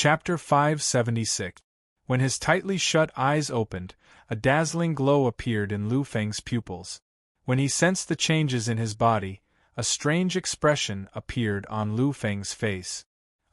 Chapter 576. When his tightly shut eyes opened, a dazzling glow appeared in Lu Feng's pupils. When he sensed the changes in his body, a strange expression appeared on Lu Feng's face.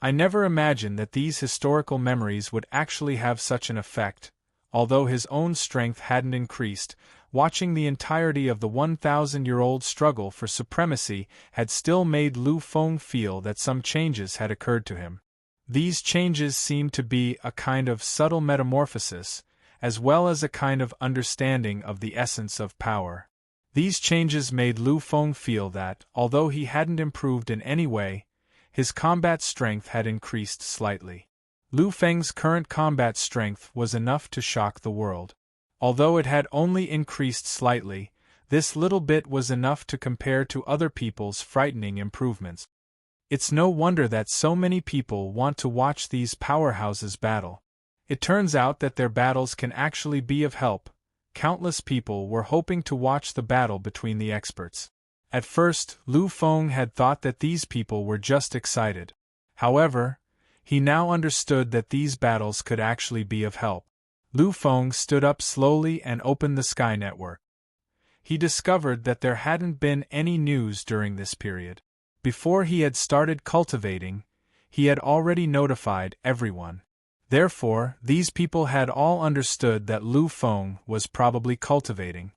I never imagined that these historical memories would actually have such an effect. Although his own strength hadn't increased, watching the entirety of the 1,000-year-old struggle for supremacy had still made Lu Feng feel that some changes had occurred to him. These changes seemed to be a kind of subtle metamorphosis, as well as a kind of understanding of the essence of power. These changes made Lu Feng feel that, although he hadn't improved in any way, his combat strength had increased slightly. Lu Feng's current combat strength was enough to shock the world. Although it had only increased slightly, this little bit was enough to compare to other people's frightening improvements. It's no wonder that so many people want to watch these powerhouses battle. It turns out that their battles can actually be of help. Countless people were hoping to watch the battle between the experts. At first, Lu Feng had thought that these people were just excited. However, he now understood that these battles could actually be of help. Lu Feng stood up slowly and opened the Sky Network. He discovered that there hadn't been any news during this period. Before he had started cultivating, he had already notified everyone. Therefore, these people had all understood that Lu Feng was probably cultivating.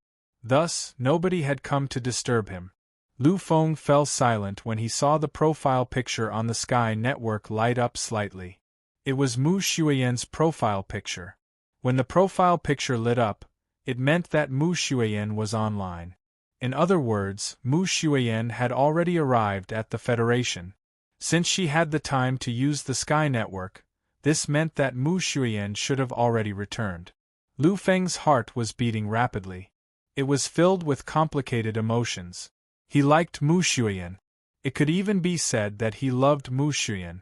Thus, nobody had come to disturb him. Lu Feng fell silent when he saw the profile picture on the Sky Network light up slightly. It was Mu Xueyan's profile picture. When the profile picture lit up, it meant that Mu Xueyan was online. In other words, Mu Xueyan had already arrived at the Federation. Since she had the time to use the Sky Network, this meant that Mu Xueyan should have already returned. Lu Feng's heart was beating rapidly. It was filled with complicated emotions. He liked Mu Xueyan. It could even be said that he loved Mu Xueyan.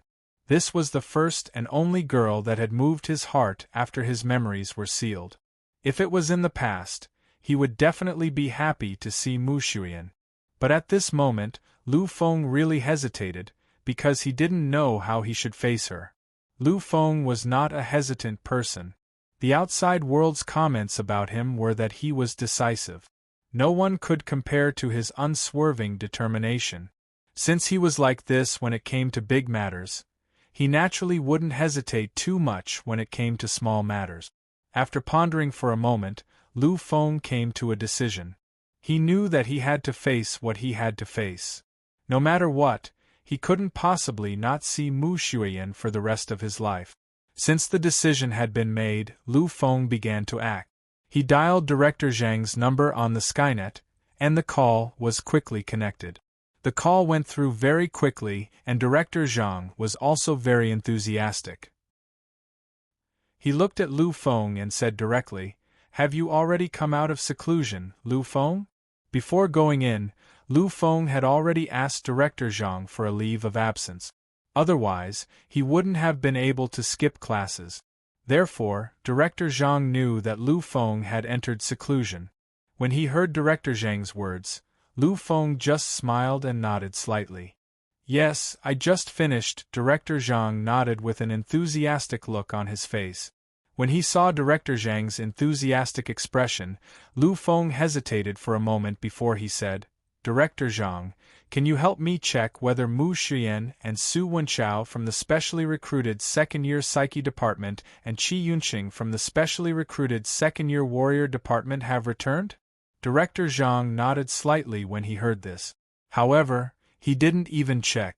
This was the first and only girl that had moved his heart after his memories were sealed. If it was in the past, he would definitely be happy to see Mu Xueyan. But at this moment, Lu Feng really hesitated, because he didn't know how he should face her. Lu Feng was not a hesitant person. The outside world's comments about him were that he was decisive. No one could compare to his unswerving determination. Since he was like this when it came to big matters, he naturally wouldn't hesitate too much when it came to small matters. After pondering for a moment, Lu Feng came to a decision. He knew that he had to face what he had to face. No matter what, he couldn't possibly not see Mu Xueyan for the rest of his life. Since the decision had been made, Lu Feng began to act. He dialed Director Zhang's number on the Skynet, and the call was quickly connected. The call went through very quickly, and Director Zhang was also very enthusiastic. He looked at Lu Feng and said directly, "Have you already come out of seclusion, Lu Feng?" Before going in, Lu Feng had already asked Director Zhang for a leave of absence. Otherwise, he wouldn't have been able to skip classes. Therefore, Director Zhang knew that Lu Feng had entered seclusion. When he heard Director Zhang's words, Lu Feng just smiled and nodded slightly. "Yes, I just finished." Director Zhang nodded with an enthusiastic look on his face. When he saw Director Zhang's enthusiastic expression, Lu Feng hesitated for a moment before he said, "Director Zhang, can you help me check whether Mu Xueyan and Su Wenchao from the specially recruited second-year Psyche Department and Qi Yunqing from the specially recruited second-year Warrior Department have returned?" Director Zhang nodded slightly when he heard this. However, he didn't even check.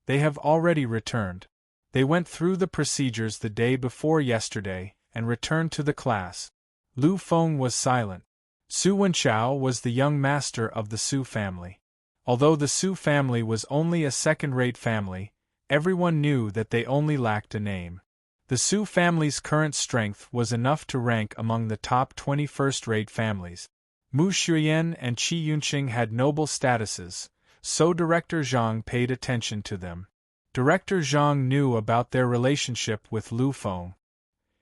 They have already returned. They went through the procedures the day before yesterday and returned to the class. Lu Feng was silent. Su Wenchao was the young master of the Su family. Although the Su family was only a second-rate family, everyone knew that they only lacked a name. The Su family's current strength was enough to rank among the top 20 first-rate families. Mu Xueyan and Qi Yunqing had noble statuses, so Director Zhang paid attention to them. Director Zhang knew about their relationship with Lu Feng.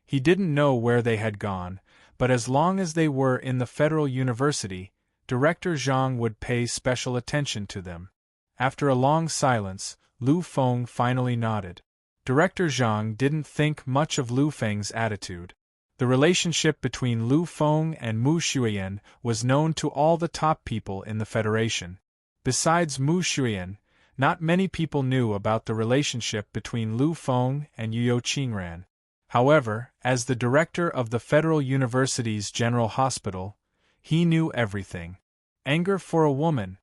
He didn't know where they had gone, but as long as they were in the Federal University, Director Zhang would pay special attention to them. After a long silence, Lu Feng finally nodded. Director Zhang didn't think much of Lu Feng's attitude. The relationship between Lu Feng and Mu Shuiyan was known to all the top people in the Federation. Besides Mu Shuiyan, not many people knew about the relationship between Lu Feng and Yu Qingran. However, as the director of the Federal University's General Hospital, he knew everything. Anger for a woman.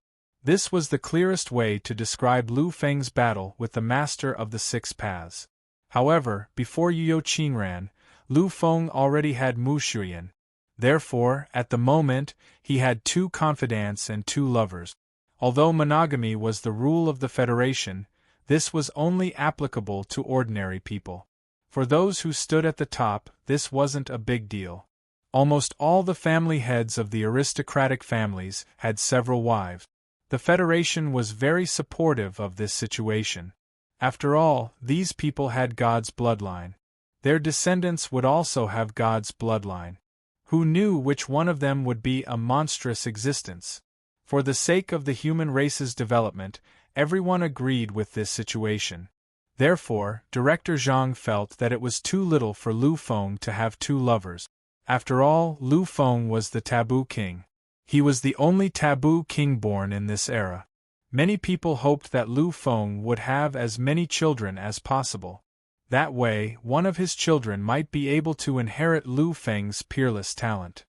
This was the clearest way to describe Lu Feng's battle with the Master of the Six Paths. However, before Yu Qingran, Lu Feng already had Mu Shuiyan. Therefore, at the moment, he had 2 confidants and 2 lovers. Although monogamy was the rule of the Federation, this was only applicable to ordinary people. For those who stood at the top, this wasn't a big deal. Almost all the family heads of the aristocratic families had several wives. The Federation was very supportive of this situation. After all, these people had God's bloodline. Their descendants would also have God's bloodline. Who knew which one of them would be a monstrous existence? For the sake of the human race's development, everyone agreed with this situation. Therefore, Director Zhang felt that it was too little for Lu Feng to have 2 lovers. After all, Lu Feng was the taboo king. He was the only taboo king born in this era. Many people hoped that Lu Feng would have as many children as possible. That way, one of his children might be able to inherit Lu Feng's peerless talent.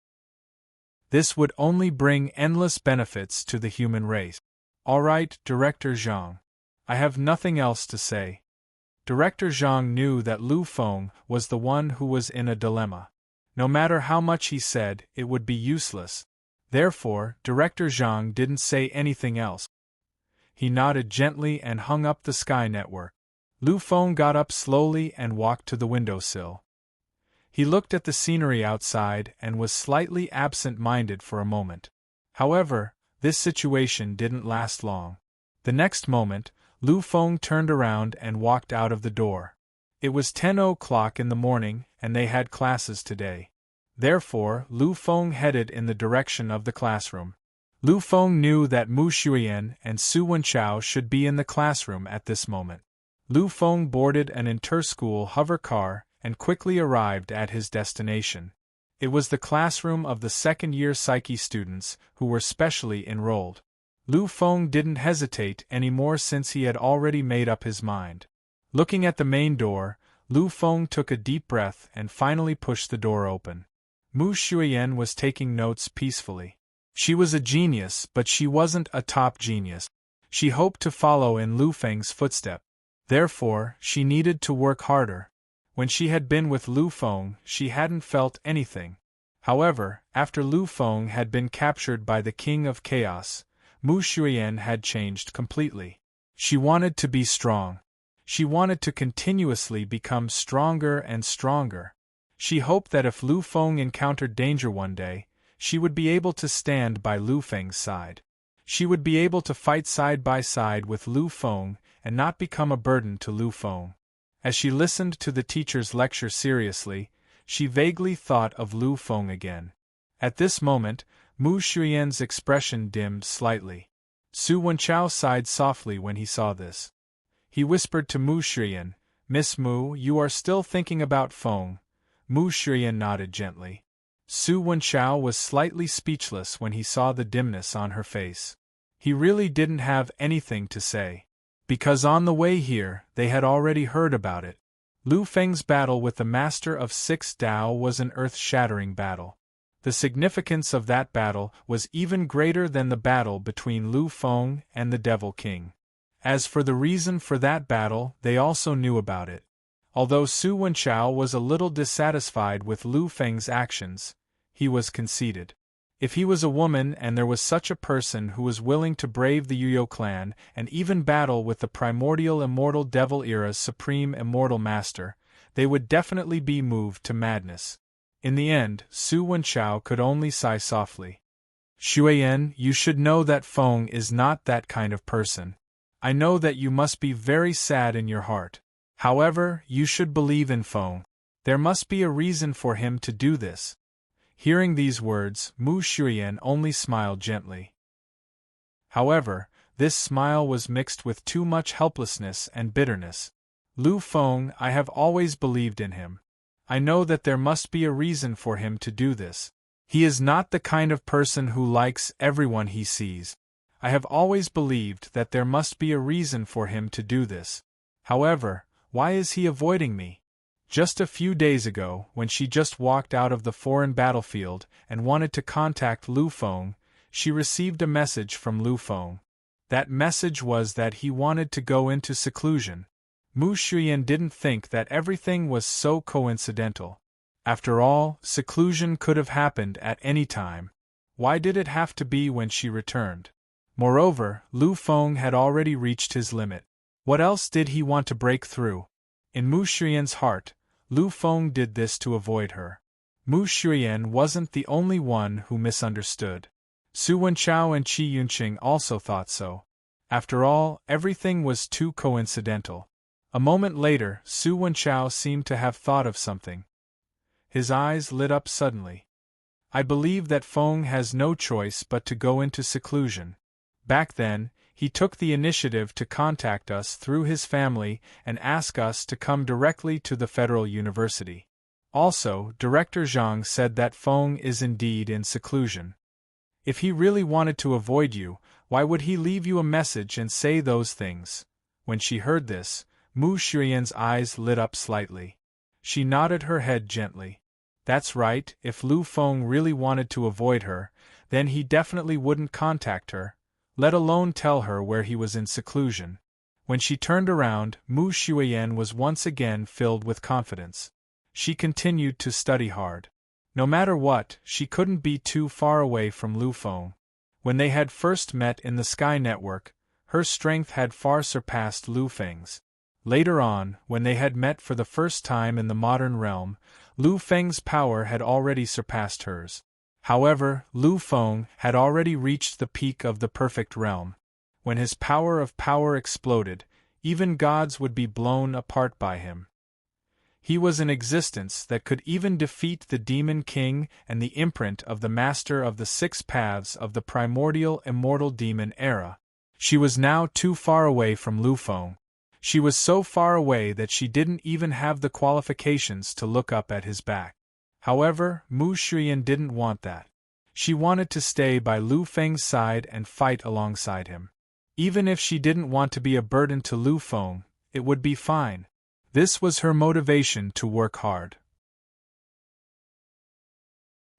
This would only bring endless benefits to the human race. Alright, Director Zhang. I have nothing else to say. Director Zhang knew that Lu Feng was the one who was in a dilemma. No matter how much he said, it would be useless. Therefore, Director Zhang didn't say anything else. He nodded gently and hung up the Sky Network. Lu Feng got up slowly and walked to the windowsill. He looked at the scenery outside and was slightly absent-minded for a moment. However, this situation didn't last long. The next moment, Lu Feng turned around and walked out of the door. It was 10 o'clock in the morning, and they had classes today. Therefore, Lu Feng headed in the direction of the classroom. Lu Feng knew that Mu Shuiyan and Su Wenchao should be in the classroom at this moment. Lu Feng boarded an inter-school hover car and quickly arrived at his destination. It was the classroom of the second-year psyche students who were specially enrolled. Lu Feng didn't hesitate anymore since he had already made up his mind. Looking at the main door, Lu Feng took a deep breath and finally pushed the door open. Mu Shuiyan was taking notes peacefully. She was a genius, but she wasn't a top genius. She hoped to follow in Lu Feng's footsteps. Therefore, she needed to work harder. When she had been with Lu Feng, she hadn't felt anything. However, after Lu Feng had been captured by the King of Chaos, Mu Shuiyan had changed completely. She wanted to be strong. She wanted to continuously become stronger and stronger. She hoped that if Lu Feng encountered danger one day, she would be able to stand by Lu Feng's side. She would be able to fight side by side with Lu Feng and not become a burden to Lu Feng. As she listened to the teacher's lecture seriously, she vaguely thought of Lu Feng again. At this moment, Mu Shuiyan's expression dimmed slightly. Su Wenchao sighed softly when he saw this. He whispered to Mu Shuiyan, "Miss Mu, you are still thinking about Feng." Mu Shuiyan nodded gently. Su Wenchao was slightly speechless when he saw the dimness on her face. He really didn't have anything to say. Because on the way here, they had already heard about it. Lu Feng's battle with the Master of Six Dao was an earth-shattering battle. The significance of that battle was even greater than the battle between Lu Feng and the Devil King. As for the reason for that battle, they also knew about it. Although Su Wenchao was a little dissatisfied with Lu Feng's actions, he was conceited. If he was a woman and there was such a person who was willing to brave the Yuyo clan and even battle with the primordial immortal Devil Era's supreme immortal master, they would definitely be moved to madness. In the end, Su Wenchao could only sigh softly. "Shuiyan, you should know that Feng is not that kind of person. I know that you must be very sad in your heart. However, you should believe in Feng. There must be a reason for him to do this." Hearing these words, Mu Shuiyan only smiled gently. However, this smile was mixed with too much helplessness and bitterness. Lu Feng, I have always believed in him. I know that there must be a reason for him to do this. He is not the kind of person who likes everyone he sees. I have always believed that there must be a reason for him to do this. However, why is he avoiding me? Just a few days ago, when she just walked out of the foreign battlefield and wanted to contact Lu Feng, she received a message from Lu Feng. That message was that he wanted to go into seclusion. Mu Xuyan didn't think that everything was so coincidental. After all, seclusion could have happened at any time. Why did it have to be when she returned? Moreover, Lu Feng had already reached his limit. What else did he want to break through? In Mu Xuyan's heart, Lu Feng did this to avoid her. Mu Xuyan wasn't the only one who misunderstood. Su Wenchao and Qi Yunqing also thought so. After all, everything was too coincidental. A moment later, Su Wenchao seemed to have thought of something. His eyes lit up suddenly. I believe that Feng has no choice but to go into seclusion. Back then, he took the initiative to contact us through his family and ask us to come directly to the Federal University. Also, Director Zhang said that Feng is indeed in seclusion. If he really wanted to avoid you, why would he leave you a message and say those things? When she heard this, Mu Xuyan's eyes lit up slightly. She nodded her head gently. That's right, if Lu Feng really wanted to avoid her, then he definitely wouldn't contact her, let alone tell her where he was in seclusion. When she turned around, Mu Xuyan was once again filled with confidence. She continued to study hard. No matter what, she couldn't be too far away from Lu Feng. When they had first met in the Sky Network, her strength had far surpassed Lu Feng's. Later on, when they had met for the first time in the modern realm, Lu Feng's power had already surpassed hers. However, Lu Feng had already reached the peak of the perfect realm. When his power of power exploded, even gods would be blown apart by him. He was an existence that could even defeat the Demon King and the imprint of the Master of the Six Paths of the primordial immortal demon era. She was now too far away from Lu Feng. She was so far away that she didn't even have the qualifications to look up at his back. However, Mu Xuyan didn't want that. She wanted to stay by Lu Feng's side and fight alongside him. Even if she didn't want to be a burden to Lu Feng, it would be fine. This was her motivation to work hard.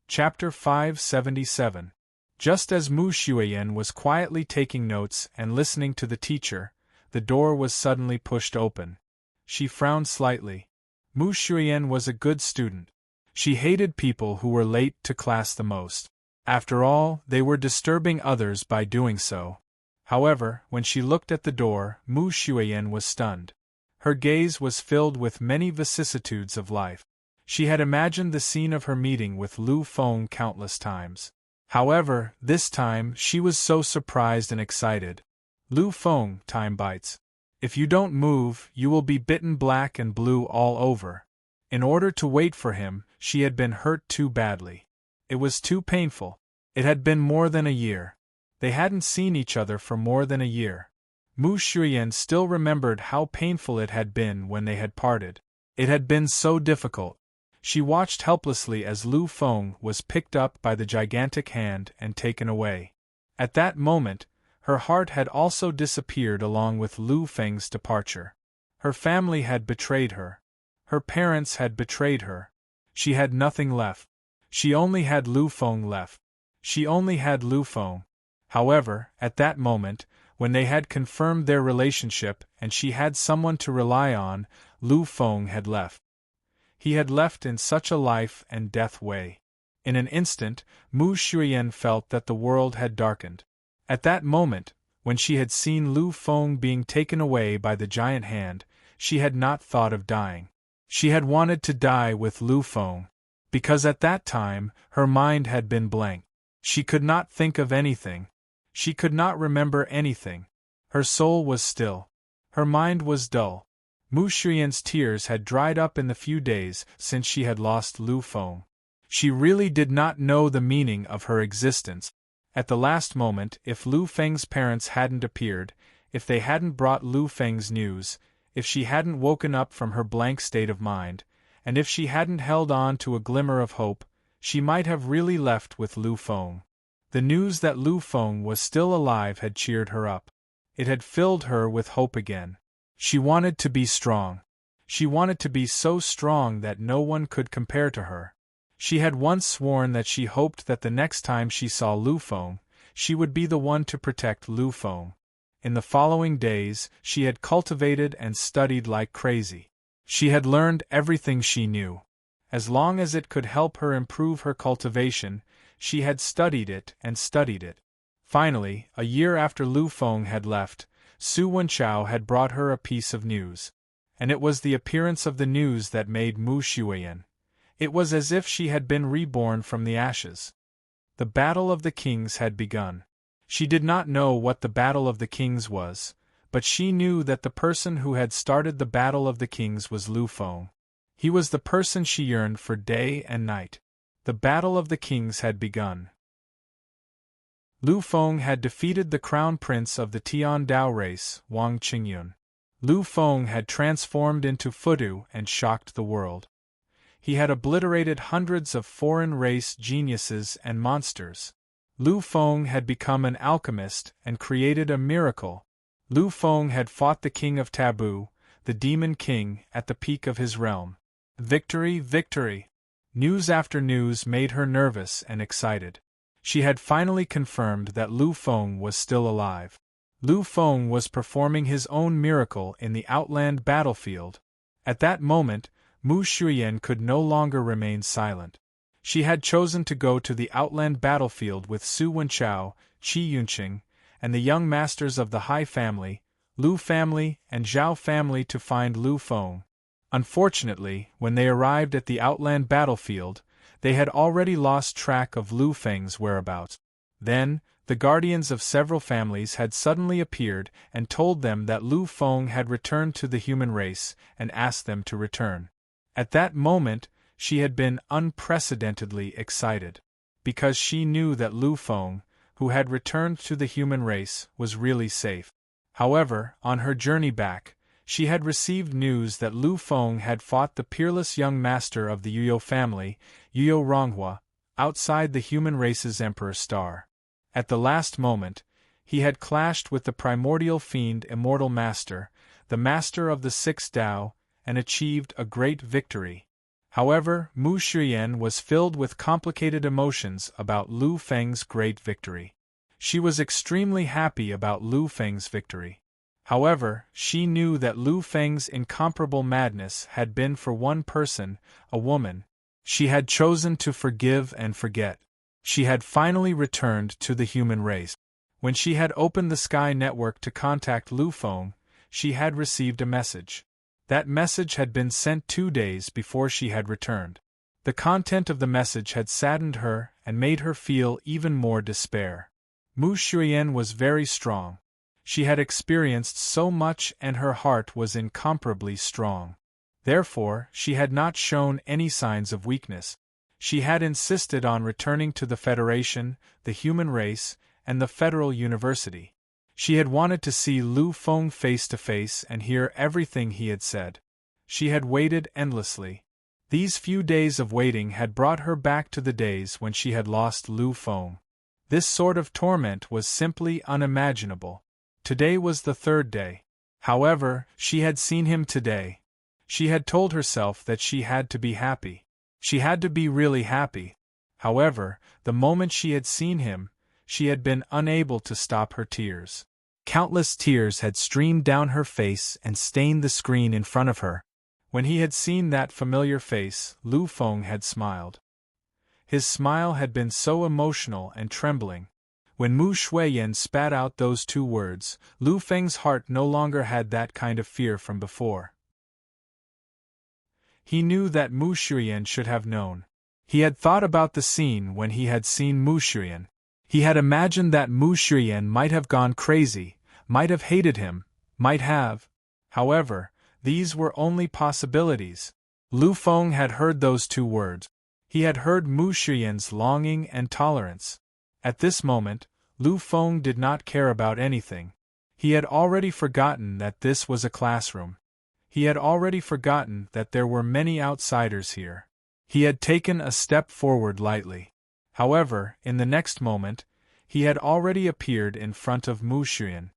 Chapter 577. Just as Mu Xuyan was quietly taking notes and listening to the teacher, the door was suddenly pushed open. She frowned slightly. Mu Xuyan was a good student. She hated people who were late to class the most. After all, they were disturbing others by doing so. However, when she looked at the door, Mu Xuyan was stunned. Her gaze was filled with many vicissitudes of life. She had imagined the scene of her meeting with Lu Feng countless times. However, this time she was so surprised and excited. Lu Feng, time bites. If you don't move, you will be bitten black and blue all over. In order to wait for him, she had been hurt too badly. It was too painful. It had been more than a year. They hadn't seen each other for more than a year. Mu Xuyan still remembered how painful it had been when they had parted. It had been so difficult. She watched helplessly as Lu Feng was picked up by the gigantic hand and taken away. At that moment, her heart had also disappeared along with Lu Feng's departure. Her family had betrayed her. Her parents had betrayed her. She had nothing left. She only had Lu Feng left. She only had Lu Feng. However, at that moment, when they had confirmed their relationship and she had someone to rely on, Lu Feng had left. He had left in such a life and death way. In an instant, Mu Xuyan felt that the world had darkened. At that moment, when she had seen Lu Feng being taken away by the giant hand, she had not thought of dying. She had wanted to die with Lu Feng. Because at that time, her mind had been blank. She could not think of anything. She could not remember anything. Her soul was still. Her mind was dull. Mu Xuyan's tears had dried up in the few days since she had lost Lu Feng. She really did not know the meaning of her existence. At the last moment, if Lu Feng's parents hadn't appeared, if they hadn't brought Lu Feng's news, if she hadn't woken up from her blank state of mind, and if she hadn't held on to a glimmer of hope, she might have really left with Lu Feng. The news that Lu Feng was still alive had cheered her up. It had filled her with hope again. She wanted to be strong. She wanted to be so strong that no one could compare to her. She had once sworn that she hoped that the next time she saw Lu Feng, she would be the one to protect Lu Feng. In the following days, she had cultivated and studied like crazy. She had learned everything she knew. As long as it could help her improve her cultivation, she had studied it and studied it. Finally, a year after Lu Feng had left, Su Wenchao had brought her a piece of news. And it was the appearance of the news that made Mu Shuiyan. It was as if she had been reborn from the ashes. The Battle of the Kings had begun. She did not know what the Battle of the Kings was, but she knew that the person who had started the Battle of the Kings was Lu Feng. He was the person she yearned for day and night. The Battle of the Kings had begun. Lu Feng had defeated the crown prince of the Tian Dao race, Wang Qingyun. Lu Feng had transformed into Fudu and shocked the world. He had obliterated hundreds of foreign race geniuses and monsters. Lu Feng had become an alchemist and created a miracle. Lu Feng had fought the king of Taboo, the demon king, at the peak of his realm. Victory, victory! News after news made her nervous and excited. She had finally confirmed that Lu Feng was still alive. Lu Feng was performing his own miracle in the outland battlefield. At that moment, Mu Shuiyan could no longer remain silent. She had chosen to go to the outland battlefield with Su Wenchao, Qi Yunqing, and the young masters of the Hai family, Lu family, and Zhao family to find Lu Feng. Unfortunately, when they arrived at the outland battlefield, they had already lost track of Lu Feng's whereabouts. Then, the guardians of several families had suddenly appeared and told them that Lu Feng had returned to the human race and asked them to return. At that moment, she had been unprecedentedly excited, because she knew that Lu Feng, who had returned to the human race, was really safe. However, on her journey back, she had received news that Lu Feng had fought the peerless young master of the Yuyo family, Yuyo Ronghua, outside the human race's Emperor Star. At the last moment, he had clashed with the primordial fiend Immortal Master, the master of the Sixth Tao, and achieved a great victory. However, Mu Shuiyan was filled with complicated emotions about Lu Feng's great victory. She was extremely happy about Lu Feng's victory. However, she knew that Lu Feng's incomparable madness had been for one person, a woman. She had chosen to forgive and forget. She had finally returned to the human race. When she had opened the Sky Network to contact Lu Feng, she had received a message. That message had been sent 2 days before she had returned. The content of the message had saddened her and made her feel even more despair. Mu Shuiyan was very strong. She had experienced so much and her heart was incomparably strong. Therefore, she had not shown any signs of weakness. She had insisted on returning to the Federation, the human race, and the Federal University. She had wanted to see Lu Feng face to face and hear everything he had said. She had waited endlessly. These few days of waiting had brought her back to the days when she had lost Lu Feng. This sort of torment was simply unimaginable. Today was the 3rd day. However, she had seen him today. She had told herself that she had to be happy. She had to be really happy. However, the moment she had seen him, she had been unable to stop her tears. Countless tears had streamed down her face and stained the screen in front of her. When he had seen that familiar face, Lu Feng had smiled. His smile had been so emotional and trembling. When Mu Shuiyan spat out those 2 words, Lu Feng's heart no longer had that kind of fear from before. He knew that Mu Shuiyan should have known. He had thought about the scene when he had seen Mu Shuiyan. He had imagined that Mu Shuiyan might have gone crazy, might have hated him, might have. However, these were only possibilities. Lu Feng had heard those 2 words. He had heard Mu Shuiyan's longing and tolerance. At this moment, Lu Feng did not care about anything. He had already forgotten that this was a classroom. He had already forgotten that there were many outsiders here. He had taken a step forward lightly. However, in the next moment, he had already appeared in front of Mu Xuan.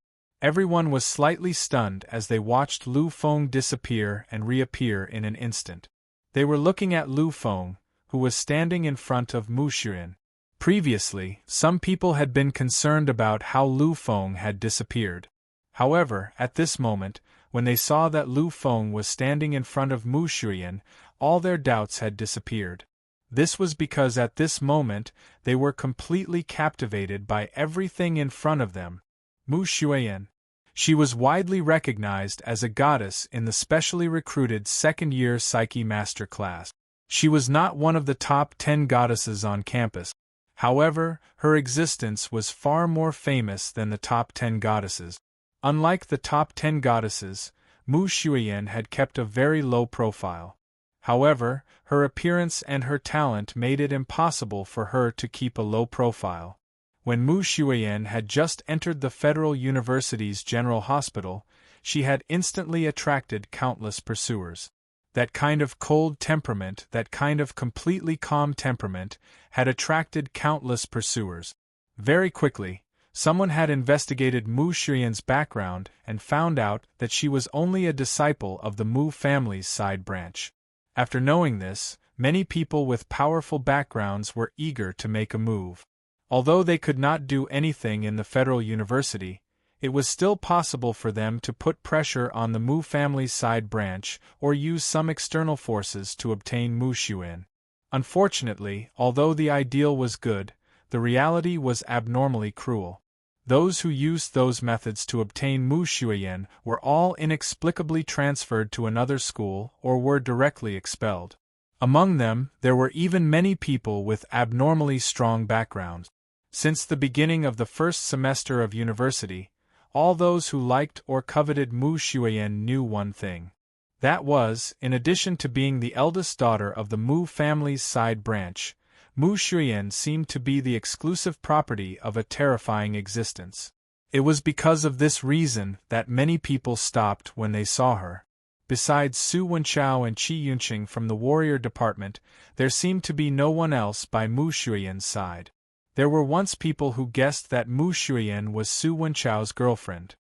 Everyone was slightly stunned as they watched Lu Feng disappear and reappear in an instant. They were looking at Lu Feng, who was standing in front of Mu Xuan. Previously, some people had been concerned about how Lu Feng had disappeared. However, at this moment, when they saw that Lu Feng was standing in front of Mu Xuan, all their doubts had disappeared. This was because at this moment, they were completely captivated by everything in front of them. Mu Xuan. She was widely recognized as a goddess in the specially recruited second-year Psyche Master class. She was not one of the top 10 goddesses on campus. However, her existence was far more famous than the top 10 goddesses. Unlike the top 10 goddesses, Mu Xuan had kept a very low profile. However, her appearance and her talent made it impossible for her to keep a low profile. When Mu Xuan had just entered the Federal University's General Hospital, she had instantly attracted countless pursuers. That kind of cold temperament, that kind of completely calm temperament, had attracted countless pursuers. Very quickly, someone had investigated Mu Xuan's background and found out that she was only a disciple of the Mu family's side branch. After knowing this, many people with powerful backgrounds were eager to make a move. Although they could not do anything in the Federal University, it was still possible for them to put pressure on the Mu family's side branch or use some external forces to obtain Mu Xuan. Unfortunately, although the ideal was good, the reality was abnormally cruel. Those who used those methods to obtain Mu Xuan were all inexplicably transferred to another school or were directly expelled. Among them, there were even many people with abnormally strong backgrounds. Since the beginning of the first semester of university, all those who liked or coveted Mu Xuan knew one thing. That was, in addition to being the eldest daughter of the Mu family's side branch, Mu Xuan seemed to be the exclusive property of a terrifying existence. It was because of this reason that many people stopped when they saw her. Besides Su Wenchao and Qi Yunqing from the warrior department, there seemed to be no one else by Mu Xuan's side. There were once people who guessed that Mu Xuan was Su Wenchao's girlfriend.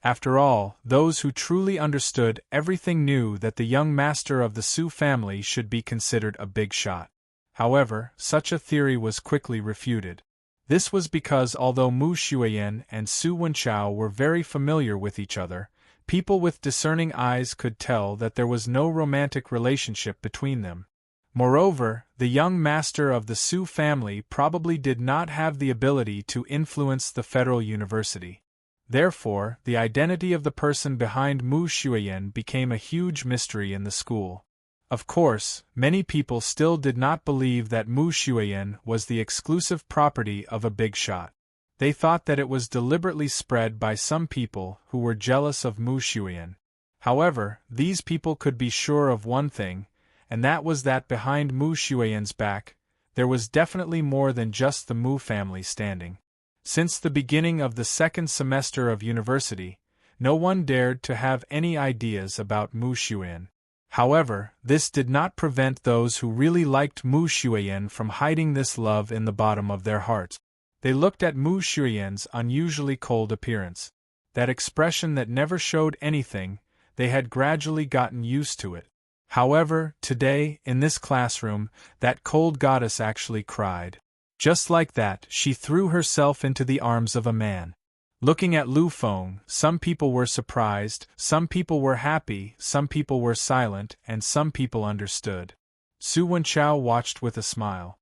After all, those who truly understood everything knew that the young master of the Su family should be considered a big shot. However, such a theory was quickly refuted. This was because although Mu Xuan and Su Wenchao were very familiar with each other, people with discerning eyes could tell that there was no romantic relationship between them. Moreover, the young master of the Su family probably did not have the ability to influence the Federal University. Therefore, the identity of the person behind Mu Xuan became a huge mystery in the school. Of course, many people still did not believe that Mu Xuan was the exclusive property of a big shot. They thought that it was deliberately spread by some people who were jealous of Mu Xuan. However, these people could be sure of one thing, and that was that behind Mu Xuan's back, there was definitely more than just the Mu family standing. Since the beginning of the second semester of university, no one dared to have any ideas about Mu Xuan. However, this did not prevent those who really liked Mu Xuan from hiding this love in the bottom of their hearts. They looked at Mu Xuan's unusually cold appearance. That expression that never showed anything, they had gradually gotten used to it. However, today, in this classroom, that cold goddess actually cried. Just like that, she threw herself into the arms of a man. Looking at Lu Feng, some people were surprised, some people were happy, some people were silent, and some people understood. Su Wenchao watched with a smile.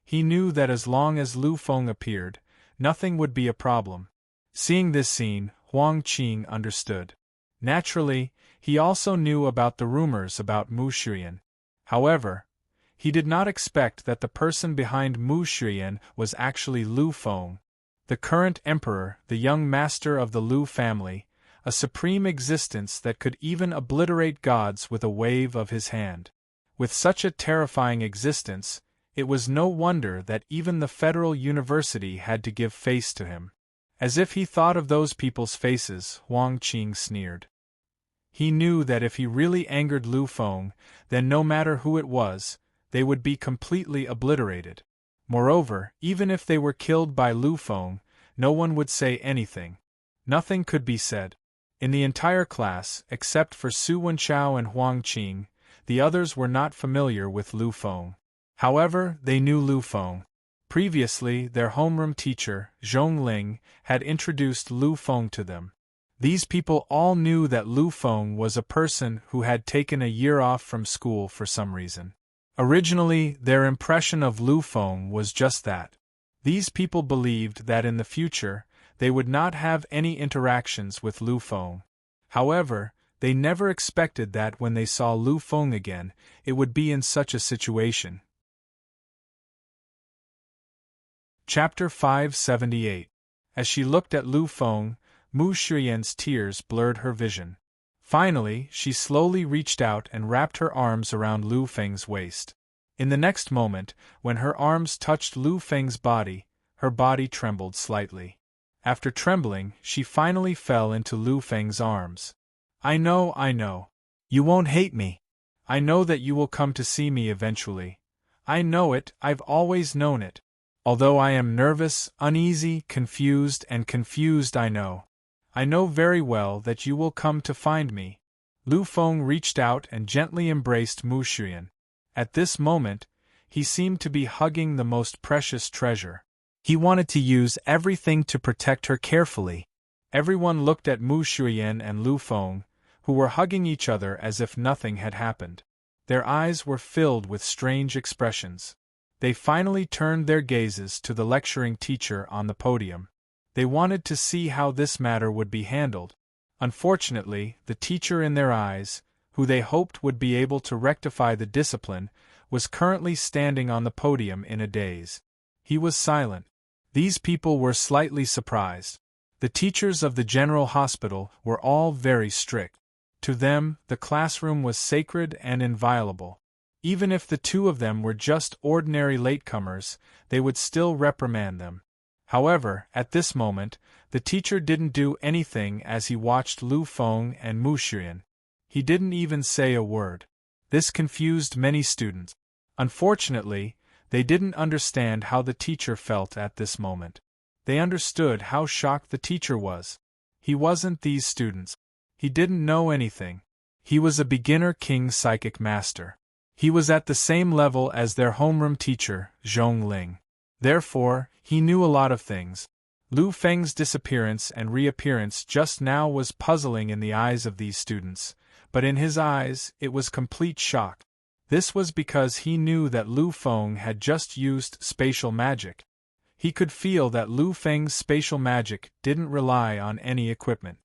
He knew that as long as Lu Feng appeared, nothing would be a problem. Seeing this scene, Huang Qing understood. Naturally, he also knew about the rumors about Mu Xuan. However, he did not expect that the person behind Mu Xuan was actually Lu Feng, the current emperor, the young master of the Lu family, a supreme existence that could even obliterate gods with a wave of his hand. With such a terrifying existence, it was no wonder that even the Federal University had to give face to him. As if he thought of those people's faces, Huang Qing sneered. He knew that if he really angered Lu Feng, then no matter who it was, they would be completely obliterated. Moreover, even if they were killed by Lu Feng, no one would say anything. Nothing could be said. In the entire class, except for Su Wenchao and Huang Qing, the others were not familiar with Lu Feng. However, they knew Lu Feng. Previously, their homeroom teacher, Zhong Ling, had introduced Lu Feng to them. These people all knew that Lu Feng was a person who had taken a year off from school for some reason. Originally, their impression of Lu Feng was just that. These people believed that in the future, they would not have any interactions with Lu Feng. However, they never expected that when they saw Lu Feng again, it would be in such a situation. Chapter 578. As she looked at Lu Feng, Mu Shiyan's tears blurred her vision. Finally, she slowly reached out and wrapped her arms around Lu Feng's waist. In the next moment, when her arms touched Lu Feng's body, her body trembled slightly. After trembling, she finally fell into Lu Feng's arms. I know. You won't hate me. I know that you will come to see me eventually. I know it, I've always known it. Although I am nervous, uneasy, confused, I know very well that you will come to find me. Lu Feng reached out and gently embraced Mu Shiyan. At this moment, he seemed to be hugging the most precious treasure. He wanted to use everything to protect her carefully. Everyone looked at Mu Shiyan and Lu Feng, who were hugging each other as if nothing had happened. Their eyes were filled with strange expressions. They finally turned their gazes to the lecturing teacher on the podium. They wanted to see how this matter would be handled. Unfortunately, the teacher in their eyes, who they hoped would be able to rectify the discipline, was currently standing on the podium in a daze. He was silent. These people were slightly surprised. The teachers of the General Hospital were all very strict. To them, the classroom was sacred and inviolable. Even if the two of them were just ordinary latecomers, they would still reprimand them. However, at this moment, the teacher didn't do anything as he watched Lu Feng and Mu Shiyan. He didn't even say a word. This confused many students. Unfortunately, they didn't understand how the teacher felt at this moment. They understood how shocked the teacher was. He wasn't these students. He didn't know anything. He was a beginner king psychic master. He was at the same level as their homeroom teacher, Zhong Ling. Therefore, he knew a lot of things. Lu Feng's disappearance and reappearance just now was puzzling in the eyes of these students, but in his eyes, it was complete shock. This was because he knew that Lu Feng had just used spatial magic. He could feel that Lu Feng's spatial magic didn't rely on any equipment.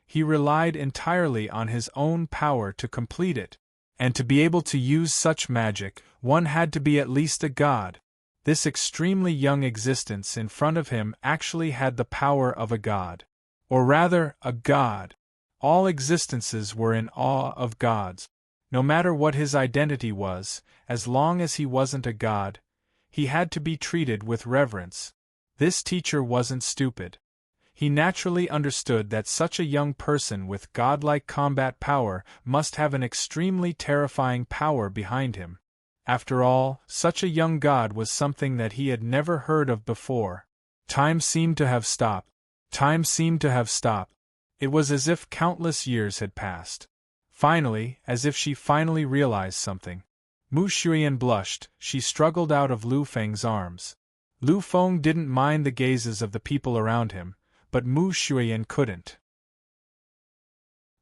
He relied entirely on his own power to complete it. And to be able to use such magic, one had to be at least a god. This extremely young existence in front of him actually had the power of a god. Or rather, a god. All existences were in awe of gods. No matter what his identity was, as long as he wasn't a god, he had to be treated with reverence. This teacher wasn't stupid. He naturally understood that such a young person with godlike combat power must have an extremely terrifying power behind him. After all, such a young god was something that he had never heard of before. Time seemed to have stopped. It was as if countless years had passed. Finally, as if she finally realized something. Mu Shiyan blushed. She struggled out of Lu Feng's arms. Lu Feng didn't mind the gazes of the people around him, but Mu Shiyan couldn't.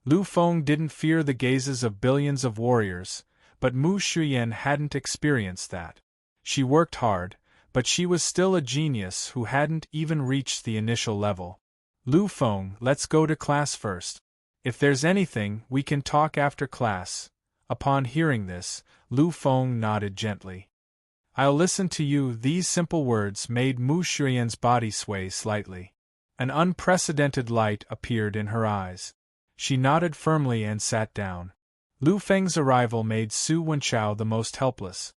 Lu Feng didn't fear the gazes of billions of warriors, but Mu Shiyan hadn't experienced that. She worked hard, but she was still a genius who hadn't even reached the initial level. Lu Feng, let's go to class first. If there's anything, we can talk after class. Upon hearing this, Lu Feng nodded gently. I'll listen to you. These simple words made Mu Shiyan's body sway slightly. An unprecedented light appeared in her eyes. She nodded firmly and sat down. Lu Feng's arrival made Su Wenchao the most helpless.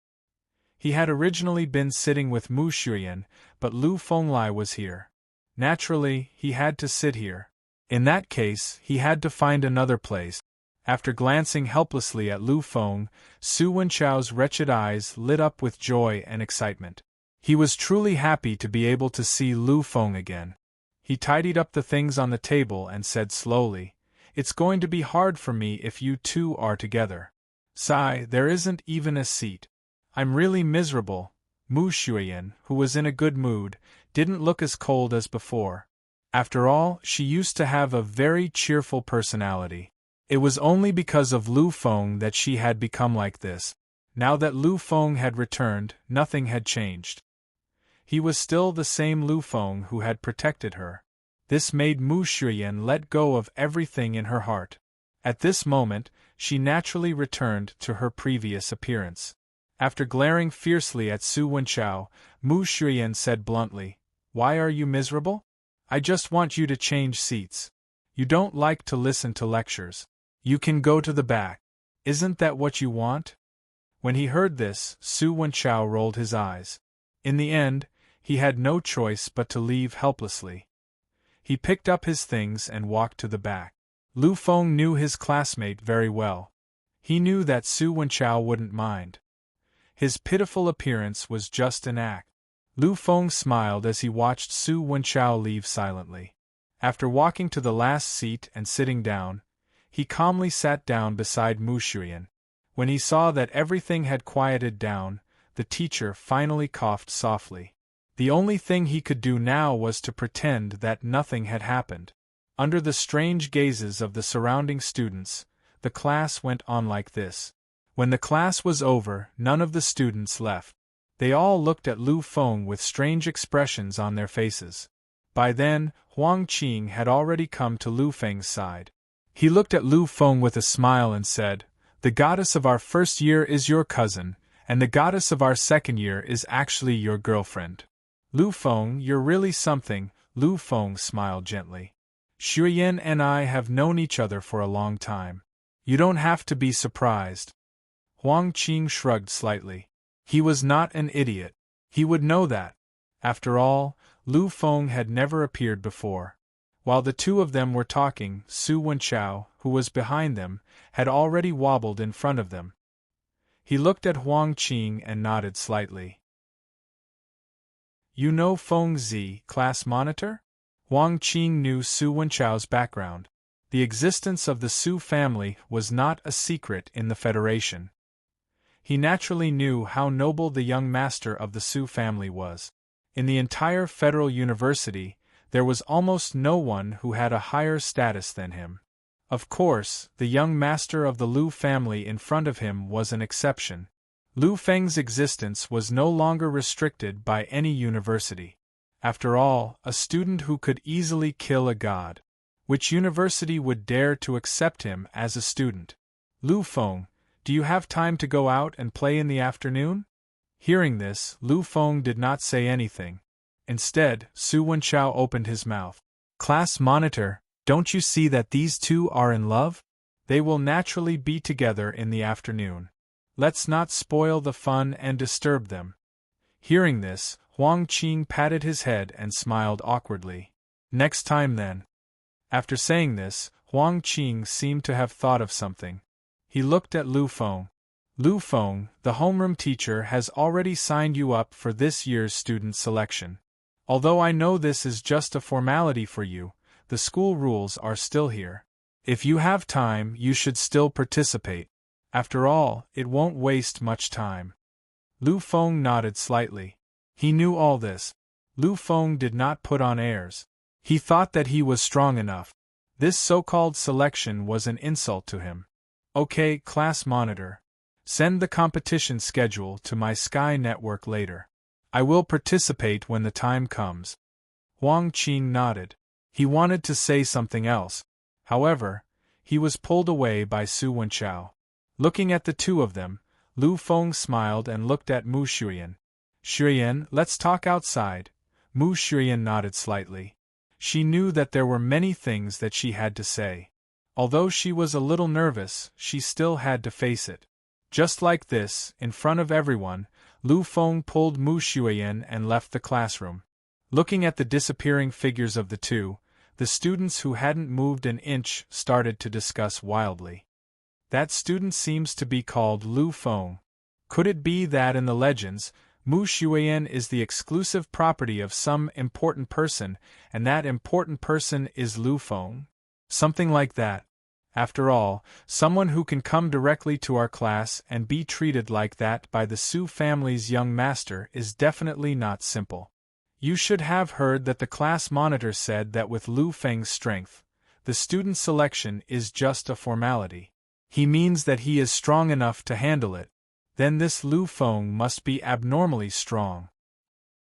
He had originally been sitting with Mu Shiyan, but Lu Fenglai was here. Naturally, he had to sit here. In that case, he had to find another place. After glancing helplessly at Lu Feng, Su Wenchao's wretched eyes lit up with joy and excitement. He was truly happy to be able to see Lu Feng again. He tidied up the things on the table and said slowly, "It's going to be hard for me if you two are together. Sigh, there isn't even a seat. I'm really miserable." Mu Shuiyan, who was in a good mood, didn't look as cold as before. After all, she used to have a very cheerful personality. It was only because of Lu Feng that she had become like this. Now that Lu Feng had returned, nothing had changed. He was still the same Lu Feng who had protected her. This made Mu Shuiyan let go of everything in her heart. At this moment, she naturally returned to her previous appearance. After glaring fiercely at Su Wenchao, Mu Shuiyan said bluntly, "Why are you miserable? I just want you to change seats. You don't like to listen to lectures. You can go to the back. Isn't that what you want?" When he heard this, Su Wenchao rolled his eyes. In the end, he had no choice but to leave helplessly. He picked up his things and walked to the back. Lu Feng knew his classmate very well. He knew that Su Wenchao wouldn't mind. His pitiful appearance was just an act. Lu Feng smiled as he watched Su Wenchao leave silently. After walking to the last seat and sitting down, he calmly sat down beside Mu Shuiyan. When he saw that everything had quieted down, the teacher finally coughed softly. The only thing he could do now was to pretend that nothing had happened. Under the strange gazes of the surrounding students, the class went on like this. When the class was over, none of the students left. They all looked at Lu Feng with strange expressions on their faces. By then, Huang Qing had already come to Lu Feng's side. He looked at Lu Feng with a smile and said, "The goddess of our first year is your cousin, and the goddess of our second year is actually your girlfriend. Lu Feng, you're really something." Lu Feng smiled gently. "Shuiyan and I have known each other for a long time. You don't have to be surprised." Huang Qing shrugged slightly. He was not an idiot. He would know that. After all, Lu Feng had never appeared before. While the two of them were talking, Su Wenchao, who was behind them, had already wobbled in front of them. He looked at Huang Qing and nodded slightly. "You know Feng Zi, class monitor?" Huang Qing knew Su Wenchao's background. The existence of the Su family was not a secret in the Federation. He naturally knew how noble the young master of the Su family was. In the entire Federal University, there was almost no one who had a higher status than him. Of course, the young master of the Lu family in front of him was an exception. Lu Feng's existence was no longer restricted by any university. After all, a student who could easily kill a god. Which university would dare to accept him as a student? "Lu Feng, do you have time to go out and play in the afternoon?" Hearing this, Lu Feng did not say anything. Instead, Su Wenchao opened his mouth. "Class monitor, don't you see that these two are in love? They will naturally be together in the afternoon. Let's not spoil the fun and disturb them." Hearing this, Huang Qing patted his head and smiled awkwardly. "Next time then." After saying this, Huang Qing seemed to have thought of something. He looked at Lu Feng. "Lu Feng, the homeroom teacher has already signed you up for this year's student selection. Although I know this is just a formality for you, the school rules are still here. If you have time, you should still participate. After all, it won't waste much time." Lu Feng nodded slightly. He knew all this. Lu Feng did not put on airs. He thought that he was strong enough. This so-called selection was an insult to him. "Okay, class monitor. Send the competition schedule to my Sky network later. I will participate when the time comes." Huang Qing nodded. He wanted to say something else. However, he was pulled away by Su Wenchao. Looking at the two of them, Lu Feng smiled and looked at Mu Shuiyan. "Shuiyan, let's talk outside." Mu Shuiyan nodded slightly. She knew that there were many things that she had to say. Although she was a little nervous, she still had to face it. Just like this, in front of everyone, Lu Feng pulled Mu Shuiyan and left the classroom. Looking at the disappearing figures of the two, The students who hadn't moved an inch started to discuss wildly. That student seems to be called Lu Feng. Could it be that in the legends, Mu Xuan is the exclusive property of some important person, and that important person is Lu Feng? Something like that. After all, someone who can come directly to our class and be treated like that by the Su family's young master is definitely not simple. You should have heard that the class monitor said that with Lu Feng's strength, the student selection is just a formality. He means that he is strong enough to handle it. Then this Lu Feng must be abnormally strong.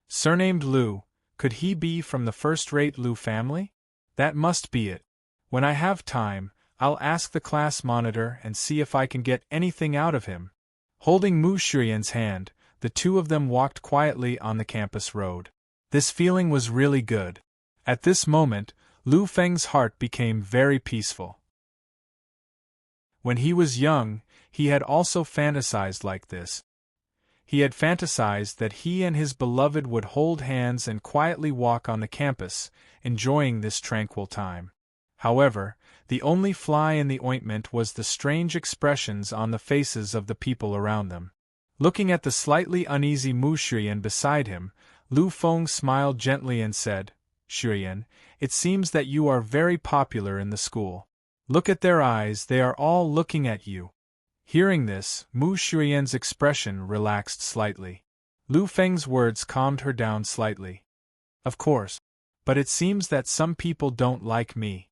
Surnamed Lu, could he be from the first-rate Lu family? That must be it. When I have time, I'll ask the class monitor and see if I can get anything out of him. Holding Mu Xuyan's hand, the two of them walked quietly on the campus road. This feeling was really good. At this moment, Lu Feng's heart became very peaceful. When he was young, he had also fantasized like this. He had fantasized that he and his beloved would hold hands and quietly walk on the campus, enjoying this tranquil time. However, the only fly in the ointment was the strange expressions on the faces of the people around them. Looking at the slightly uneasy Mu Xuyan beside him, Lu Feng smiled gently and said, "Xuyan, it seems that you are very popular in the school. Look at their eyes, they are all looking at you." Hearing this, Mu Xuyan's expression relaxed slightly. Lu Feng's words calmed her down slightly. "Of course. But it seems that some people don't like me."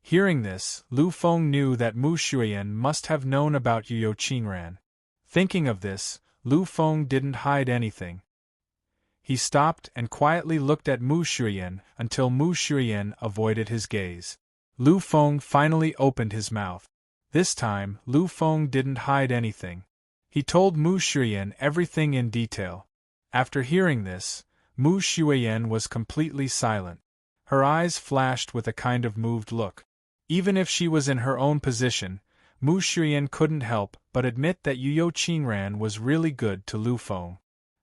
Hearing this, Lu Feng knew that Mu Xuyan must have known about Yu Qingran. Thinking of this, Lu Feng didn't hide anything. He stopped and quietly looked at Mu Xuyan until Mu Xuyan avoided his gaze. Lu Feng finally opened his mouth. This time, Lu Feng didn't hide anything. He told Mu Xuyan everything in detail. After hearing this, Mu Xuyan was completely silent. Her eyes flashed with a kind of moved look. Even if she was in her own position, Mu Xuyan couldn't help but admit that Yu Qingran was really good to Lu Feng.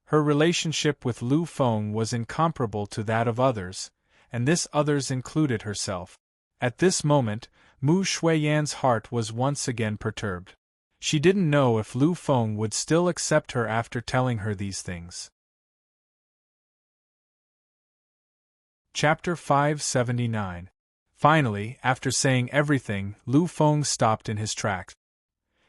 Her relationship with Lu Feng was incomparable to that of others, and this others included herself. At this moment, Mu Xuyan's heart was once again perturbed. She didn't know if Lu Feng would still accept her after telling her these things. Chapter 579. Finally, after saying everything, Lu Feng stopped in his tracks.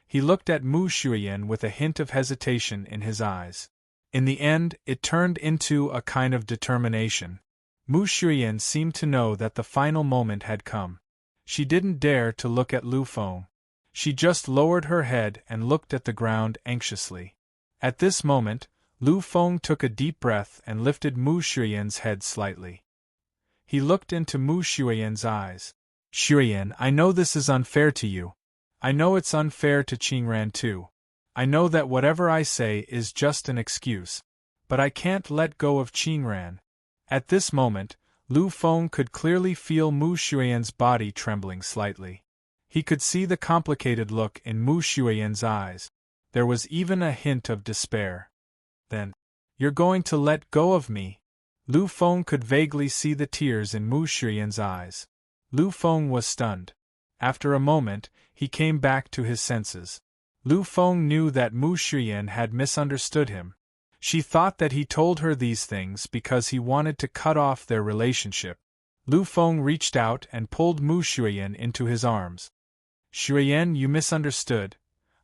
He looked at Mu Xuyan with a hint of hesitation in his eyes. In the end, it turned into a kind of determination. Mu Xuyan seemed to know that the final moment had come. She didn't dare to look at Lu Feng. She just lowered her head and looked at the ground anxiously. At this moment, Lu Feng took a deep breath and lifted Mu Xuyan's head slightly. He looked into Mu Xuyan's eyes. "Xuyan, I know this is unfair to you. I know it's unfair to Qingran too. I know that whatever I say is just an excuse. But I can't let go of Qingran." At this moment, Lu Feng could clearly feel Mu Xuyan's body trembling slightly. He could see the complicated look in Mu Xuyan's eyes. There was even a hint of despair. "Then, you're going to let go of me?" Lu Feng could vaguely see the tears in Mu Xuyan's eyes. Lu Feng was stunned. After a moment, he came back to his senses. Lu Feng knew that Mu Xuyan had misunderstood him. She thought that he told her these things because he wanted to cut off their relationship. Lu Feng reached out and pulled Mu Xuyan into his arms. "Xuyan, you misunderstood.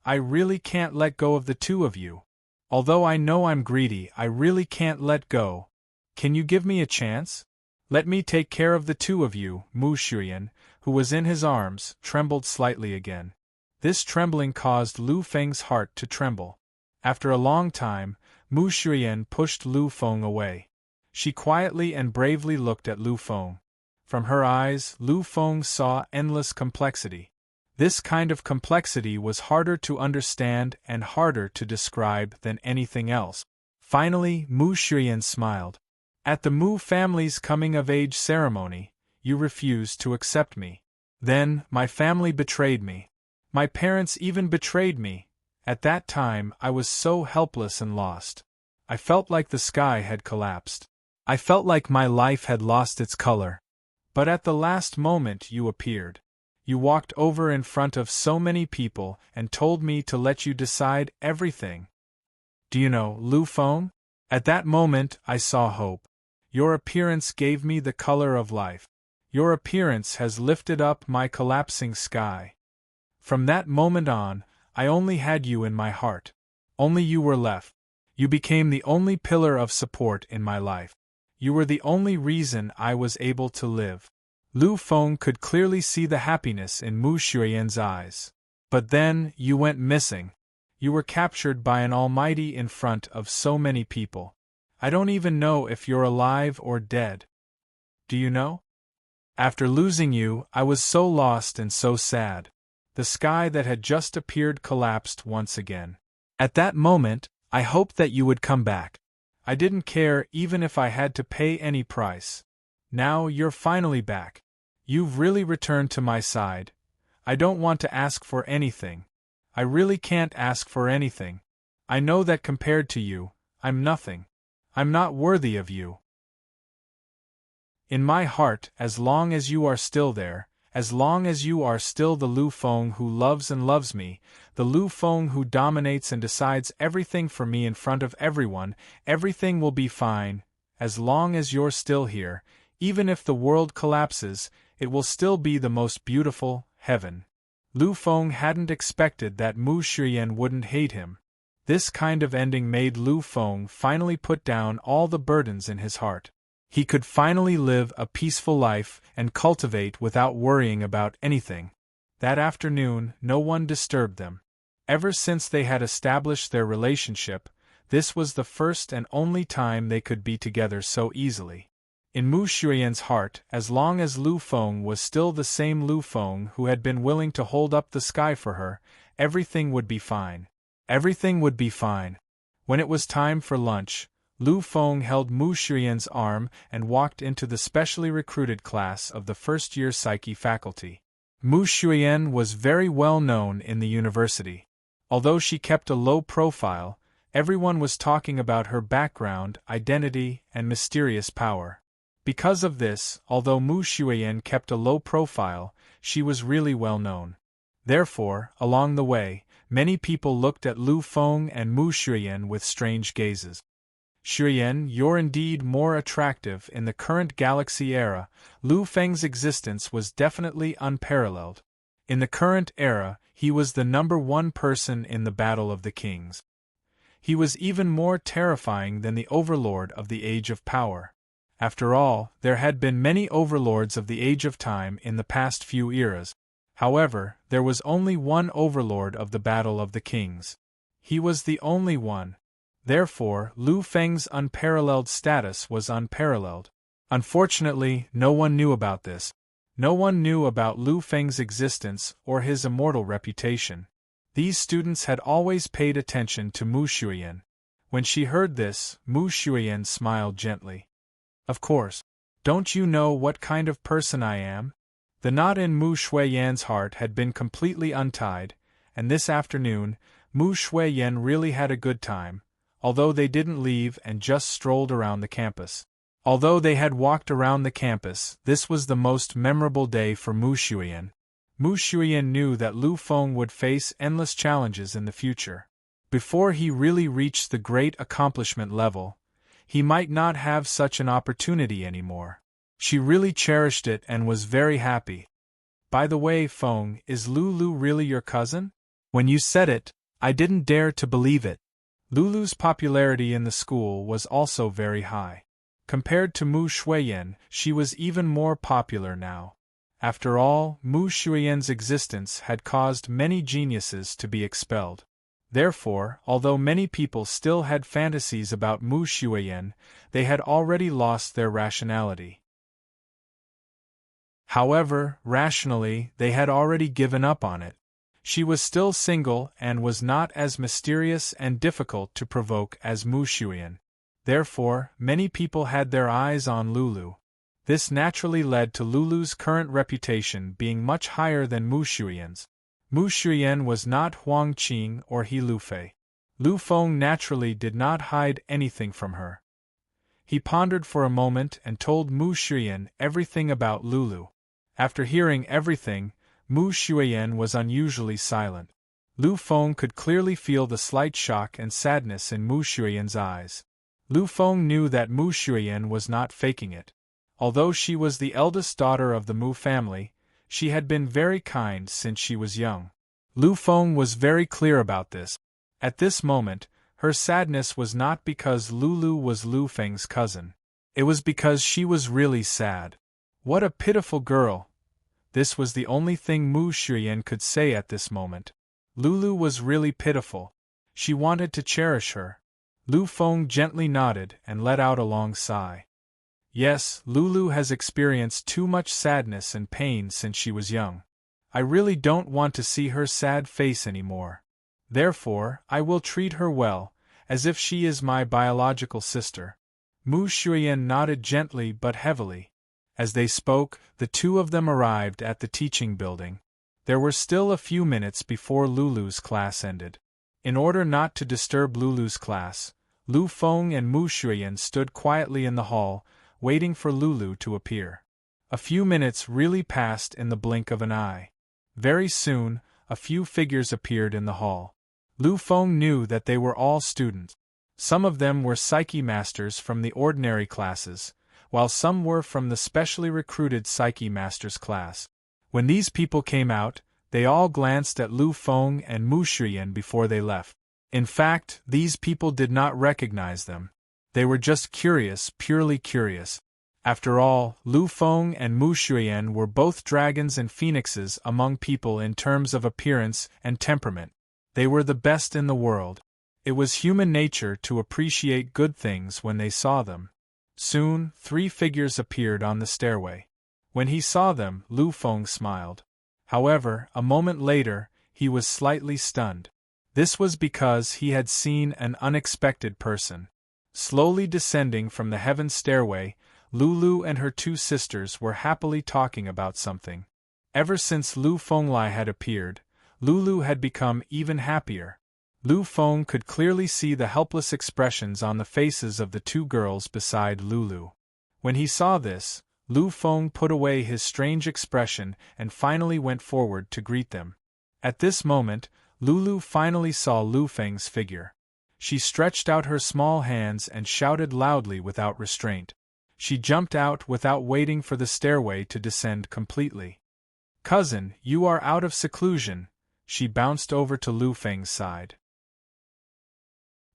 I really can't let go of the two of you. Although I know I'm greedy, I really can't let go. Can you give me a chance? Let me take care of the two of you." Mu Xuyan, who was in his arms, trembled slightly again. This trembling caused Lu Feng's heart to tremble. After a long time, Mu Xuyan pushed Lu Feng away. She quietly and bravely looked at Lu Feng. From her eyes, Lu Feng saw endless complexity. This kind of complexity was harder to understand and harder to describe than anything else. Finally, Mu Xuyan smiled. "At the Mu family's coming-of-age ceremony, you refused to accept me. Then, my family betrayed me. My parents even betrayed me. At that time, I was so helpless and lost. I felt like the sky had collapsed. I felt like my life had lost its color. But at the last moment you appeared. You walked over in front of so many people and told me to let you decide everything. Do you know, Lu Feng? At that moment I saw hope. Your appearance gave me the color of life. Your appearance has lifted up my collapsing sky. From that moment on, I only had you in my heart. Only you were left. You became the only pillar of support in my life. You were the only reason I was able to live. Lu Feng could clearly see the happiness in Mu Xueyan's eyes. But then, you went missing. You were captured by an almighty in front of so many people. I don't even know if you're alive or dead. Do you know? After losing you, I was so lost and so sad. The sky that had just appeared collapsed once again. At that moment, I hoped that you would come back. I didn't care even if I had to pay any price. Now you're finally back. You've really returned to my side. I don't want to ask for anything. I really can't ask for anything. I know that compared to you, I'm nothing. I'm not worthy of you. In my heart, as long as you are still there, as long as you are still the Lu Feng who loves and loves me, the Lu Feng who dominates and decides everything for me in front of everyone, everything will be fine. As long as you're still here, even if the world collapses, it will still be the most beautiful heaven. Lu Feng hadn't expected that Mu Xueyan wouldn't hate him. This kind of ending made Lu Feng finally put down all the burdens in his heart. He could finally live a peaceful life and cultivate without worrying about anything. That afternoon, no one disturbed them. Ever since they had established their relationship, this was the first and only time they could be together so easily. In Mu Xueyan's heart, as long as Lu Feng was still the same Lu Feng who had been willing to hold up the sky for her, everything would be fine. Everything would be fine. When it was time for lunch, Lu Feng held Mu Xueyan's arm and walked into the specially recruited class of the first-year Psyche faculty. Mu Xueyan was very well known in the university. Although she kept a low profile, everyone was talking about her background, identity, and mysterious power. Because of this, although Mu Xueyan kept a low profile, she was really well known. Therefore, along the way, many people looked at Lu Feng and Mu Xueyan with strange gazes. Xueyan, you're indeed more attractive in the current galaxy era. Lu Feng's existence was definitely unparalleled. In the current era, he was the #1 person in the Battle of the Kings. He was even more terrifying than the Overlord of the Age of Power. After all, there had been many Overlords of the Age of Time in the past few eras. However, there was only one Overlord of the Battle of the Kings. He was the only one. Therefore, Lu Feng's unparalleled status was unparalleled. Unfortunately, no one knew about this. No one knew about Lu Feng's existence or his immortal reputation. These students had always paid attention to Mu Xueyan. When she heard this, Mu Xueyan smiled gently. Of course. Don't you know what kind of person I am? The knot in Mu Xueyan's heart had been completely untied, and this afternoon, Mu Xueyan really had a good time. Although they didn't leave and just strolled around the campus. Although they had walked around the campus, this was the most memorable day for Mu Xueyan. Mu Xueyan knew that Lu Feng would face endless challenges in the future. Before he really reached the great accomplishment level, he might not have such an opportunity anymore. She really cherished it and was very happy. By the way, Feng, is Lulu really your cousin? When you said it, I didn't dare to believe it. Lulu's popularity in the school was also very high. Compared to Mu Xueyan, she was even more popular now. After all, Mu Xueyan's existence had caused many geniuses to be expelled. Therefore, although many people still had fantasies about Mu Xueyan, they had already lost their rationality. However, rationally, they had already given up on it. She was still single and was not as mysterious and difficult to provoke as Mu Xueyan. Therefore, many people had their eyes on Lulu. This naturally led to Lulu's current reputation being much higher than Mu Xueyan's. Mu Xueyan was not Huang Qing or He Lufei. Lu Feng naturally did not hide anything from her. He pondered for a moment and told Mu Shuyan everything about Lulu. After hearing everything, Mu Shuyan was unusually silent. Lu Feng could clearly feel the slight shock and sadness in Mu Shuyan's eyes. Lu Feng knew that Mu Shuyan was not faking it. Although she was the eldest daughter of the Mu family, she had been very kind since she was young. Lu Feng was very clear about this. At this moment, her sadness was not because Lulu was Lu Feng's cousin. It was because she was really sad. What a pitiful girl! This was the only thing Mu Shuyan could say at this moment. Lulu was really pitiful. She wanted to cherish her. Lu Feng gently nodded and let out a long sigh. Yes, Lulu has experienced too much sadness and pain since she was young. I really don't want to see her sad face anymore. Therefore, I will treat her well, as if she is my biological sister. Mu Shuyan nodded gently but heavily. As they spoke, the two of them arrived at the teaching building. There were still a few minutes before Lulu's class ended. In order not to disturb Lulu's class, Lu Feng and Mu Shuyan stood quietly in the hall, waiting for Lulu to appear. A few minutes really passed in the blink of an eye. Very soon, a few figures appeared in the hall. Lu Feng knew that they were all students. Some of them were Psyche Masters from the ordinary classes, while some were from the specially recruited Psyche Masters class. When these people came out, they all glanced at Lu Feng and Mu Shuyan before they left. In fact, these people did not recognize them. They were just curious, purely curious. After all, Lu Feng and Mu Shuyan were both dragons and phoenixes among people in terms of appearance and temperament. They were the best in the world. It was human nature to appreciate good things when they saw them. Soon, 3 figures appeared on the stairway. When he saw them, Lu Feng smiled. However, a moment later, he was slightly stunned. This was because he had seen an unexpected person. Slowly descending from the heaven stairway, Lulu and her 2 sisters were happily talking about something. Ever since Lu Fenglai had appeared, Lulu had become even happier. Lu Feng could clearly see the helpless expressions on the faces of the 2 girls beside Lulu. When he saw this, Lu Feng put away his strange expression and finally went forward to greet them. At this moment, Lulu finally saw Lu Feng's figure. She stretched out her small hands and shouted loudly without restraint. She jumped out without waiting for the stairway to descend completely. "Cousin, you are out of seclusion," she bounced over to Lu Feng's side.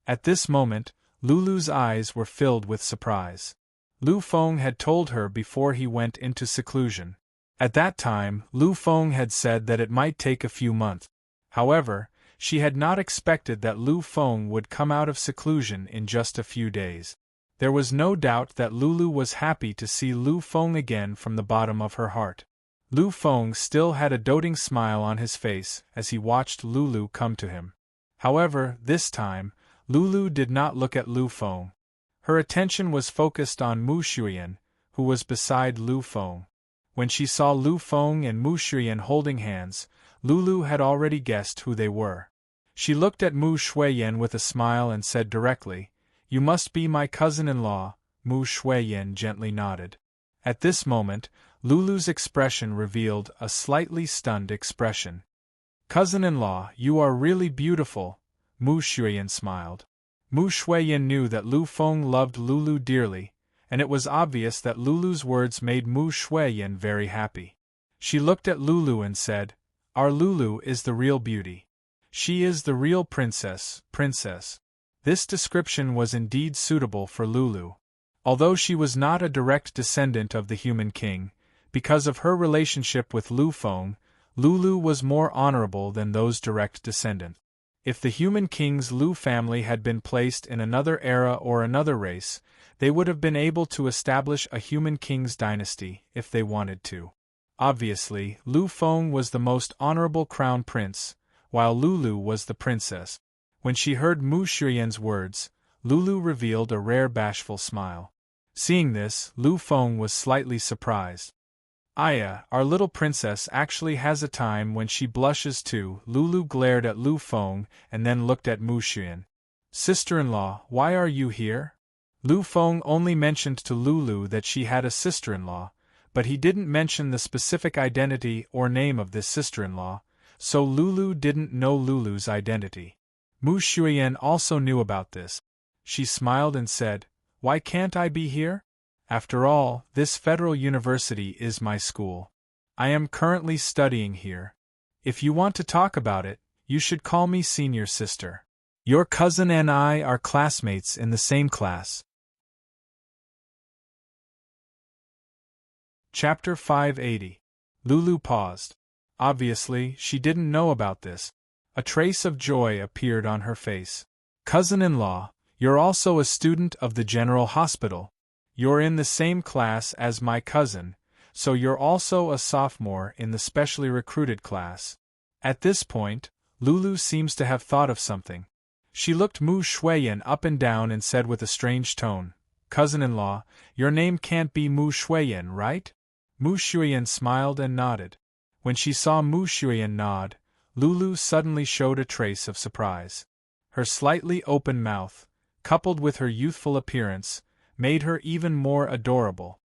At this moment, Lulu's eyes were filled with surprise. Lu Feng had told her before he went into seclusion. At that time, Lu Feng had said that it might take a few months. However, she had not expected that Lu Feng would come out of seclusion in just a few days. There was no doubt that Lulu was happy to see Lu Feng again from the bottom of her heart. Lu Feng still had a doting smile on his face as he watched Lulu come to him. However, this time, Lulu did not look at Lu Feng. Her attention was focused on Mu Shuyan, who was beside Lu Feng. When she saw Lu Feng and Mu Shuyan holding hands, Lulu had already guessed who they were. She looked at Mu Shuyan with a smile and said directly, "You must be my cousin-in-law." Mu Shuyan gently nodded. At this moment, Lulu's expression revealed a slightly stunned expression. "Cousin-in-law, you are really beautiful," Mu Shuyan smiled. Mu Shuyan knew that Lu Feng loved Lulu dearly, and it was obvious that Lulu's words made Mu Shuyan very happy. She looked at Lulu and said, "Our Lulu is the real beauty. She is the real princess." This description was indeed suitable for Lulu. Although she was not a direct descendant of the human king, because of her relationship with Lu Feng, Lulu was more honorable than those direct descendants. If the human king's Lu family had been placed in another era or another race, they would have been able to establish a human king's dynasty if they wanted to. Obviously, Lu Feng was the most honorable crown prince, while Lulu was the princess. When she heard Mu Shuyan's words, Lulu revealed a rare bashful smile. Seeing this, Lu Feng was slightly surprised. "Aya, our little princess actually has a time when she blushes too." Lulu glared at Lu Feng and then looked at Mu Shuyan. "Sister-in-law, why are you here?" Lu Feng only mentioned to Lulu that she had a sister-in-law, but he didn't mention the specific identity or name of this sister-in-law, so Lulu didn't know Lulu's identity. Mu Shuiyan also knew about this. She smiled and said, "Why can't I be here? After all, this federal university is my school. I am currently studying here. If you want to talk about it, you should call me senior sister. Your cousin and I are classmates in the same class." Chapter 580. Lulu paused. Obviously, she didn't know about this. A trace of joy appeared on her face. "Cousin-in-law, you're also a student of the General Hospital. You're in the same class as my cousin, so you're also a sophomore in the specially recruited class." At this point, Lulu seems to have thought of something. She looked Mu Shuiyan up and down and said with a strange tone, "Cousin-in-law, your name can't be Mu Shuiyan, right?" Mu Shuiyan smiled and nodded. When she saw Mu Shuiyan nod, Lulu suddenly showed a trace of surprise. Her slightly open mouth, coupled with her youthful appearance, made her even more adorable.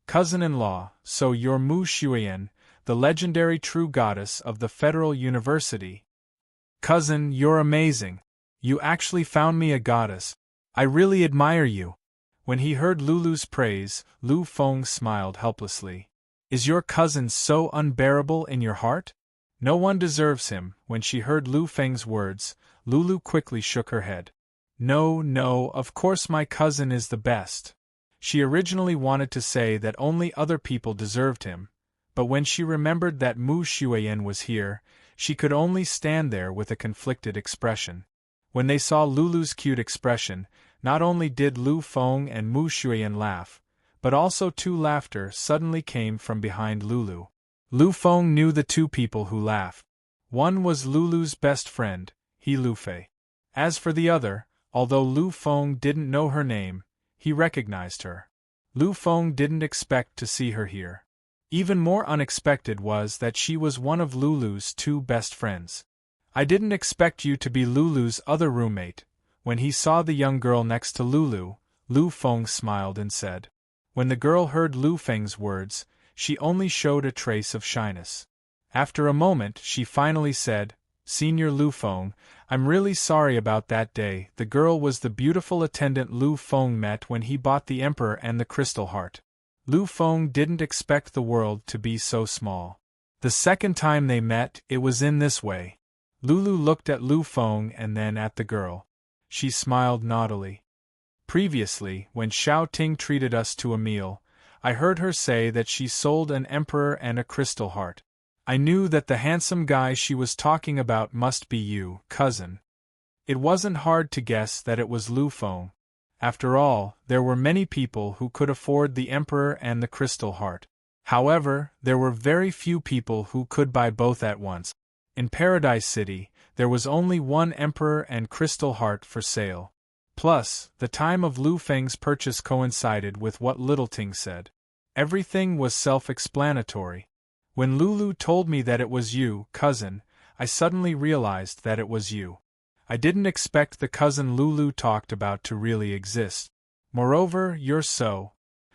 "Cousin-in-law, so you're Mu Shuiyan, the legendary true goddess of the Federal University. Cousin, you're amazing. You actually found me a goddess. I really admire you." When he heard Lulu's praise, Lu Feng smiled helplessly. "Is your cousin so unbearable in your heart? No one deserves him." When she heard Lu Feng's words, Lulu quickly shook her head. No, of course my cousin is the best." She originally wanted to say that only other people deserved him, but when she remembered that Mu Shuiyan was here, she could only stand there with a conflicted expression. When they saw Lulu's cute expression, not only did Lu Feng and Mu Shuiyan laugh, but also two laughter suddenly came from behind Lulu. Lu Feng knew the two people who laughed. One was Lulu's best friend, He Lufei. As for the other, although Lu Feng didn't know her name, he recognized her. Lu Feng didn't expect to see her here. Even more unexpected was that she was one of Lulu's two best friends. "I didn't expect you to be Lulu's other roommate." When he saw the young girl next to Lulu, Lu Feng smiled and said. When the girl heard Lu Feng's words, she only showed a trace of shyness. After a moment, she finally said, "Senior Lu Feng, I'm really sorry about that day." The girl was the beautiful attendant Lu Feng met when he bought the Emperor and the Crystal Heart. Lu Feng didn't expect the world to be so small. The second time they met, it was in this way. Lulu looked at Lu Feng and then at the girl. She smiled naughtily. "Previously, when Xiao Ting treated us to a meal, I heard her say that she sold an Emperor and a Crystal Heart. I knew that the handsome guy she was talking about must be you, cousin." It wasn't hard to guess that it was Lu Feng. After all, there were many people who could afford the Emperor and the Crystal Heart. However, there were very few people who could buy both at once. In Paradise City, there was only one Emperor and Crystal Heart for sale. Plus, the time of Lu Feng's purchase coincided with what Little Ting said. Everything was self-explanatory. When Lulu told me that it was you, cousin, I suddenly realized that it was you. I didn't expect the cousin Lulu talked about to really exist. Moreover, you're so.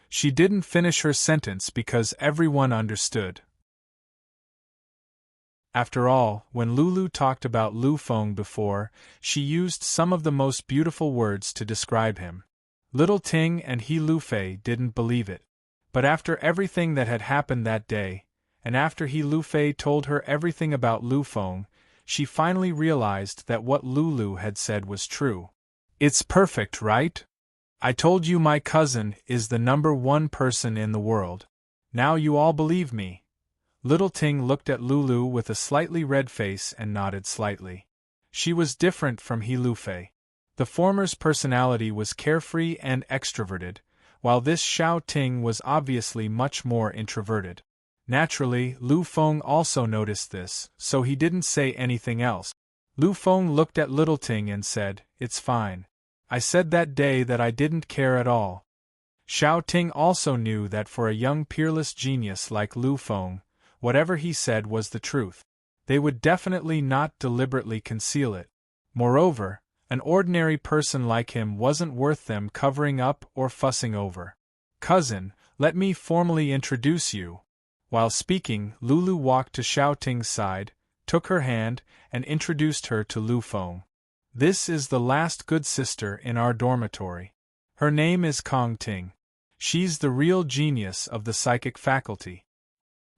She didn't finish her sentence because everyone understood. After all, when Lulu talked about Lu Feng before, she used some of the most beautiful words to describe him. Little Ting and He Lufei didn't believe it. But after everything that had happened that day, and after He Lufei told her everything about Lu Feng, she finally realized that what Lulu had said was true. "It's perfect, right? I told you my cousin is the #1 person in the world. Now you all believe me." Little Ting looked at Lulu with a slightly red face and nodded slightly. She was different from He Lufei. The former's personality was carefree and extroverted, while this Xiao Ting was obviously much more introverted. Naturally, Lu Feng also noticed this, so he didn't say anything else. Lu Feng looked at Little Ting and said, "It's fine. I said that day that I didn't care at all." Xiao Ting also knew that for a young peerless genius like Lu Feng, whatever he said was the truth. They would definitely not deliberately conceal it. Moreover, An ordinary person like him wasn't worth them covering up or fussing over. "Cousin, let me formally introduce you." While speaking, Lulu walked to Xiao Ting's side, took her hand, and introduced her to Lu Feng. "This is the last good sister in our dormitory. Her name is Kong Ting. She's the real genius of the psychic faculty.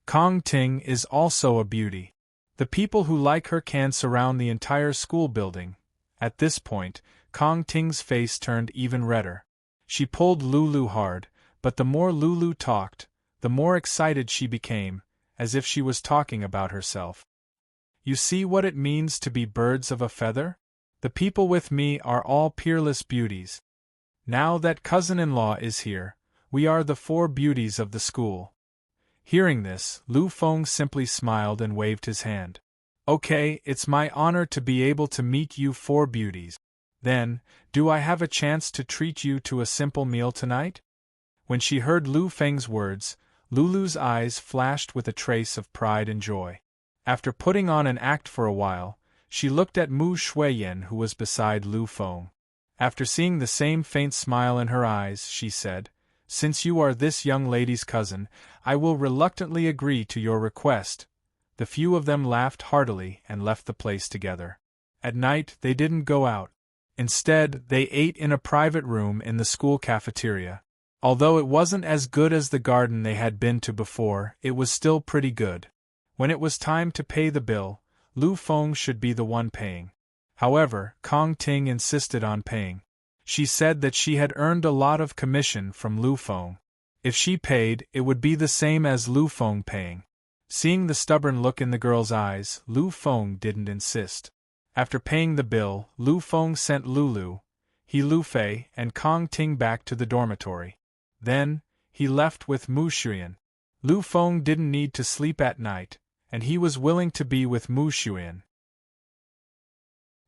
Kong Ting is also a beauty. The people who like her can surround the entire school building." At this point, Kong Ting's face turned even redder. She pulled Lulu hard, but the more Lulu talked, the more excited she became, as if she was talking about herself. "You see what it means to be birds of a feather? The people with me are all peerless beauties. Now that cousin-in-law is here, we are the 4 beauties of the school." Hearing this, Lu Feng simply smiled and waved his hand. "Okay, it's my honor to be able to meet you 4 beauties. Then, do I have a chance to treat you to a simple meal tonight?" When she heard Lu Feng's words, Lulu's eyes flashed with a trace of pride and joy. After putting on an act for a while, she looked at Mu Shuiyan, who was beside Lu Feng. After seeing the same faint smile in her eyes, she said, "Since you are this young lady's cousin, I will reluctantly agree to your request." The few of them laughed heartily and left the place together. At night, they didn't go out. Instead, they ate in a private room in the school cafeteria. Although it wasn't as good as the garden they had been to before, it was still pretty good. When it was time to pay the bill, Lu Feng should be the one paying. However, Kong Ting insisted on paying. She said that she had earned a lot of commission from Lu Feng. If she paid, it would be the same as Lu Feng paying. Seeing the stubborn look in the girl's eyes, Lu Feng didn't insist. After paying the bill, Lu Feng sent Lulu, Lu Fei, and Kong Ting back to the dormitory. Then, he left with Mu Shuiyan. Lu Feng didn't need to sleep at night, and he was willing to be with Mu Shuiyan.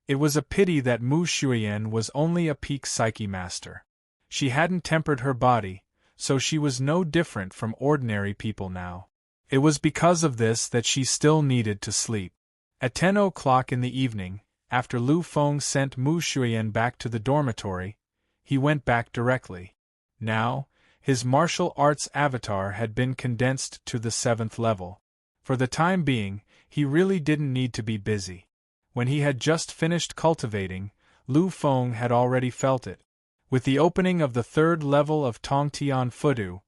It was a pity that Mu Shuiyan was only a peak psyche master. She hadn't tempered her body, so she was no different from ordinary people now. It was because of this that she still needed to sleep. At 10 o'clock in the evening, after Lu Feng sent Mu Shuiyan back to the dormitory, he went back directly. Now, his martial arts avatar had been condensed to the 7th level. For the time being, he really didn't need to be busy. When he had just finished cultivating, Lu Feng had already felt it. With the opening of the 3rd level of Tongtian Fudu,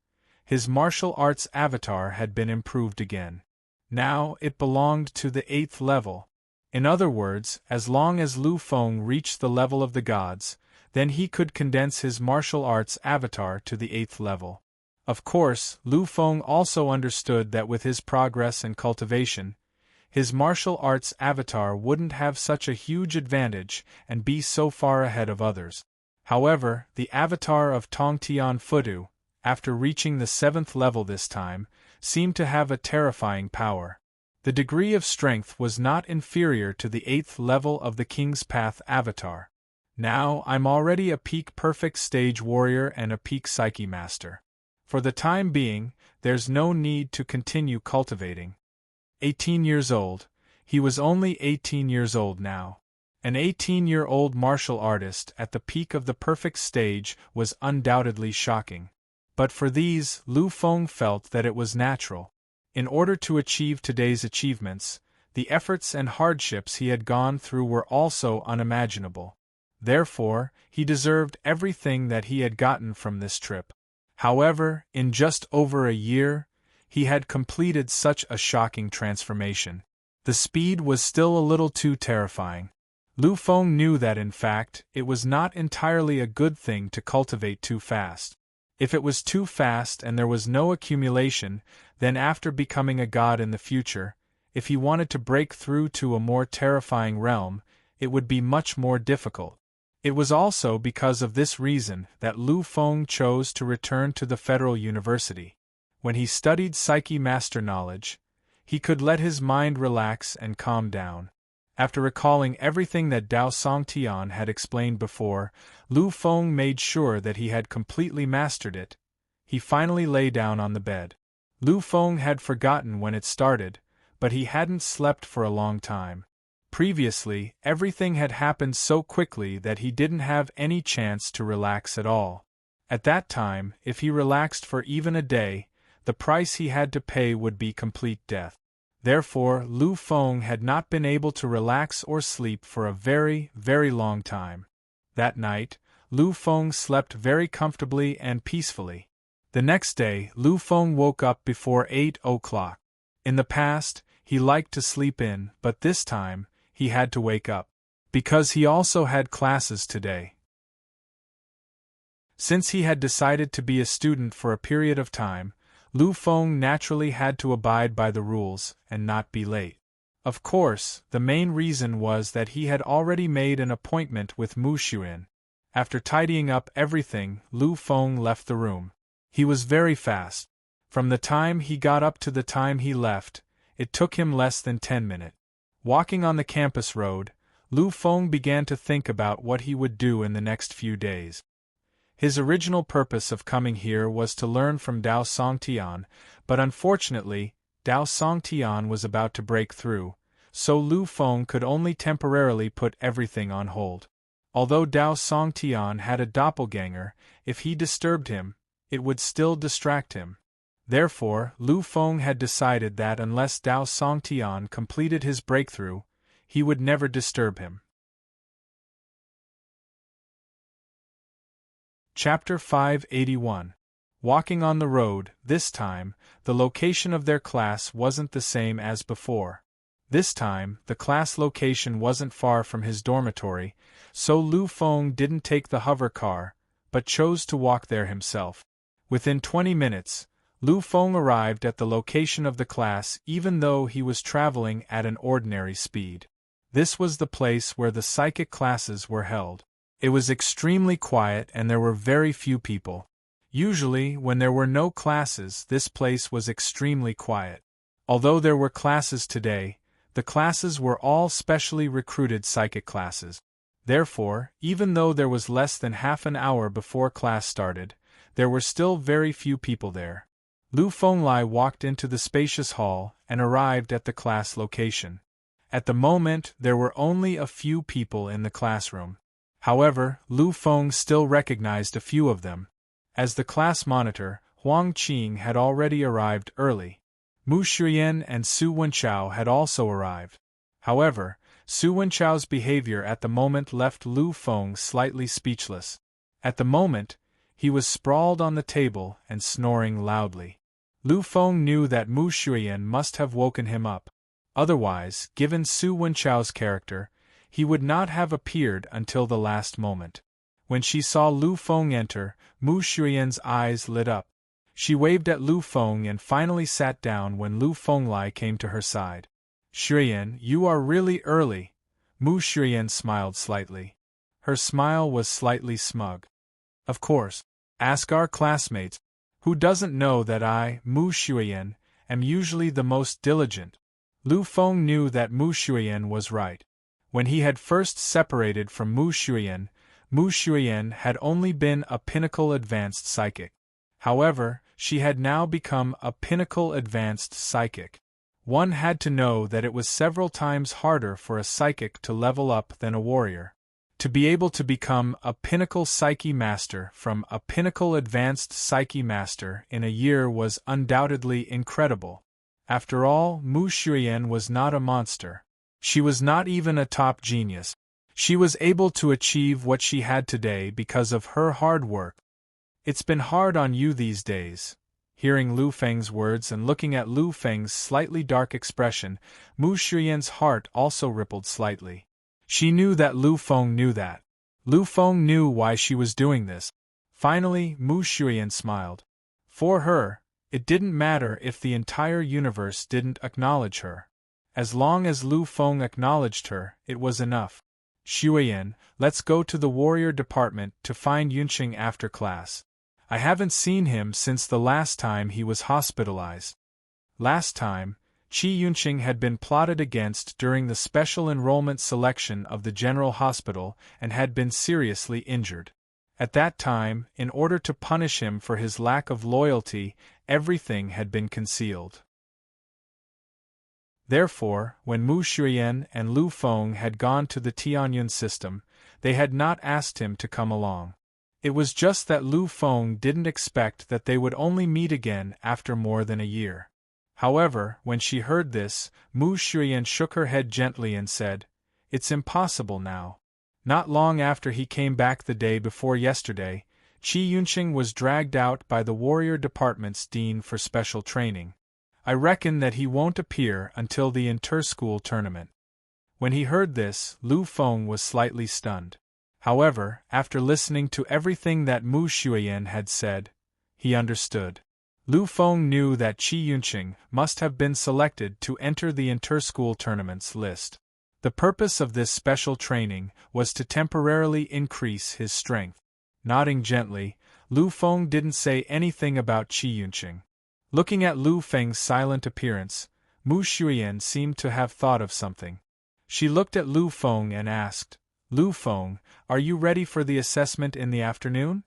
his martial arts avatar had been improved again. Now it belonged to the 8th level. In other words, as long as Lu Feng reached the level of the gods, then he could condense his martial arts avatar to the 8th level. Of course, Lu Feng also understood that with his progress and cultivation, his martial arts avatar wouldn't have such a huge advantage and be so far ahead of others. However, the avatar of Tongtian Fudu, after reaching the 7th level this time, seemed to have a terrifying power. The degree of strength was not inferior to the 8th level of the King's Path avatar. Now I'm already a peak perfect stage warrior and a peak psyche master. For the time being, there's no need to continue cultivating. 18 years old, he was only 18 years old now. An 18-year-old martial artist at the peak of the perfect stage was undoubtedly shocking. But for these, Lu Feng felt that it was natural. In order to achieve today's achievements, the efforts and hardships he had gone through were also unimaginable. Therefore, he deserved everything that he had gotten from this trip. However, in just over a year, he had completed such a shocking transformation. The speed was still a little too terrifying. Lu Feng knew that in fact, it was not entirely a good thing to cultivate too fast. If it was too fast and there was no accumulation, then after becoming a god in the future, if he wanted to break through to a more terrifying realm, it would be much more difficult. It was also because of this reason that Lu Feng chose to return to the Federal University. When he studied Psyche Master knowledge, he could let his mind relax and calm down. After recalling everything that Dao Songtian had explained before, Lu Feng made sure that he had completely mastered it. He finally lay down on the bed. Lu Feng had forgotten when it started, but he hadn't slept for a long time. Previously, everything had happened so quickly that he didn't have any chance to relax at all. At that time, if he relaxed for even a day, the price he had to pay would be complete death. Therefore, Lu Feng had not been able to relax or sleep for a very, very long time. That night, Lu Feng slept very comfortably and peacefully. The next day, Lu Feng woke up before 8 o'clock. In the past, he liked to sleep in, but this time, he had to wake up. Because he also had classes today. Since he had decided to be a student for a period of time, Lu Feng naturally had to abide by the rules and not be late. Of course, the main reason was that he had already made an appointment with Mu Xuan. After tidying up everything, Lu Feng left the room. He was very fast. From the time he got up to the time he left, it took him less than 10 minutes. Walking on the campus road, Lu Feng began to think about what he would do in the next few days. His original purpose of coming here was to learn from Dao Songtian, but unfortunately, Dao Songtian was about to break through, so Lu Feng could only temporarily put everything on hold. Although Dao Songtian had a doppelganger, if he disturbed him, it would still distract him. Therefore, Lu Feng had decided that unless Dao Songtian completed his breakthrough, he would never disturb him. Chapter 581. Walking on the road, this time, the location of their class wasn't the same as before. This time, the class location wasn't far from his dormitory, so Lu Feng didn't take the hover car, but chose to walk there himself. Within 20 minutes, Lu Feng arrived at the location of the class even though he was traveling at an ordinary speed. This was the place where the psychic classes were held. It was extremely quiet and there were very few people. Usually, when there were no classes, this place was extremely quiet. Although there were classes today, the classes were all specially recruited psychic classes. Therefore, even though there was less than half an hour before class started, there were still very few people there. Lu Fenglai walked into the spacious hall and arrived at the class location. At the moment, there were only a few people in the classroom. However, Lu Feng still recognized a few of them. As the class monitor, Huang Qing had already arrived early. Mu Shuyan and Su Wenchao had also arrived. However, Su Wenchao's behavior at the moment left Lu Feng slightly speechless. At the moment, he was sprawled on the table and snoring loudly. Lu Feng knew that Mu Shuyan must have woken him up. Otherwise, given Su Wenchao's character, he would not have appeared until the last moment. When she saw Lu Feng enter, Mu Shuyan's eyes lit up. She waved at Lu Feng and finally sat down when Lu Fenglai came to her side. "Shuyan, you are really early." Mu Shuyan smiled slightly. Her smile was slightly smug. "Of course. Ask our classmates. Who doesn't know that I, Mu Shuyan, am usually the most diligent?" Lu Feng knew that Mu Shuyan was right. When he had first separated from Mu Shuyan had only been a pinnacle advanced psychic. However, she had now become a pinnacle advanced psychic. One had to know that it was several times harder for a psychic to level up than a warrior. To be able to become a pinnacle psyche master from a pinnacle advanced psyche master in a year was undoubtedly incredible. After all, Mu Shuyan was not a monster. She was not even a top genius. She was able to achieve what she had today because of her hard work. "It's been hard on you these days." Hearing Lu Feng's words and looking at Lu Feng's slightly dark expression, Mu Shuyan's heart also rippled slightly. She knew that Lu Feng knew that. Lu Feng knew why she was doing this. Finally, Mu Shuyan smiled. For her, it didn't matter if the entire universe didn't acknowledge her. As long as Lu Feng acknowledged her, it was enough. "Shuyan, let's go to the warrior department to find Yunqing after class. I haven't seen him since the last time he was hospitalized." Last time, Qi Yunqing had been plotted against during the special enrollment selection of the General Hospital and had been seriously injured. At that time, in order to punish him for his lack of loyalty, everything had been concealed. Therefore, when Mu Xuyen and Lu Feng had gone to the Tianyun system, they had not asked him to come along. It was just that Lu Feng didn't expect that they would only meet again after more than a year. However, when she heard this, Mu Xuyen shook her head gently and said, "It's impossible now." Not long after he came back the day before yesterday, Qi Yunqing was dragged out by the Warrior Department's dean for special training. I reckon that he won't appear until the inter-school tournament. When he heard this, Lu Feng was slightly stunned. However, after listening to everything that Mu Xuyen had said, he understood. Lu Feng knew that Qi Yunqing must have been selected to enter the inter-school tournament's list. The purpose of this special training was to temporarily increase his strength. Nodding gently, Lu Feng didn't say anything about Qi Yunqing. Looking at Lu Feng's silent appearance, Mu Xuyen seemed to have thought of something. She looked at Lu Feng and asked, "Lu Feng, are you ready for the assessment in the afternoon?"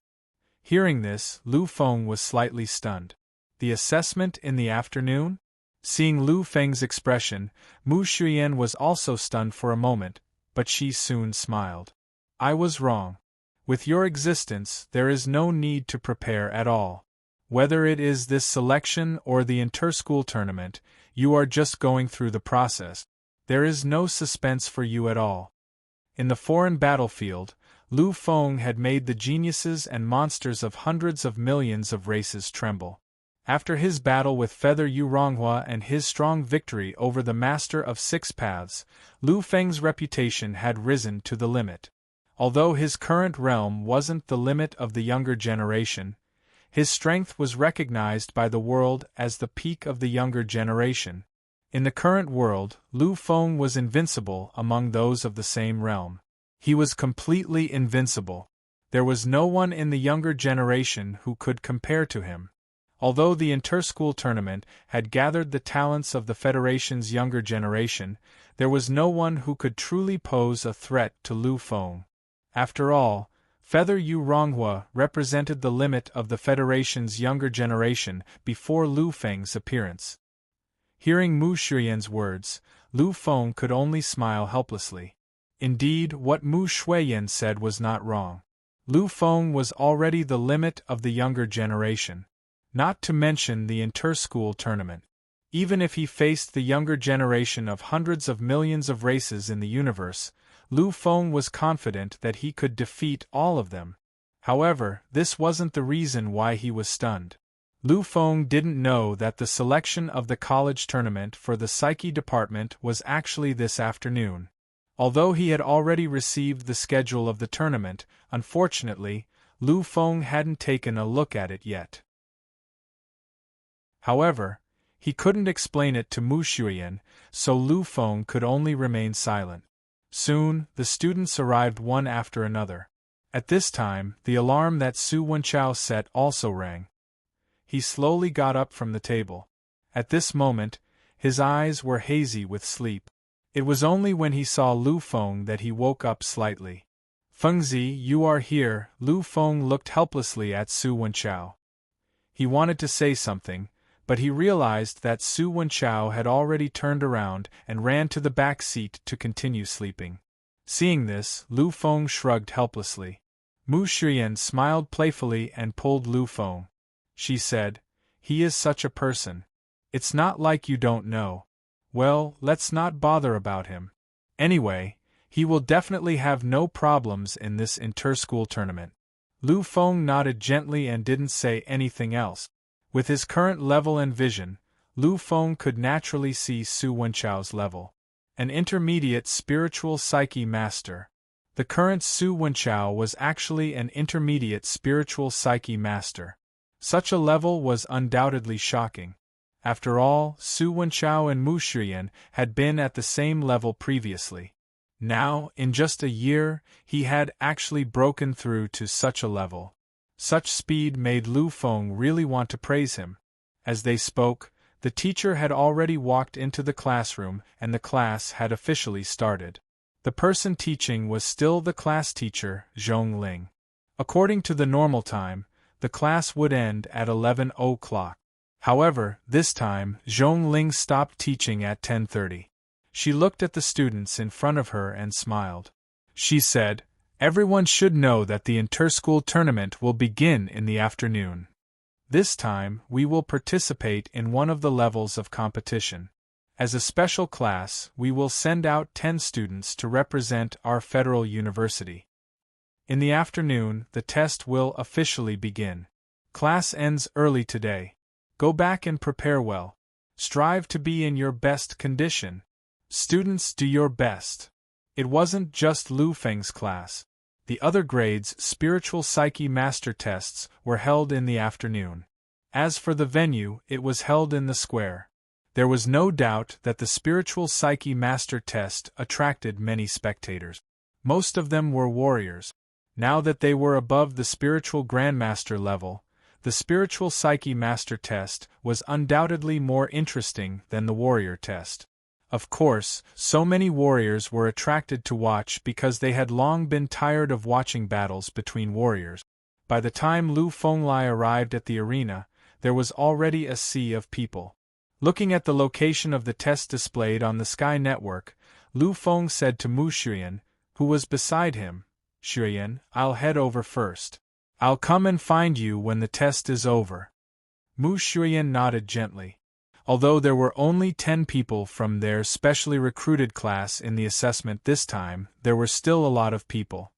Hearing this, Lu Feng was slightly stunned. The assessment in the afternoon? Seeing Lu Feng's expression, Mu Xuyen was also stunned for a moment, but she soon smiled. "I was wrong. With your existence, there is no need to prepare at all. Whether it is this selection or the inter-school tournament, you are just going through the process. There is no suspense for you at all." In the foreign battlefield, Lu Feng had made the geniuses and monsters of hundreds of millions of races tremble. After his battle with Feather Yu Ronghua and his strong victory over the Master of Six Paths, Lu Feng's reputation had risen to the limit. Although his current realm wasn't the limit of the younger generation, his strength was recognized by the world as the peak of the younger generation. In the current world, Lu Feng was invincible among those of the same realm. He was completely invincible. There was no one in the younger generation who could compare to him. Although the inter-school tournament had gathered the talents of the Federation's younger generation, there was no one who could truly pose a threat to Lu Feng. After all, Feather Yu Ronghua represented the limit of the Federation's younger generation before Lu Feng's appearance. Hearing Mu Xuyen's words, Lu Feng could only smile helplessly. Indeed, what Mu Xuyen said was not wrong. Lu Feng was already the limit of the younger generation. Not to mention the inter-school tournament. Even if he faced the younger generation of hundreds of millions of races in the universe, Lu Feng was confident that he could defeat all of them. However, this wasn't the reason why he was stunned. Lu Feng didn't know that the selection of the college tournament for the Psyche department was actually this afternoon. Although he had already received the schedule of the tournament, unfortunately, Lu Feng hadn't taken a look at it yet. However, he couldn't explain it to Mu Xuyen, so Lu Feng could only remain silent. Soon, the students arrived one after another. At this time, the alarm that Su Wenchao set also rang. He slowly got up from the table. At this moment, his eyes were hazy with sleep. It was only when he saw Lu Feng that he woke up slightly. "Fengzi, you are here." Lu Feng looked helplessly at Su Wenchao. He wanted to say something, but he realized that Su Wenchao had already turned around and ran to the back seat to continue sleeping. Seeing this, Lu Feng shrugged helplessly. Mu Xuyen smiled playfully and pulled Lu Feng. She said, "He is such a person. It's not like you don't know. Well, let's not bother about him. Anyway, he will definitely have no problems in this inter-school tournament." Lu Feng nodded gently and didn't say anything else. With his current level and vision, Lu Feng could naturally see Su Wenchao's level. An intermediate spiritual psyche master. The current Su Wenchao was actually an intermediate spiritual psyche master. Such a level was undoubtedly shocking. After all, Su Wenchao and Mu Xuyen had been at the same level previously. Now, in just a year, he had actually broken through to such a level. Such speed made Lu Feng really want to praise him. As they spoke, the teacher had already walked into the classroom and the class had officially started. The person teaching was still the class teacher, Zhong Ling. According to the normal time, the class would end at 11 o'clock. However, this time, Zhong Ling stopped teaching at 10:30. She looked at the students in front of her and smiled. She said, "Everyone should know that the inter-school tournament will begin in the afternoon. This time, we will participate in one of the levels of competition. As a special class, we will send out 10 students to represent our federal university. In the afternoon, the test will officially begin. Class ends early today. Go back and prepare well. Strive to be in your best condition. Students, do your best." It wasn't just Lu Feng's class. The other grades' spiritual psyche master tests were held in the afternoon. As for the venue, it was held in the square. There was no doubt that the spiritual psyche master test attracted many spectators. Most of them were warriors. Now that they were above the spiritual grandmaster level, the spiritual psyche master test was undoubtedly more interesting than the warrior test. Of course, so many warriors were attracted to watch because they had long been tired of watching battles between warriors. By the time Lu Fenglai arrived at the arena, there was already a sea of people. Looking at the location of the test displayed on the Sky Network, Lu Feng said to Mu Xuyan, who was beside him, "Xuyan, I'll head over first. I'll come and find you when the test is over." Mu Xuyan nodded gently. Although there were only 10 people from their specially recruited class in the assessment this time, there were still a lot of people.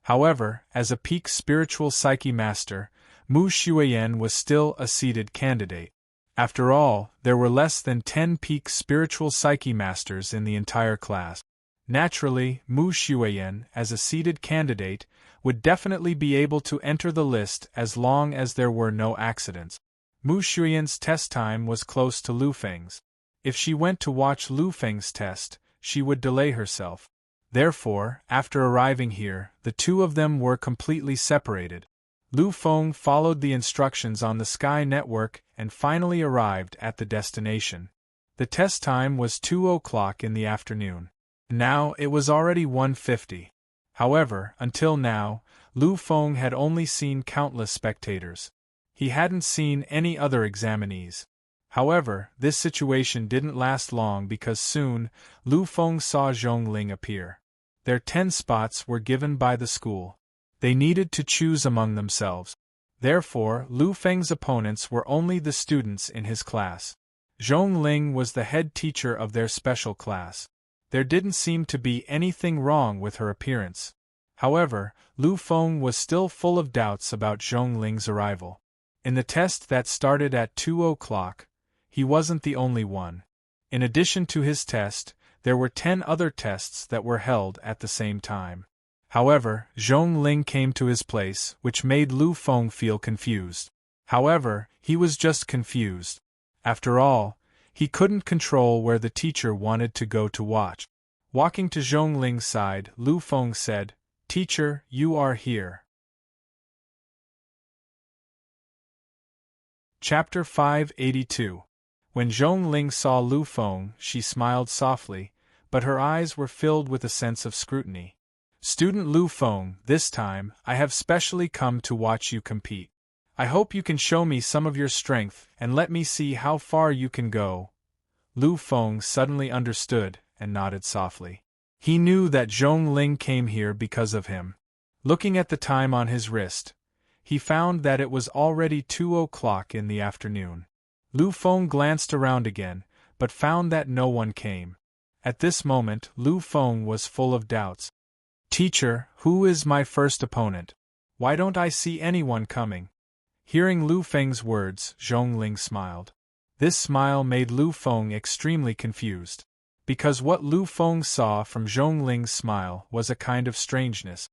However, as a peak spiritual psyche master, Mu Xuyan was still a seeded candidate. After all, there were less than 10 peak spiritual psyche masters in the entire class. Naturally, Mu Xuyan, as a seeded candidate, would definitely be able to enter the list as long as there were no accidents. Mu Xuyan's test time was close to Lu Feng's. If she went to watch Lu Feng's test, she would delay herself. Therefore, after arriving here, the two of them were completely separated. Lu Feng followed the instructions on the Sky Network and finally arrived at the destination. The test time was 2 o'clock in the afternoon. Now it was already 1:50. However, until now, Lu Feng had only seen countless spectators. He hadn't seen any other examinees. However, this situation didn't last long because soon, Lu Feng saw Zhong Ling appear. Their 10 spots were given by the school. They needed to choose among themselves. Therefore, Lu Feng's opponents were only the students in his class. Zhong Ling was the head teacher of their special class. There didn't seem to be anything wrong with her appearance. However, Lu Feng was still full of doubts about Zhong Ling's arrival. In the test that started at 2 o'clock, he wasn't the only one. In addition to his test, there were 10 other tests that were held at the same time. However, Zhong Ling came to his place, which made Lu Feng feel confused. However, he was just confused. After all, he couldn't control where the teacher wanted to go to watch. Walking to Zhong Ling's side, Lu Feng said, "Teacher, you are here." Chapter 582. When Zhong Ling saw Lu Feng, she smiled softly, but her eyes were filled with a sense of scrutiny. "Student Lu Feng, this time, I have specially come to watch you compete. I hope you can show me some of your strength and let me see how far you can go." Lu Feng suddenly understood and nodded softly. He knew that Zhong Ling came here because of him. Looking at the time on his wrist, he found that it was already 2 o'clock in the afternoon. Lu Feng glanced around again, but found that no one came. At this moment, Lu Feng was full of doubts. "Teacher, who is my first opponent? Why don't I see anyone coming?" Hearing Lu Feng's words, Zhong Ling smiled. This smile made Lu Feng extremely confused. Because what Lu Feng saw from Zhong Ling's smile was a kind of strangeness.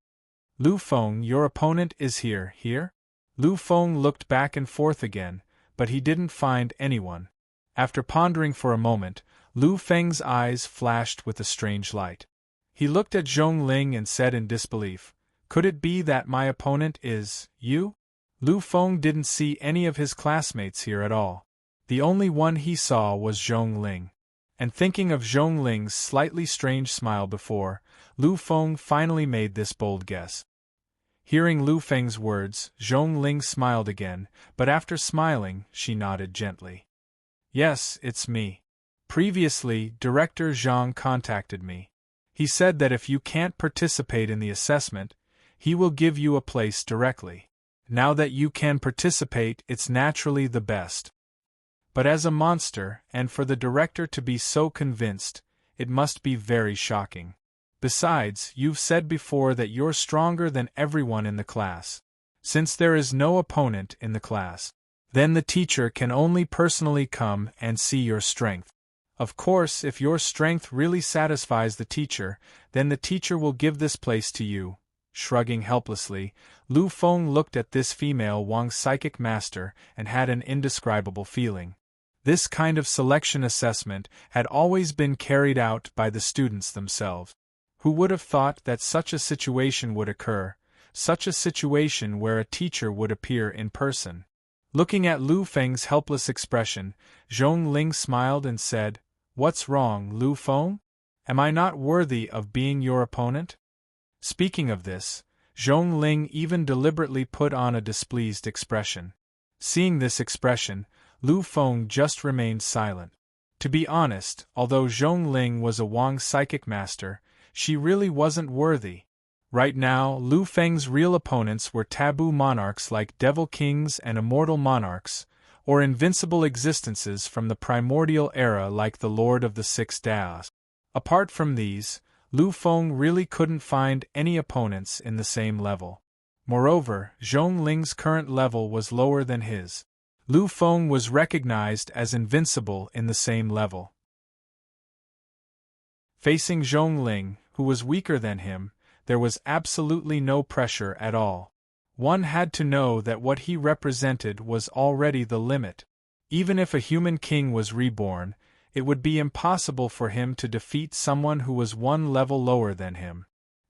"Lu Feng, your opponent is here? Lu Feng looked back and forth again, but he didn't find anyone. After pondering for a moment, Lu Feng's eyes flashed with a strange light. He looked at Zhong Ling and said in disbelief, "Could it be that my opponent is you?" Lu Feng didn't see any of his classmates here at all. The only one he saw was Zhong Ling. And thinking of Zhong Ling's slightly strange smile before, Lu Feng finally made this bold guess. Hearing Lu Feng's words, Zhong Ling smiled again, but after smiling, she nodded gently. Yes, it's me. Previously, Director Zhang contacted me. He said that if you can't participate in the assessment, he will give you a place directly. Now that you can participate, it's naturally the best. But as a monster, and for the director to be so convinced, it must be very shocking. Besides, you've said before that you're stronger than everyone in the class. Since there is no opponent in the class, then the teacher can only personally come and see your strength. Of course, if your strength really satisfies the teacher, then the teacher will give this place to you. Shrugging helplessly, Lu Feng looked at this female Wang psychic master and had an indescribable feeling. This kind of selection assessment had always been carried out by the students themselves. Who would have thought that such a situation would occur, such a situation where a teacher would appear in person? Looking at Lu Feng's helpless expression, Zhong Ling smiled and said, "What's wrong, Lu Feng? Am I not worthy of being your opponent?" Speaking of this, Zhong Ling even deliberately put on a displeased expression. Seeing this expression, Lu Feng just remained silent. To be honest, although Zhong Ling was a Wang psychic master, she really wasn't worthy. Right now, Lu Feng's real opponents were taboo monarchs like devil kings and immortal monarchs, or invincible existences from the primordial era like the Lord of the Six Daos. Apart from these, Lu Feng really couldn't find any opponents in the same level. Moreover, Zhong Ling's current level was lower than his. Lu Feng was recognized as invincible in the same level. Facing Zhong Ling, who was weaker than him, there was absolutely no pressure at all. One had to know that what he represented was already the limit. Even if a human king was reborn, it would be impossible for him to defeat someone who was one level lower than him.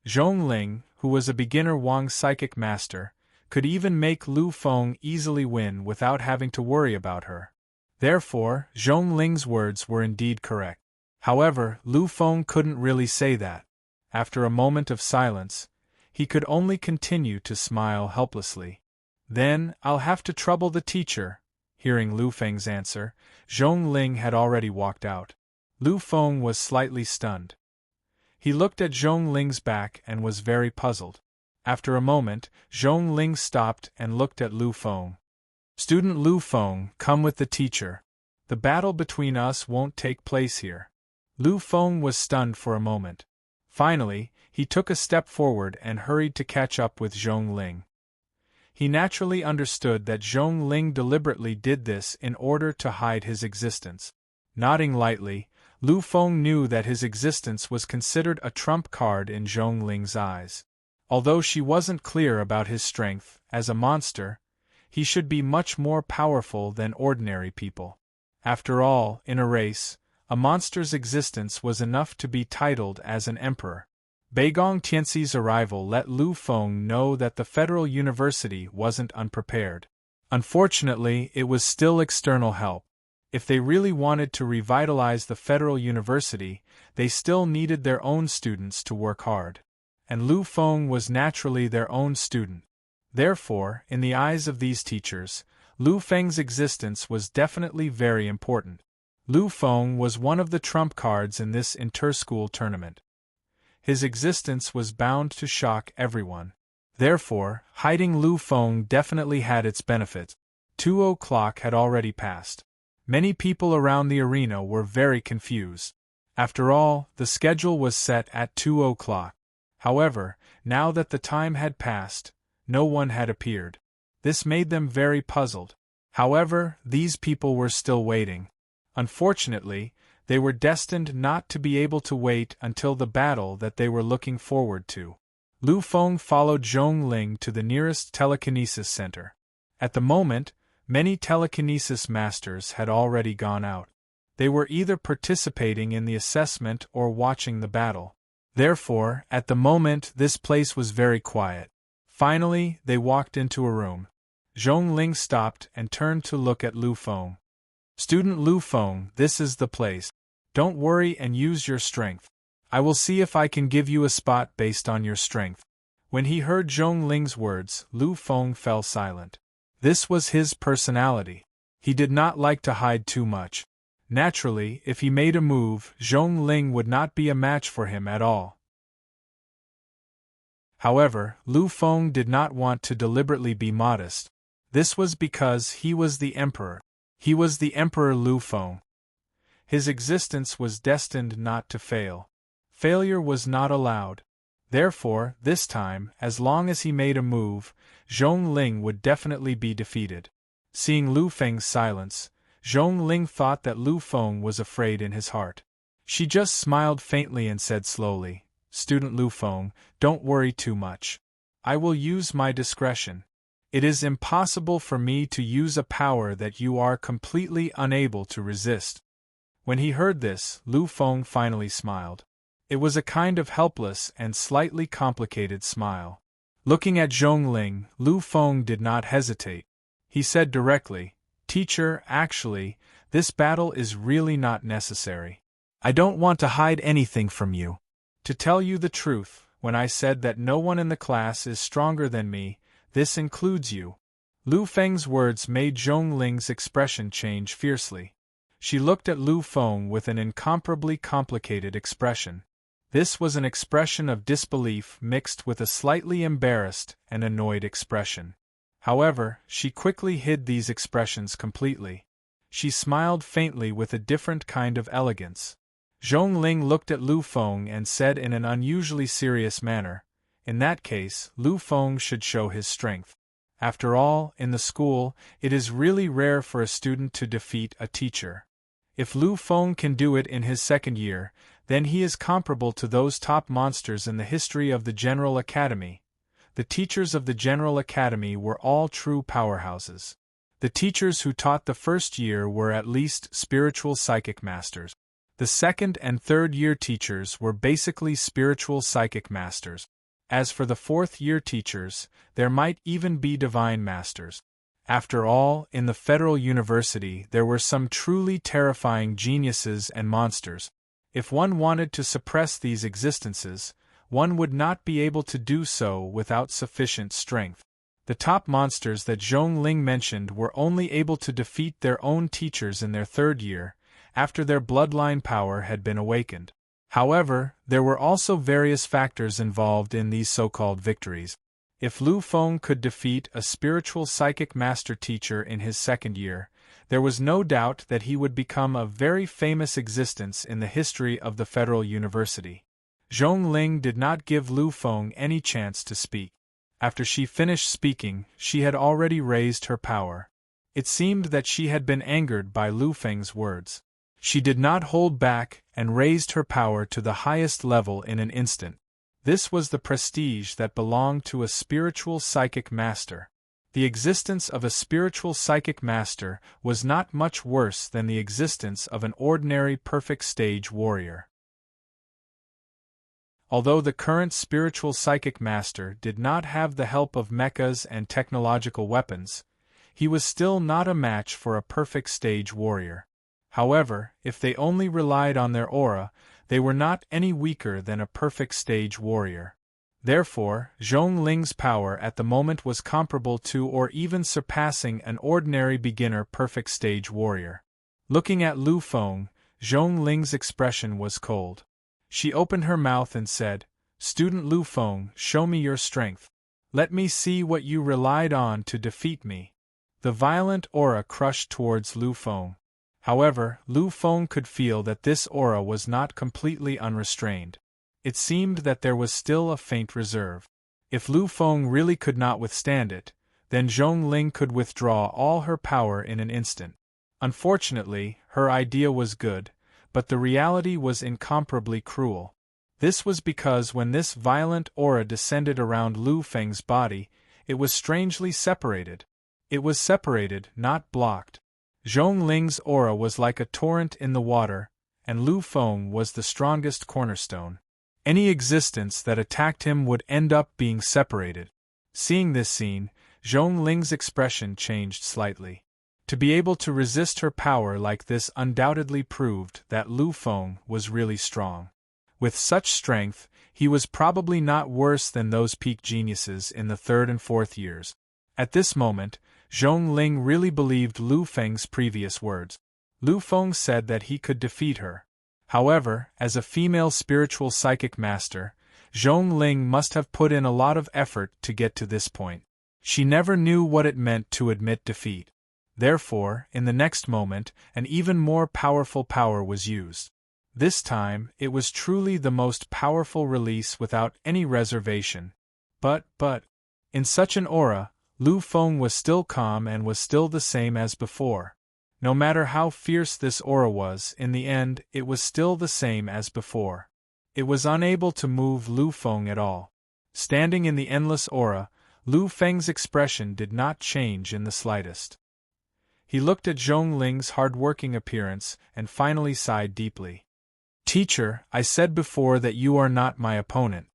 Zhong Ling, who was a beginner Wang psychic master, could even make Lu Feng easily win without having to worry about her. Therefore, Zhong Ling's words were indeed correct. However, Lu Feng couldn't really say that. After a moment of silence, he could only continue to smile helplessly. Then, I'll have to trouble the teacher. Hearing Lu Feng's answer, Zhong Ling had already walked out. Lu Feng was slightly stunned. He looked at Zhong Ling's back and was very puzzled. After a moment, Zhong Ling stopped and looked at Lu Feng. "Student Lu Feng, come with the teacher. The battle between us won't take place here." Lu Feng was stunned for a moment. Finally, he took a step forward and hurried to catch up with Zhong Ling. He naturally understood that Zhong Ling deliberately did this in order to hide his existence. Nodding lightly, Lu Feng knew that his existence was considered a trump card in Zhong Ling's eyes. Although she wasn't clear about his strength, as a monster, he should be much more powerful than ordinary people. After all, in a race, a monster's existence was enough to be titled as an emperor. Beigong Tianxi's arrival let Lu Feng know that the Federal University wasn't unprepared. Unfortunately, it was still external help. If they really wanted to revitalize the Federal University, they still needed their own students to work hard. And Lu Feng was naturally their own student. Therefore, in the eyes of these teachers, Lu Feng's existence was definitely very important. Lu Feng was one of the trump cards in this inter-school tournament. His existence was bound to shock everyone. Therefore, hiding Lu Feng definitely had its benefits. 2:00 had already passed. Many people around the arena were very confused. After all, the schedule was set at 2:00. However, now that the time had passed, no one had appeared. This made them very puzzled. However, these people were still waiting. Unfortunately, they were destined not to be able to wait until the battle that they were looking forward to. Lu Feng followed Zhong Ling to the nearest telekinesis center. At the moment, many telekinesis masters had already gone out. They were either participating in the assessment or watching the battle. Therefore, at the moment, this place was very quiet. Finally, they walked into a room. Zhong Ling stopped and turned to look at Lu Feng. "Student Lu Feng, this is the place. Don't worry and use your strength. I will see if I can give you a spot based on your strength." When he heard Zhong Ling's words, Lu Feng fell silent. This was his personality. He did not like to hide too much. Naturally, if he made a move, Zhong Ling would not be a match for him at all. However, Lu Feng did not want to deliberately be modest. This was because he was the emperor. He was the Emperor Lu Feng. His existence was destined not to fail. Failure was not allowed. Therefore, this time, as long as he made a move, Zhong Ling would definitely be defeated. Seeing Lu Feng's silence, Zhong Ling thought that Lu Feng was afraid in his heart. She just smiled faintly and said slowly, "Student Lu Feng, don't worry too much. I will use my discretion. It is impossible for me to use a power that you are completely unable to resist." When he heard this, Lu Feng finally smiled. It was a kind of helpless and slightly complicated smile. Looking at Zhong Ling, Lu Feng did not hesitate. He said directly, "Teacher, actually, this battle is really not necessary. I don't want to hide anything from you. To tell you the truth, when I said that no one in the class is stronger than me, this includes you." Lu Feng's words made Zhong Ling's expression change fiercely. She looked at Lu Feng with an incomparably complicated expression. This was an expression of disbelief mixed with a slightly embarrassed and annoyed expression. However, she quickly hid these expressions completely. She smiled faintly with a different kind of elegance. Zhong Ling looked at Lu Feng and said in an unusually serious manner, "In that case, Lu Feng should show his strength. After all, in the school, it is really rare for a student to defeat a teacher. If Lu Feng can do it in his second year, then he is comparable to those top monsters in the history of the General Academy." The teachers of the General Academy were all true powerhouses. The teachers who taught the first year were at least spiritual psychic masters. The second and third year teachers were basically spiritual psychic masters. As for the fourth year teachers, there might even be divine masters. After all, in the Federal University there were some truly terrifying geniuses and monsters. If one wanted to suppress these existences, one would not be able to do so without sufficient strength. The top monsters that Zhong Ling mentioned were only able to defeat their own teachers in their third year, after their bloodline power had been awakened. However, there were also various factors involved in these so-called victories. If Lu Feng could defeat a spiritual psychic master teacher in his second year, there was no doubt that he would become a very famous existence in the history of the Federal University. Zhong Ling did not give Lu Feng any chance to speak. After she finished speaking, she had already raised her power. It seemed that she had been angered by Lu Feng's words. She did not hold back and raised her power to the highest level in an instant. This was the prestige that belonged to a spiritual psychic master. The existence of a spiritual psychic master was not much worse than the existence of an ordinary perfect stage warrior. Although the current spiritual psychic master did not have the help of mechas and technological weapons, he was still not a match for a perfect stage warrior. However, if they only relied on their aura, they were not any weaker than a perfect stage warrior. Therefore, Zhong Ling's power at the moment was comparable to or even surpassing an ordinary beginner perfect stage warrior. Looking at Lu Feng, Zhong Ling's expression was cold. She opened her mouth and said, "Student Lu Feng, show me your strength. Let me see what you relied on to defeat me." The violent aura crushed towards Lu Feng. However, Lu Feng could feel that this aura was not completely unrestrained. It seemed that there was still a faint reserve. If Lu Feng really could not withstand it, then Zhong Ling could withdraw all her power in an instant. Unfortunately, her idea was good, but the reality was incomparably cruel. This was because when this violent aura descended around Lu Feng's body, it was strangely separated. It was separated, not blocked. Zhong Ling's aura was like a torrent in the water, and Lu Feng was the strongest cornerstone. Any existence that attacked him would end up being separated. Seeing this scene, Zhong Ling's expression changed slightly. To be able to resist her power like this undoubtedly proved that Lu Feng was really strong. With such strength, he was probably not worse than those peak geniuses in the 3rd and 4th years. At this moment, Zhong Ling really believed Lu Feng's previous words. Lu Feng said that he could defeat her. However, as a female spiritual psychic master, Zhong Ling must have put in a lot of effort to get to this point. She never knew what it meant to admit defeat. Therefore, in the next moment, an even more powerful power was used. This time, it was truly the most powerful release without any reservation. But, in such an aura, Lu Feng was still calm and was still the same as before. No matter how fierce this aura was, in the end, it was still the same as before. It was unable to move Lu Feng at all. Standing in the endless aura, Lu Feng's expression did not change in the slightest. He looked at Zhong Ling's hard-working appearance and finally sighed deeply. "Teacher, I said before that you are not my opponent.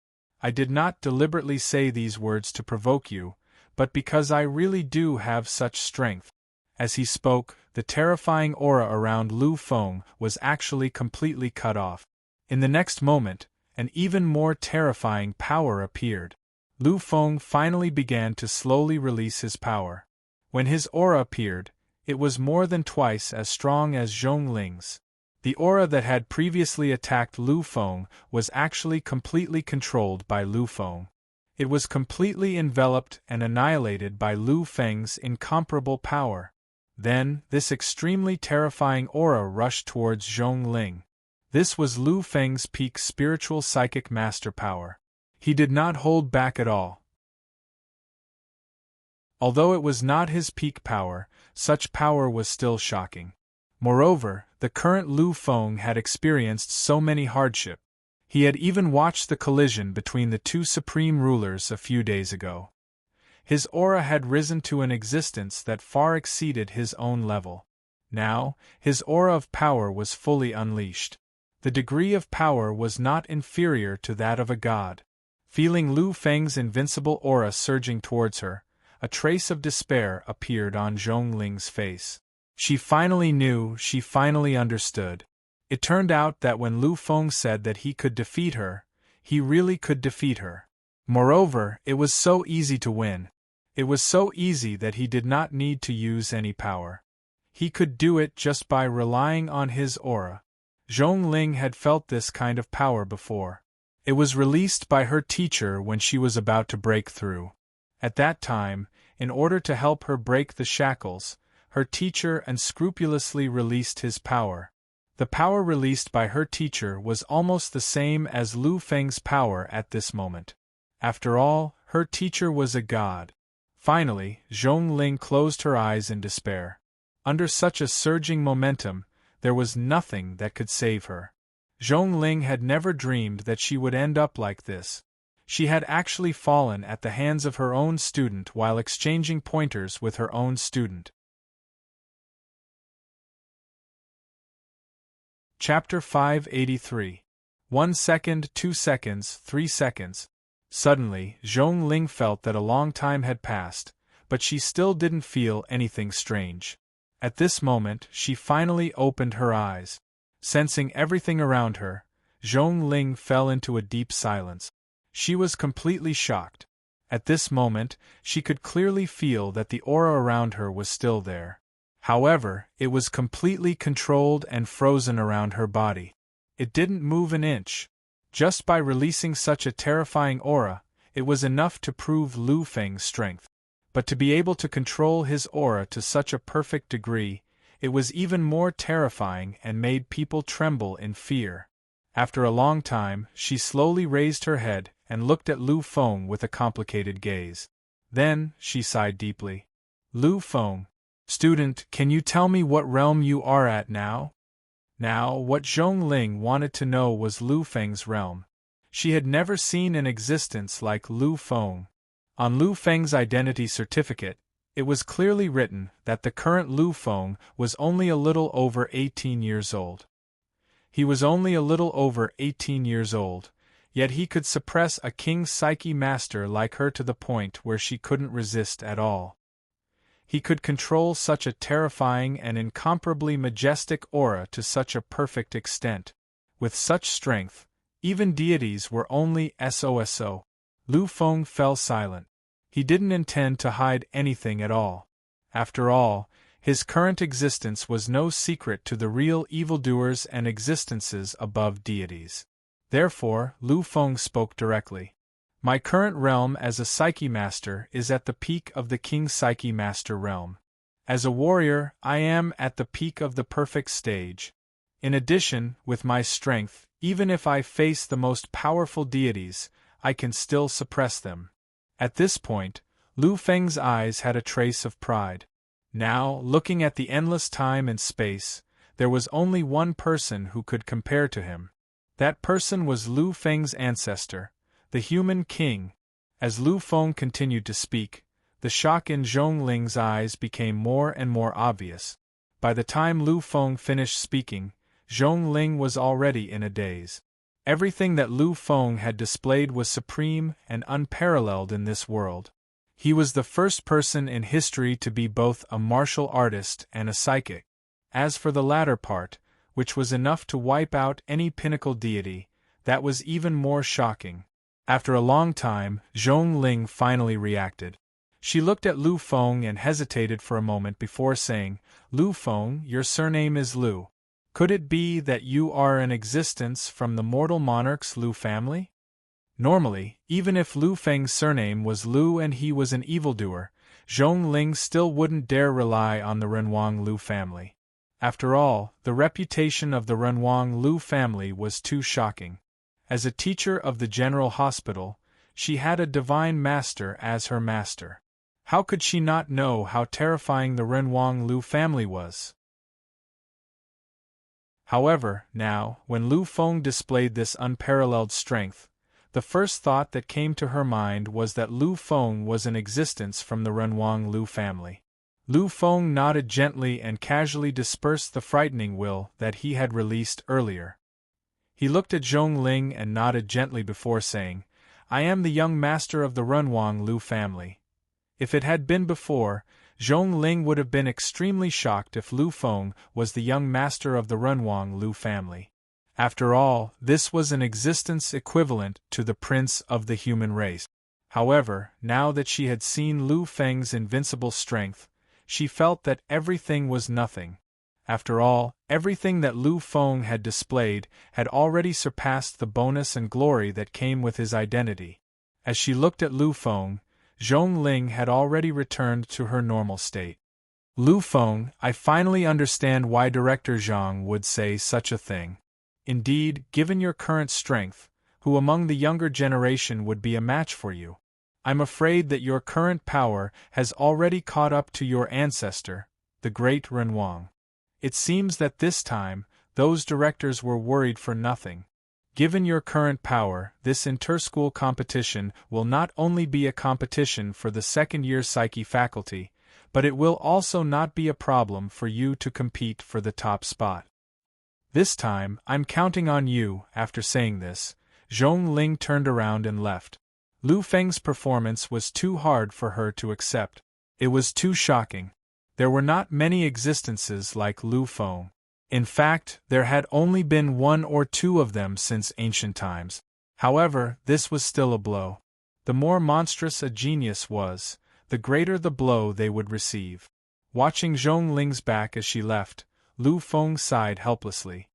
I did not deliberately say these words to provoke you, but because I really do have such strength." As he spoke, the terrifying aura around Lu Feng was actually completely cut off. In the next moment, an even more terrifying power appeared. Lu Feng finally began to slowly release his power. When his aura appeared, it was more than twice as strong as Zhong Ling's. The aura that had previously attacked Lu Feng was actually completely controlled by Lu Feng. It was completely enveloped and annihilated by Lu Feng's incomparable power. Then, this extremely terrifying aura rushed towards Zhong Ling. This was Lu Feng's peak spiritual psychic master power. He did not hold back at all. Although it was not his peak power, such power was still shocking. Moreover, the current Lu Feng had experienced so many hardships. He had even watched the collision between the two supreme rulers a few days ago. His aura had risen to an existence that far exceeded his own level. Now, his aura of power was fully unleashed. The degree of power was not inferior to that of a god. Feeling Lu Feng's invincible aura surging towards her, a trace of despair appeared on Zhong Ling's face. She finally knew, she finally understood. It turned out that when Lu Feng said that he could defeat her, he really could defeat her. Moreover, it was so easy to win. It was so easy that he did not need to use any power. He could do it just by relying on his aura. Zhong Ling had felt this kind of power before. It was released by her teacher when she was about to break through. At that time, in order to help her break the shackles, her teacher unscrupulously released his power. The power released by her teacher was almost the same as Lu Feng's power at this moment. After all, her teacher was a god. Finally, Zhong Ling closed her eyes in despair. Under such a surging momentum, there was nothing that could save her. Zhong Ling had never dreamed that she would end up like this. She had actually fallen at the hands of her own student while exchanging pointers with her own student. Chapter 583. 1 second, 2 seconds, 3 seconds. Suddenly, Zhong Ling felt that a long time had passed, but she still didn't feel anything strange. At this moment, she finally opened her eyes. Sensing everything around her, Zhong Ling fell into a deep silence. She was completely shocked. At this moment, she could clearly feel that the aura around her was still there. However, it was completely controlled and frozen around her body. It didn't move an inch. Just by releasing such a terrifying aura, it was enough to prove Lu Feng's strength. But to be able to control his aura to such a perfect degree, it was even more terrifying and made people tremble in fear. After a long time, she slowly raised her head and looked at Lu Feng with a complicated gaze. Then, she sighed deeply. "Lu Feng, student, can you tell me what realm you are at now?" Now, what Zhong Ling wanted to know was Lu Feng's realm. She had never seen an existence like Lu Feng. On Lu Feng's identity certificate, it was clearly written that the current Lu Feng was only a little over 18 years old. He was only a little over 18 years old, yet he could suppress a king's psyche master like her to the point where she couldn't resist at all. He could control such a terrifying and incomparably majestic aura to such a perfect extent. With such strength, Even deities were only SOSO. Lu Feng fell silent. He didn't intend to hide anything at all. After all, his current existence was no secret to the real evildoers and existences above deities. Therefore, Lu Feng spoke directly. My current realm as a Psyche Master is at the peak of the King Psyche Master realm. As a warrior, I am at the peak of the perfect stage. In addition, with my strength, even if I face the most powerful deities, I can still suppress them. At this point, Lu Feng's eyes had a trace of pride. Now, looking at the endless time and space, there was only one person who could compare to him. That person was Lu Feng's ancestor, the human king. As Lu Feng continued to speak, the shock in Zhong Ling's eyes became more and more obvious. By the time Lu Feng finished speaking, Zhong Ling was already in a daze. Everything that Lu Feng had displayed was supreme and unparalleled in this world. He was the first person in history to be both a martial artist and a psychic. As for the latter part, which was enough to wipe out any pinnacle deity, that was even more shocking. After a long time, Zhong Ling finally reacted. She looked at Lu Feng and hesitated for a moment before saying, "Lu Feng, your surname is Lu. Could it be that you are an existence from the mortal monarch's Lu family?" Normally, even if Lu Feng's surname was Lu and he was an evildoer, Zhong Ling still wouldn't dare rely on the Renwang Lu family. After all, the reputation of the Renwang Lu family was too shocking. As a teacher of the General Hospital, she had a divine master as her master. How could she not know how terrifying the Renwang Lu family was? However, now, when Lu Feng displayed this unparalleled strength, the first thought that came to her mind was that Lu Feng was an existence from the Renwang Lu family. Lu Feng nodded gently and casually dispersed the frightening will that he had released earlier. He looked at Zhong Ling and nodded gently before saying, "I am the young master of the Renwang Lu family." If it had been before, Zhong Ling would have been extremely shocked if Lu Feng was the young master of the Renwang Lu family. After all, this was an existence equivalent to the prince of the human race. However, now that she had seen Lu Feng's invincible strength, she felt that everything was nothing. After all, everything that Lu Feng had displayed had already surpassed the bonus and glory that came with his identity. As she looked at Lu Feng, Zhong Ling had already returned to her normal state. "Lu Feng, I finally understand why Director Zhang would say such a thing. Indeed, given your current strength, who among the younger generation would be a match for you? I'm afraid that your current power has already caught up to your ancestor, the great Renwang. It seems that this time, those directors were worried for nothing. Given your current power, this inter-school competition will not only be a competition for the second-year Psyche faculty, but it will also not be a problem for you to compete for the top spot. This time, I'm counting on you." After saying this, Zhong Ling turned around and left. Lu Feng's performance was too hard for her to accept. It was too shocking. There were not many existences like Lu Feng. In fact, there had only been one or two of them since ancient times. However, this was still a blow. The more monstrous a genius was, the greater the blow they would receive. Watching Zhong Ling's back as she left, Lu Feng sighed helplessly.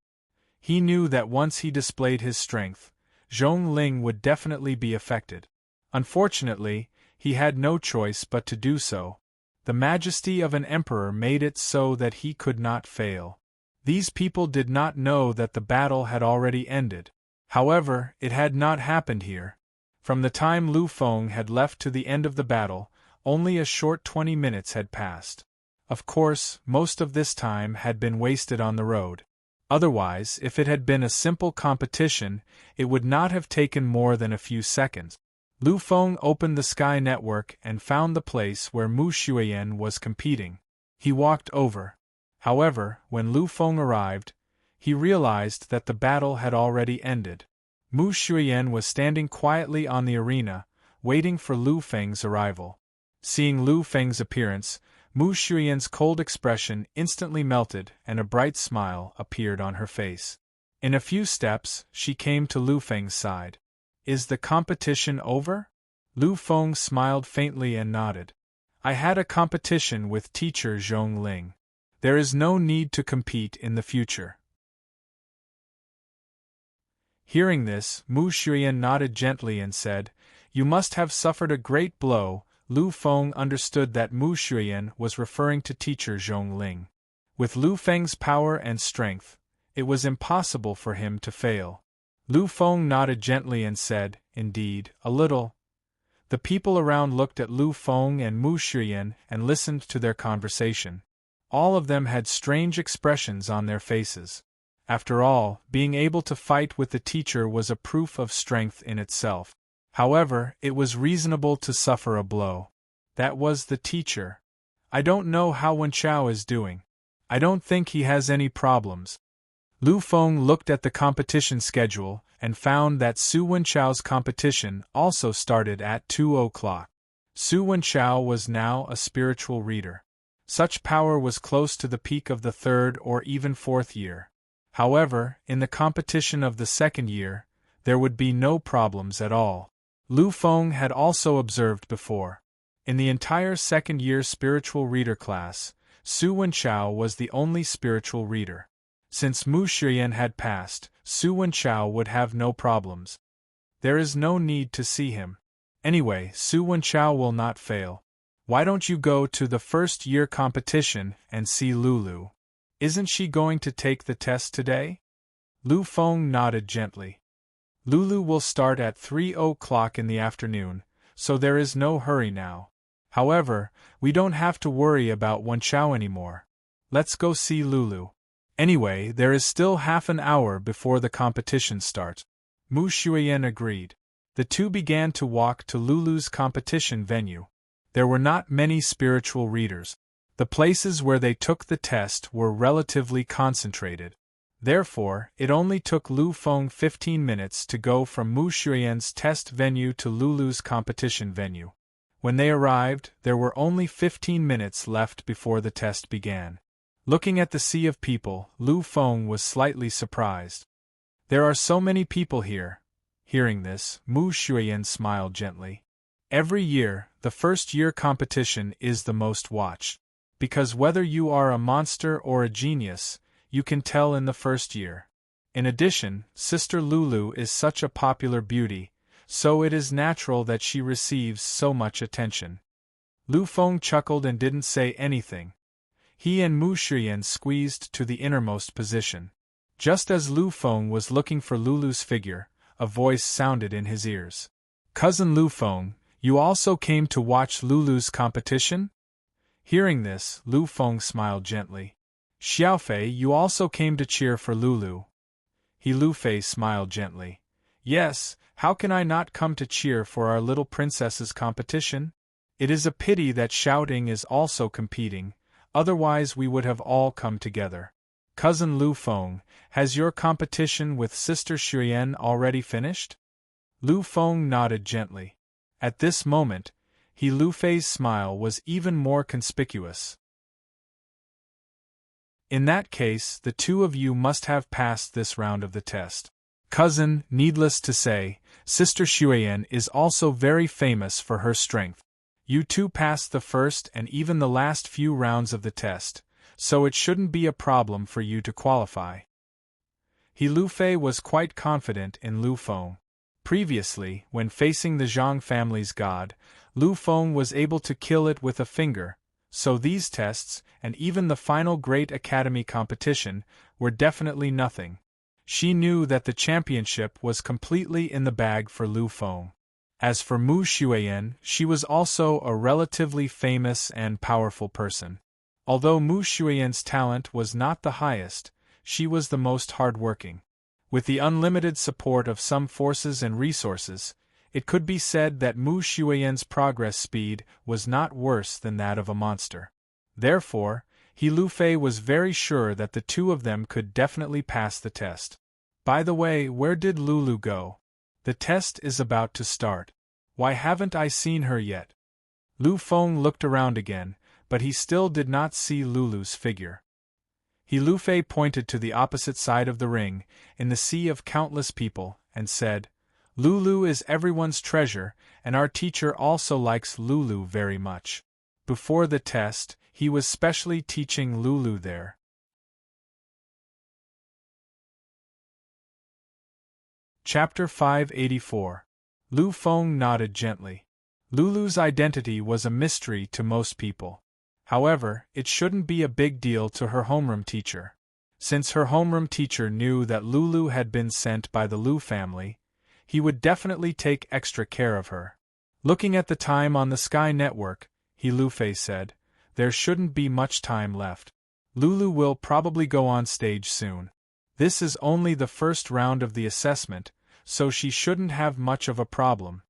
He knew that once he displayed his strength, Zhong Ling would definitely be affected. Unfortunately, he had no choice but to do so. The majesty of an emperor made it so that he could not fail. These people did not know that the battle had already ended. However, it had not happened here. From the time Lu Feng had left to the end of the battle, only a short 20 minutes had passed. Of course, most of this time had been wasted on the road. Otherwise, if it had been a simple competition, it would not have taken more than a few seconds. Lu Feng opened the Sky Network and found the place where Mu Xueyan was competing. He walked over. However, when Lu Feng arrived, he realized that the battle had already ended. Mu Xueyan was standing quietly on the arena, waiting for Lu Feng's arrival. Seeing Lu Feng's appearance, Mu Xueyan's cold expression instantly melted and a bright smile appeared on her face. In a few steps, she came to Lu Feng's side. Is the competition over? Lu Feng smiled faintly and nodded. I had a competition with teacher Zhong Ling. There is no need to compete in the future. Hearing this, Mu Xuyan nodded gently and said, You must have suffered a great blow. Lu Feng understood that Mu Xuyan was referring to teacher Zhong Ling. With Lu Feng's power and strength, it was impossible for him to fail. Lu Feng nodded gently and said, Indeed, a little. The people around looked at Lu Feng and Mu Xuyan and listened to their conversation. All of them had strange expressions on their faces. After all, being able to fight with the teacher was a proof of strength in itself. However, it was reasonable to suffer a blow. That was the teacher. I don't know how Wen Chao is doing. I don't think he has any problems. Lu Feng looked at the competition schedule and found that Su Wenchao's competition also started at 2 o'clock. Su Wenchao was now a spiritual reader. Such power was close to the peak of the 3rd or even 4th year. However, in the competition of the 2nd year, there would be no problems at all. Lu Feng had also observed before. In the entire 2nd year spiritual reader class, Su Wenchao was the only spiritual reader. Since Mu Xuyan had passed, Su Wenchao would have no problems. There is no need to see him. Anyway, Su Wenchao will not fail. Why don't you go to the 1st year competition and see Lulu? Isn't she going to take the test today? Lu Feng nodded gently. Lulu will start at 3 o'clock in the afternoon, so there is no hurry now. However, we don't have to worry about Wen Chao anymore. Let's go see Lulu. Anyway, there is still half an hour before the competition starts. Mu Xuyan agreed. The two began to walk to Lulu's competition venue. There were not many spiritual readers. The places where they took the test were relatively concentrated. Therefore, it only took Lu Feng 15 minutes to go from Mu Xuyan's test venue to Lulu's competition venue. When they arrived, there were only 15 minutes left before the test began. Looking at the sea of people, Lu Feng was slightly surprised. There are so many people here. Hearing this, Mu Xuyan smiled gently. Every year, the 1st year competition is the most watched. Because whether you are a monster or a genius, you can tell in the 1st year. In addition, Sister Lulu is such a popular beauty, so it is natural that she receives so much attention. Lu Feng chuckled and didn't say anything. He and Mu Xuyan squeezed to the innermost position. Just as Lu Feng was looking for Lulu's figure, a voice sounded in his ears. Cousin Lu Feng, you also came to watch Lulu's competition? Hearing this, Lu Feng smiled gently. Xiaofei, you also came to cheer for Lulu. Lu Fei smiled gently. Yes, how can I not come to cheer for our little princess's competition? It is a pity that Shouting is also competing. Otherwise we would have all come together. Cousin Lu Feng, has your competition with Sister Xuyan already finished? Lu Feng nodded gently. At this moment, Lu Fei's smile was even more conspicuous. In that case, the two of you must have passed this round of the test. Cousin, needless to say, Sister Xuyan is also very famous for her strength. You two passed the first and even the last few rounds of the test, so it shouldn't be a problem for you to qualify. Lu Fei was quite confident in Lu Feng. Previously, when facing the Zhang family's god, Lu Feng was able to kill it with a finger, so these tests, and even the final Great Academy competition, were definitely nothing. She knew that the championship was completely in the bag for Lu Feng. As for Mu Xuyan, she was also a relatively famous and powerful person. Although Mu Xuyan's talent was not the highest, she was the most hardworking. With the unlimited support of some forces and resources, it could be said that Mu Xuyan's progress speed was not worse than that of a monster. Therefore, Lu Fei was very sure that the two of them could definitely pass the test. By the way, where did Lulu go? The test is about to start. Why haven't I seen her yet? Lu Feng looked around again, but he still did not see Lulu's figure. He Lufei pointed to the opposite side of the ring, in the sea of countless people, and said, Lulu is everyone's treasure, and our teacher also likes Lulu very much. Before the test, he was specially teaching Lulu there. Chapter 584. Lu Feng nodded gently. Lulu's identity was a mystery to most people. However, it shouldn't be a big deal to her homeroom teacher. Since her homeroom teacher knew that Lulu had been sent by the Lu family, he would definitely take extra care of her. Looking at the time on the Sky Network, He Lufei said, there shouldn't be much time left. Lulu will probably go on stage soon. This is only the first round of the assessment, so she shouldn't have much of a problem.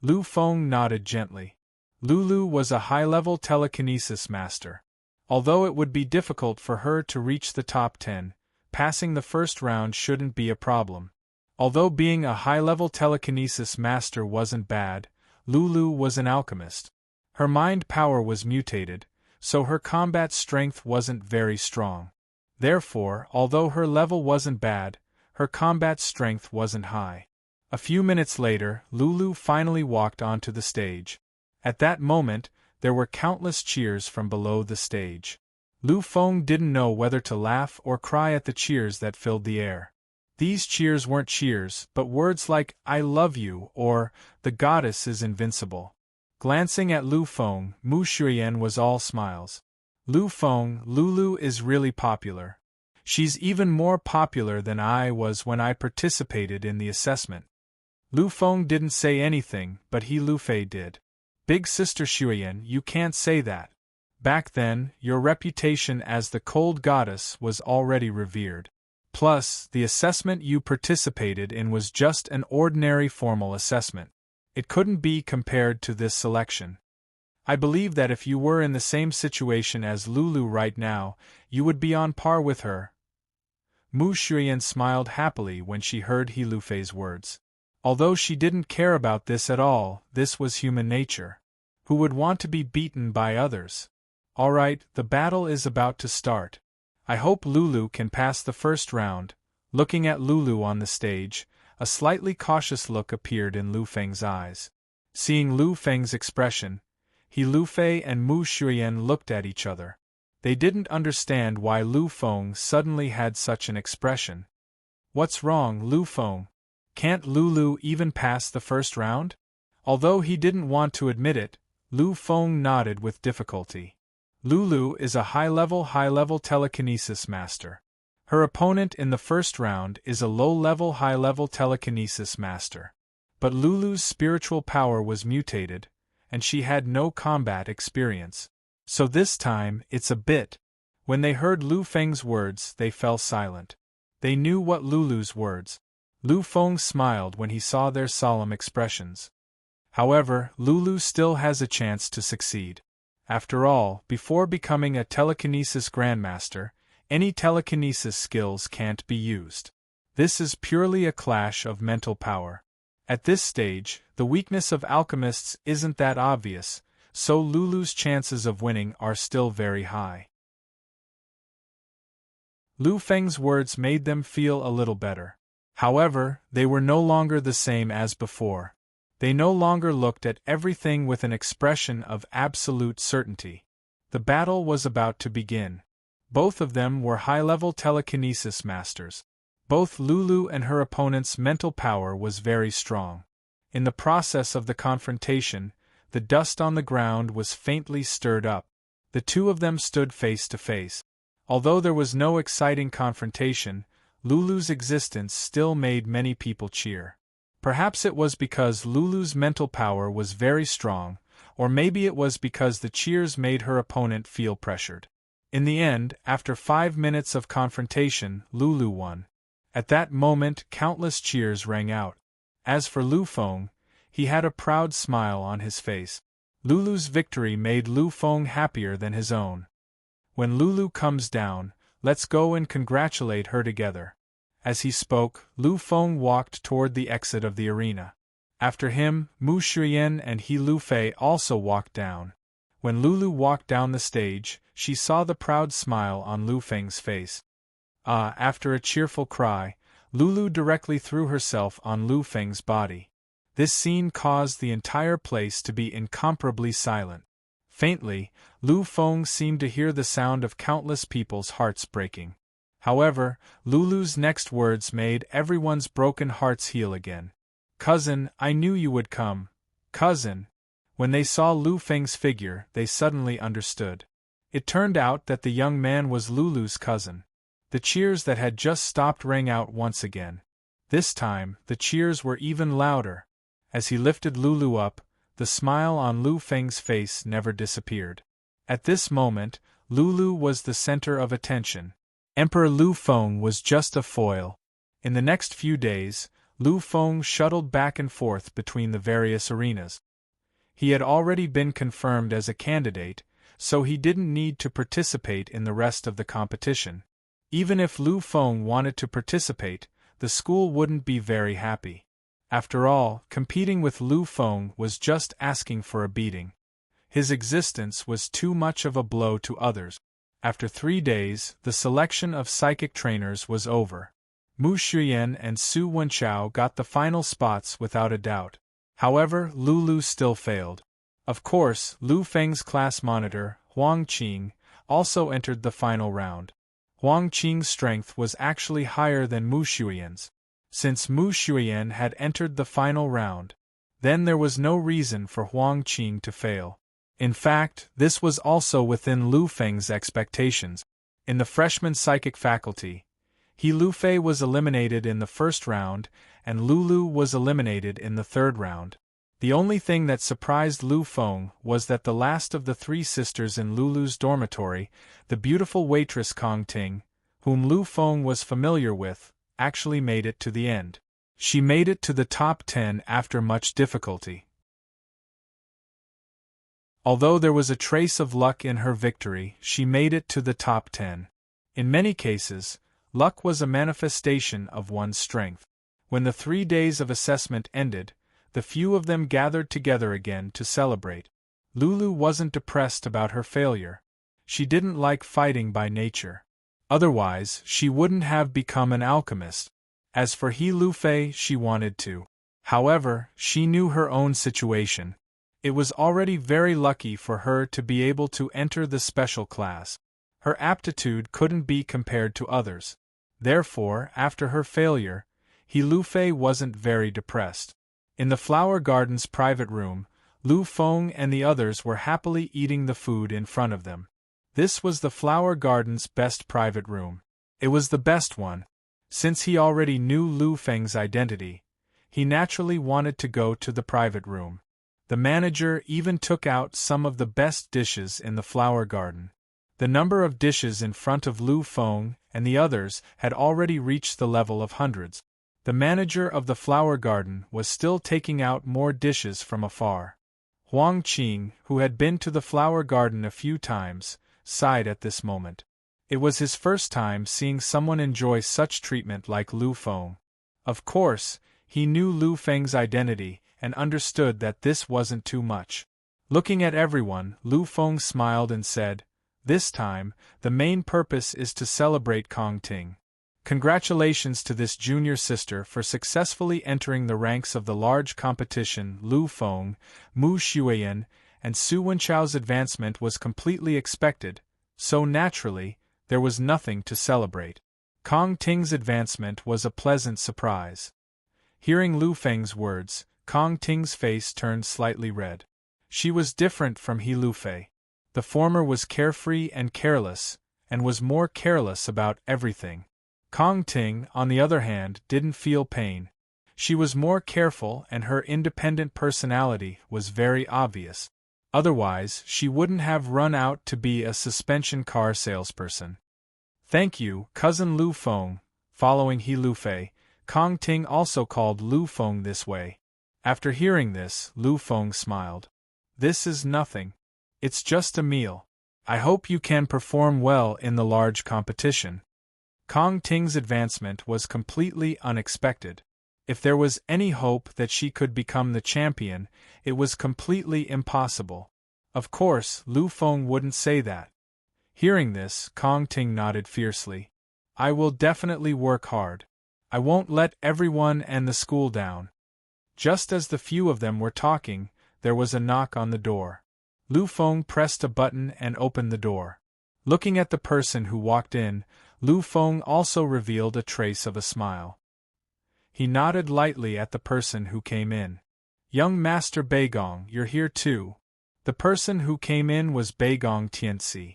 Lu Feng nodded gently. Lulu was a high-level telekinesis master. Although it would be difficult for her to reach the top 10, passing the first round shouldn't be a problem. Although being a high-level telekinesis master wasn't bad, Lulu was an alchemist. Her mind power was mutated, so her combat strength wasn't very strong. Therefore, although her level wasn't bad, her combat strength wasn't high. A few minutes later, Lulu finally walked onto the stage. At that moment, there were countless cheers from below the stage. Lu Feng didn't know whether to laugh or cry at the cheers that filled the air. These cheers weren't cheers, but words like, I love you, or, the goddess is invincible. Glancing at Lu Feng, Mu Shuyan was all smiles. Lu Feng, Lulu is really popular. She's even more popular than I was when I participated in the assessment. Lu Feng didn't say anything, but He Lufei did. Big Sister Shuyan, you can't say that. Back then, your reputation as the cold goddess was already revered. Plus, the assessment you participated in was just an ordinary formal assessment. It couldn't be compared to this selection. I believe that if you were in the same situation as Lulu right now, you would be on par with her. Mu Shuyan smiled happily when she heard He Lufei's words. Although she didn't care about this at all, this was human nature. Who would want to be beaten by others? Alright, the battle is about to start. I hope Lulu can pass the first round. Looking at Lulu on the stage, a slightly cautious look appeared in Lu Feng's eyes. Seeing Lu Feng's expression, He Lufei and Mu Shuyan looked at each other. They didn't understand why Lu Feng suddenly had such an expression. What's wrong, Lu Feng? Can't Lulu even pass the first round? Although he didn't want to admit it, Lu Feng nodded with difficulty. Lulu is a high-level telekinesis master. Her opponent in the first round is a low-level high-level telekinesis master. But Lulu's spiritual power was mutated, and she had no combat experience. So this time, it's a bit. When they heard Lu Feng's words, they fell silent. They knew what Lulu's words. Lu Feng smiled when he saw their solemn expressions. However, Lulu still has a chance to succeed. After all, before becoming a telekinesis grandmaster, any telekinesis skills can't be used. This is purely a clash of mental power. At this stage, the weakness of alchemists isn't that obvious, so Lulu's chances of winning are still very high. Lu Feng's words made them feel a little better. However, they were no longer the same as before. They no longer looked at everything with an expression of absolute certainty. The battle was about to begin. Both of them were high-level telekinesis masters. Both Lulu and her opponent's mental power was very strong. In the process of the confrontation, the dust on the ground was faintly stirred up. The two of them stood face to face. Although there was no exciting confrontation, Lulu's existence still made many people cheer. Perhaps it was because Lulu's mental power was very strong, or maybe it was because the cheers made her opponent feel pressured. In the end, after 5 minutes of confrontation, Lulu won. At that moment, countless cheers rang out. As for Lu Feng, he had a proud smile on his face. Lulu's victory made Lu Feng happier than his own. When Lulu comes down, let's go and congratulate her together. As he spoke, Lu Feng walked toward the exit of the arena. After him, Mu Shuyan and He Lufei also walked down. When Lulu walked down the stage, she saw the proud smile on Lu Feng's face. After a cheerful cry, Lulu directly threw herself on Lu Feng's body. This scene caused the entire place to be incomparably silent. Faintly, Lu Feng seemed to hear the sound of countless people's hearts breaking. However, Lulu's next words made everyone's broken hearts heal again. "Cousin, I knew you would come. Cousin." When they saw Lu Feng's figure, they suddenly understood. It turned out that the young man was Lulu's cousin. The cheers that had just stopped rang out once again. This time, the cheers were even louder. As he lifted Lulu up, the smile on Lu Feng's face never disappeared. At this moment, Lulu was the center of attention. Emperor Lu Feng was just a foil. In the next few days, Lu Feng shuttled back and forth between the various arenas. He had already been confirmed as a candidate, so he didn't need to participate in the rest of the competition. Even if Lu Feng wanted to participate, the school wouldn't be very happy. After all, competing with Lu Feng was just asking for a beating. His existence was too much of a blow to others. After 3 days, the selection of psychic trainers was over. Mu Shuyan and Su Wenchao got the final spots without a doubt. However, Lulu still failed. Of course, Lu Feng's class monitor, Huang Qing, also entered the final round. Huang Qing's strength was actually higher than Mu Shuyan's. Since Mu Shuyan had entered the final round, then there was no reason for Huang Qing to fail. In fact, this was also within Lu Feng's expectations. In the freshman psychic faculty, He Lufei was eliminated in the first round, and Lulu was eliminated in the third round. The only thing that surprised Lu Feng was that the last of the 3 sisters in Lulu's dormitory, the beautiful waitress Kong Ting, whom Lu Feng was familiar with, actually made it to the end. She made it to the top 10 after much difficulty. Although there was a trace of luck in her victory, she made it to the top 10. In many cases, luck was a manifestation of one's strength. When the 3 days of assessment ended, the few of them gathered together again to celebrate. Lulu wasn't depressed about her failure. She didn't like fighting by nature. Otherwise, she wouldn't have become an alchemist. As for He Lufei, she wanted to. However, she knew her own situation. It was already very lucky for her to be able to enter the special class. Her aptitude couldn't be compared to others. Therefore, after her failure, He Lufei wasn't very depressed. In the flower garden's private room, Lu Feng and the others were happily eating the food in front of them. This was the flower garden's best private room. It was the best one. Since he already knew Lu Feng's identity, he naturally wanted to go to the private room. The manager even took out some of the best dishes in the flower garden. The number of dishes in front of Lu Feng and the others had already reached the level of hundreds. The manager of the flower garden was still taking out more dishes from afar. Huang Qing, who had been to the flower garden a few times, sighed at this moment. It was his first time seeing someone enjoy such treatment like Lu Feng. Of course, he knew Lu Feng's identity and understood that this wasn't too much. Looking at everyone, Lu Feng smiled and said, "This time, the main purpose is to celebrate Kong Ting. Congratulations to this junior sister for successfully entering the ranks of the large competition. Lu Feng, Mu Shuyan, and Su Wenchao's advancement was completely expected, so naturally, there was nothing to celebrate. Kong Ting's advancement was a pleasant surprise." Hearing Lu Feng's words, Kong Ting's face turned slightly red. She was different from He Lufei. The former was carefree and careless, and was more careless about everything. Kong Ting, on the other hand, didn't feel pain. She was more careful and her independent personality was very obvious. Otherwise, she wouldn't have run out to be a suspension car salesperson. "Thank you, Cousin Lu Feng." Following He Lufei, Kong Ting also called Lu Feng this way. After hearing this, Lu Feng smiled. "This is nothing. It's just a meal. I hope you can perform well in the large competition." Kong Ting's advancement was completely unexpected. If there was any hope that she could become the champion, it was completely impossible. Of course, Lu Feng wouldn't say that. Hearing this, Kong Ting nodded fiercely. I will definitely work hard. I won't let everyone and the school down. Just as the few of them were talking, there was a knock on the door. Lu Feng pressed a button and opened the door. Looking at the person who walked in, Lu Feng also revealed a trace of a smile. He nodded lightly at the person who came in. Young Master Beigong, you're here too. The person who came in was Beigong Tianxi.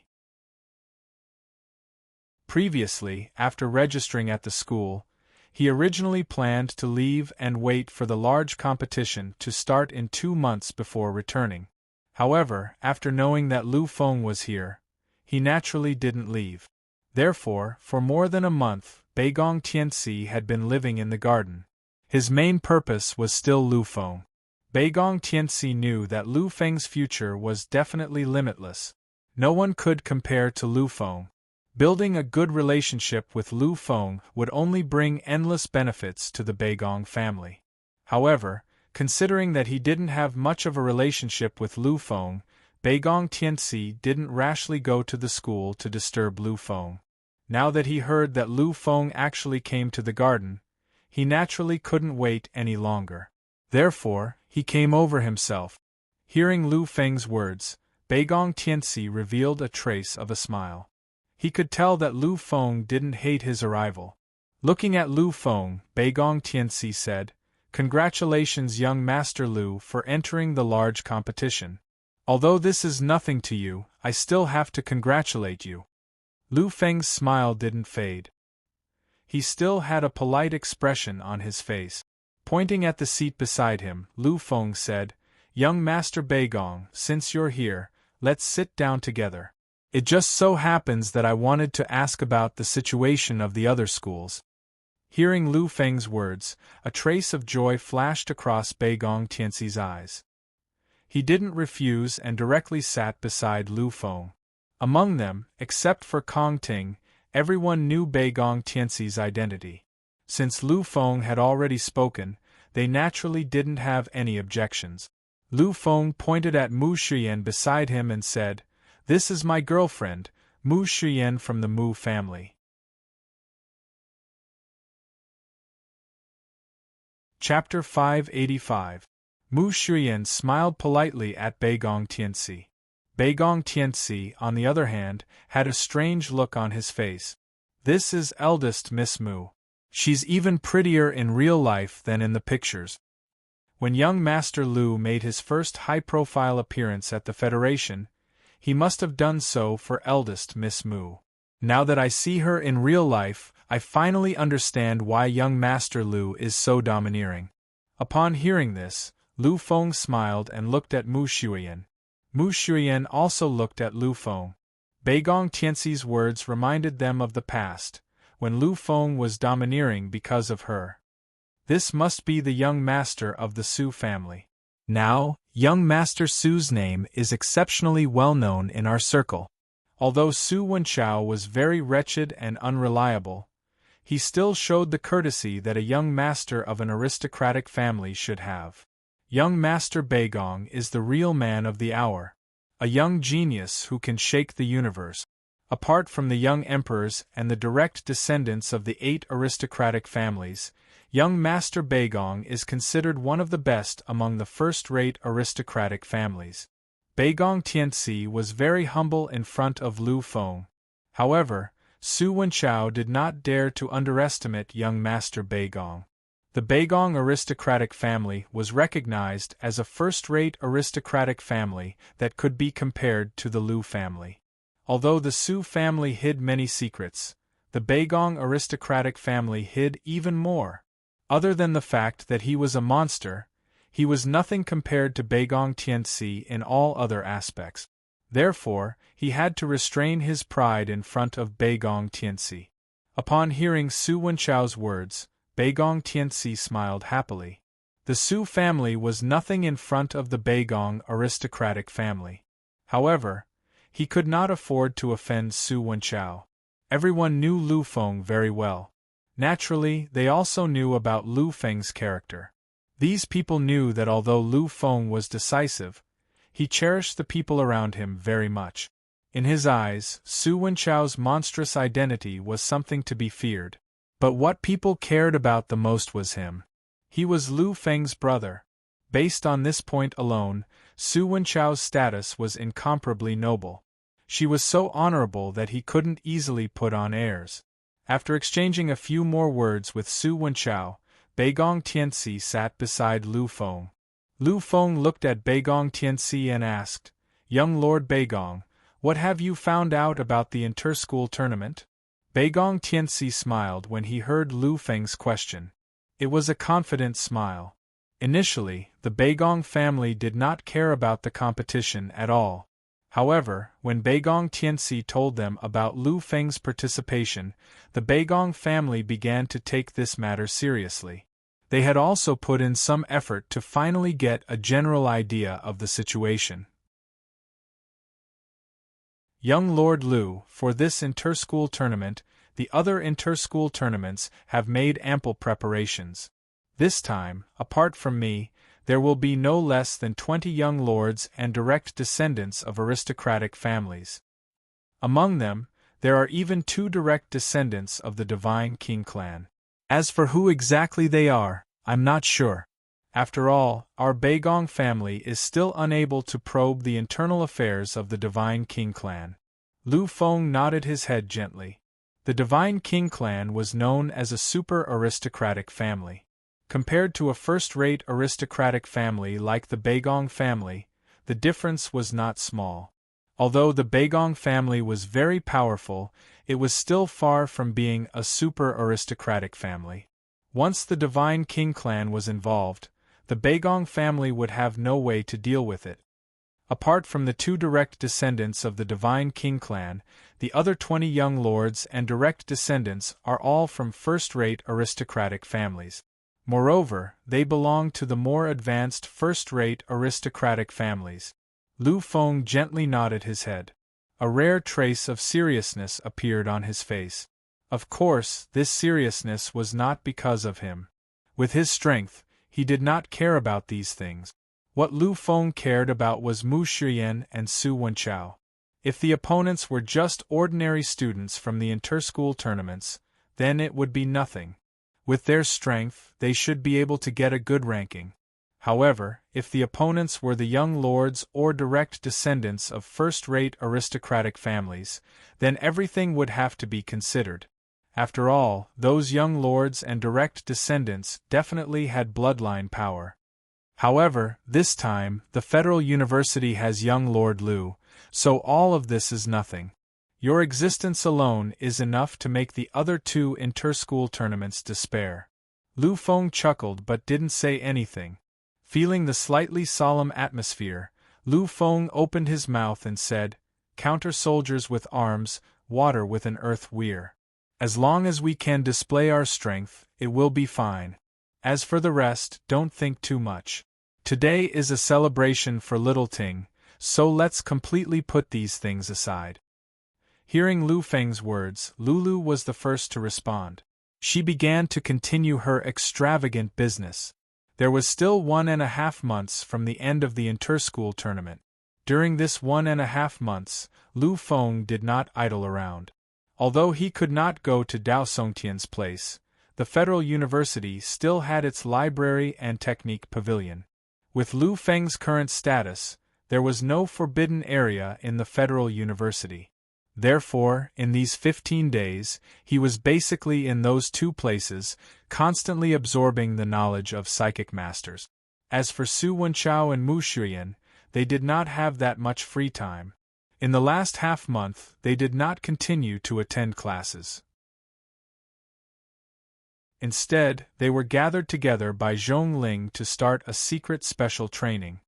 Previously, after registering at the school, he originally planned to leave and wait for the large competition to start in 2 months before returning. However, after knowing that Lu Feng was here, he naturally didn't leave. Therefore, for more than a month, Beigong Tianxi had been living in the garden. His main purpose was still Lu Feng. Beigong Tianxi knew that Lu Feng's future was definitely limitless. No one could compare to Lu Feng. Building a good relationship with Lu Feng would only bring endless benefits to the Beigong family. However, considering that he didn't have much of a relationship with Lu Feng, Beigong Tianxi didn't rashly go to the school to disturb Lu Feng. Now that he heard that Lu Feng actually came to the garden, he naturally couldn't wait any longer. Therefore, he came over himself. Hearing Lu Feng's words, Beigong Tianxi revealed a trace of a smile. He could tell that Lu Feng didn't hate his arrival. Looking at Lu Feng, Beigong Tianxi said, "Congratulations, young Master Lu, for entering the large competition. Although this is nothing to you, I still have to congratulate you." Lu Feng's smile didn't fade. He still had a polite expression on his face. Pointing at the seat beside him, Lu Feng said, "Young Master Beigong, since you're here, let's sit down together. It just so happens that I wanted to ask about the situation of the other schools." Hearing Lu Feng's words, a trace of joy flashed across Beigong Tianxi's eyes. He didn't refuse and directly sat beside Lu Feng. Among them, except for Kong Ting, everyone knew Beigong Tianxi's identity. Since Lu Feng had already spoken, they naturally didn't have any objections. Lu Feng pointed at Mu Shiyan beside him and said, "This is my girlfriend, Mu Shiyan from the Mu family." Chapter 585. Mu Shiyan smiled politely at Beigong Tianxi. Beigong Tianxi, on the other hand, had a strange look on his face. "This is eldest Miss Mu. She's even prettier in real life than in the pictures." When young Master Lu made his first high-profile appearance at the Federation, he must have done so for eldest Miss Mu. Now that I see her in real life, I finally understand why young Master Lu is so domineering. Upon hearing this, Lu Feng smiled and looked at Mu Shiyan. Mu Shiyan also looked at Lu Feng. Beigong Tianxi's words reminded them of the past, when Lu Feng was domineering because of her. This must be the young master of the Su family. Now, young Master Su's name is exceptionally well known in our circle. Although Su Wenchao was very wretched and unreliable, he still showed the courtesy that a young master of an aristocratic family should have. Young Master Beigong is the real man of the hour, a young genius who can shake the universe. Apart from the young emperors and the direct descendants of the 8 aristocratic families, young Master Beigong is considered one of the best among the first-rate aristocratic families. Beigong Tianxi was very humble in front of Lu Feng. However, Su Wenchao did not dare to underestimate young Master Beigong. The Beigong aristocratic family was recognized as a first-rate aristocratic family that could be compared to the Lu family. Although the Su family hid many secrets, the Beigong aristocratic family hid even more. Other than the fact that he was a monster, he was nothing compared to Beigong Tianxi in all other aspects. Therefore, he had to restrain his pride in front of Beigong Tianxi. Upon hearing Su Wenchao's words, Beigong Tianxi smiled happily. The Su family was nothing in front of the Beigong aristocratic family. However, he could not afford to offend Su Wenchao. Everyone knew Lu Feng very well. Naturally, they also knew about Lu Feng's character. These people knew that although Lu Feng was decisive, he cherished the people around him very much. In his eyes, Su Wenchao's monstrous identity was something to be feared. But what people cared about the most was him. He was Lu Feng's brother. Based on this point alone, Su Wenchao's status was incomparably noble. She was so honorable that he couldn't easily put on airs. After exchanging a few more words with Su Wenchao, Beigong Tianci sat beside Lu Feng. Lu Feng looked at Beigong Tianci and asked, "Young Lord Beigong, what have you found out about the inter-school tournament?" Beigong Tianci smiled when he heard Lu Feng's question. It was a confident smile. Initially, the Beigong family did not care about the competition at all. However, when Beigong Tianci told them about Lu Feng's participation, the Beigong family began to take this matter seriously. They had also put in some effort to finally get a general idea of the situation. Young Lord Lu, for this inter-school tournament, the other inter-school tournaments have made ample preparations. This time, apart from me, there will be no less than 20 young lords and direct descendants of aristocratic families. Among them, there are even 2 direct descendants of the Divine King clan. As for who exactly they are, I'm not sure. After all, our Beigong family is still unable to probe the internal affairs of the Divine King clan. Lu Feng nodded his head gently. The Divine King clan was known as a super-aristocratic family. Compared to a first-rate aristocratic family like the Beigong family, the difference was not small. Although the Beigong family was very powerful, it was still far from being a super-aristocratic family. Once the Divine King clan was involved, the Beigong family would have no way to deal with it. Apart from the 2 direct descendants of the Divine King clan, the other 20 young lords and direct descendants are all from first-rate aristocratic families. Moreover, they belong to the more advanced first-rate aristocratic families. Lu Feng gently nodded his head. A rare trace of seriousness appeared on his face. Of course, this seriousness was not because of him. With his strength, he did not care about these things. What Lu Feng cared about was Mu Shiyan and Su Wenchao. If the opponents were just ordinary students from the inter-school tournaments, then it would be nothing. With their strength, they should be able to get a good ranking. However, if the opponents were the young lords or direct descendants of first-rate aristocratic families, then everything would have to be considered. After all, those young lords and direct descendants definitely had bloodline power. However, this time, the Federal University has young Lord Lu, so all of this is nothing. Your existence alone is enough to make the other 2 inter-school tournaments despair. Lu Feng chuckled but didn't say anything. Feeling the slightly solemn atmosphere, Lu Feng opened his mouth and said, "Counter soldiers with arms, water with an earth weir. As long as we can display our strength, it will be fine. As for the rest, don't think too much. Today is a celebration for Little Ting, so let's completely put these things aside." Hearing Lu Feng's words, Lulu was the first to respond. She began to continue her extravagant business. There was still 1.5 months from the end of the inter-school tournament. During this 1.5 months, Lu Feng did not idle around. Although he could not go to Dao Songtian's place, the Federal University still had its library and technique pavilion. With Lu Feng's current status, there was no forbidden area in the Federal University. Therefore, in these 15 days, he was basically in those 2 places, constantly absorbing the knowledge of psychic masters. As for Su Wenchao and Mu Shiyan, they did not have that much free time. In the last half-month, they did not continue to attend classes. Instead, they were gathered together by Zhongling to start a secret special training.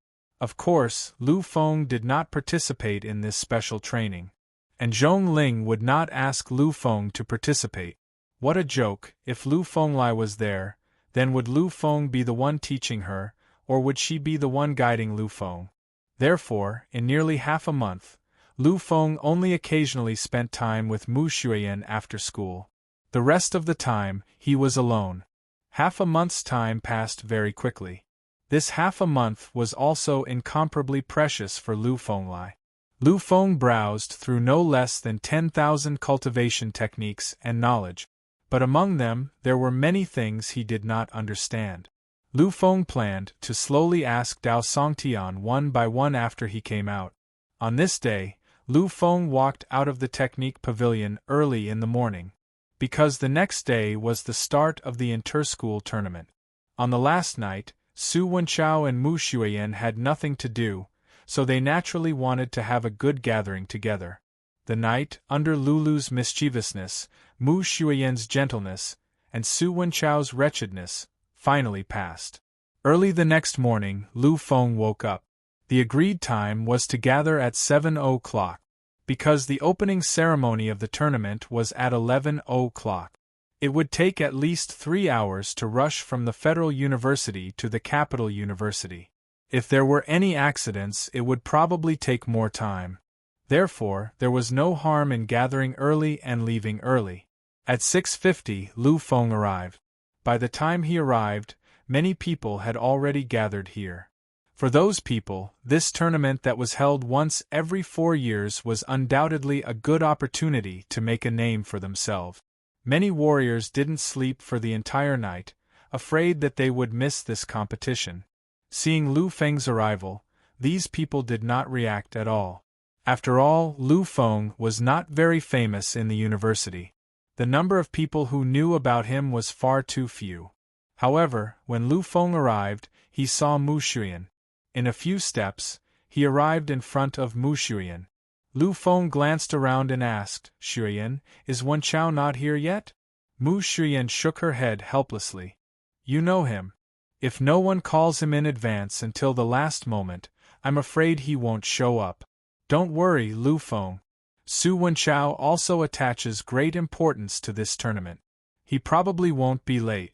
Of course, Lu Feng did not participate in this special training. And Zhongling would not ask Lu Feng to participate. What a joke! If Lu Fenglai was there, then would Lu Feng be the one teaching her, or would she be the one guiding Lu Feng? Therefore, in nearly half a month, Lu Feng only occasionally spent time with Mu Shuiyan after school. The rest of the time, he was alone. Half a month's time passed very quickly. This half a month was also incomparably precious for Lu Fenglai. Lu Feng browsed through no less than 10,000 cultivation techniques and knowledge, but among them there were many things he did not understand. Lu Feng planned to slowly ask Dao Songtian one by one after he came out. On this day, Lu Feng walked out of the technique pavilion early in the morning, because the next day was the start of the inter-school tournament. On the last night, Su Wenchao and Mu Xuyan had nothing to do, so they naturally wanted to have a good gathering together. The night, under Lulu's mischievousness, Mu Xuyan's gentleness, and Su Wenchao's wretchedness, finally passed. Early the next morning, Lu Feng woke up. The agreed time was to gather at 7 o'clock, because the opening ceremony of the tournament was at 11 o'clock. It would take at least 3 hours to rush from the Federal University to the Capital University. If there were any accidents, it would probably take more time. Therefore, there was no harm in gathering early and leaving early. At 6:50, Lu Feng arrived. By the time he arrived, many people had already gathered here. For those people, this tournament that was held once every 4 years was undoubtedly a good opportunity to make a name for themselves. Many warriors didn't sleep for the entire night, afraid that they would miss this competition. Seeing Lu Feng's arrival, these people did not react at all. After all, Lu Feng was not very famous in the university. The number of people who knew about him was far too few. However, when Lu Feng arrived, he saw Mu Xuyan. In a few steps, he arrived in front of Mu Xuyan. Lu Feng glanced around and asked, "Xuyan, is Wenchao not here yet?" Mu Xuyan shook her head helplessly. "You know him. If no one calls him in advance until the last moment, I'm afraid he won't show up." "Don't worry, Lu Feng. Su Wenchao also attaches great importance to this tournament. He probably won't be late."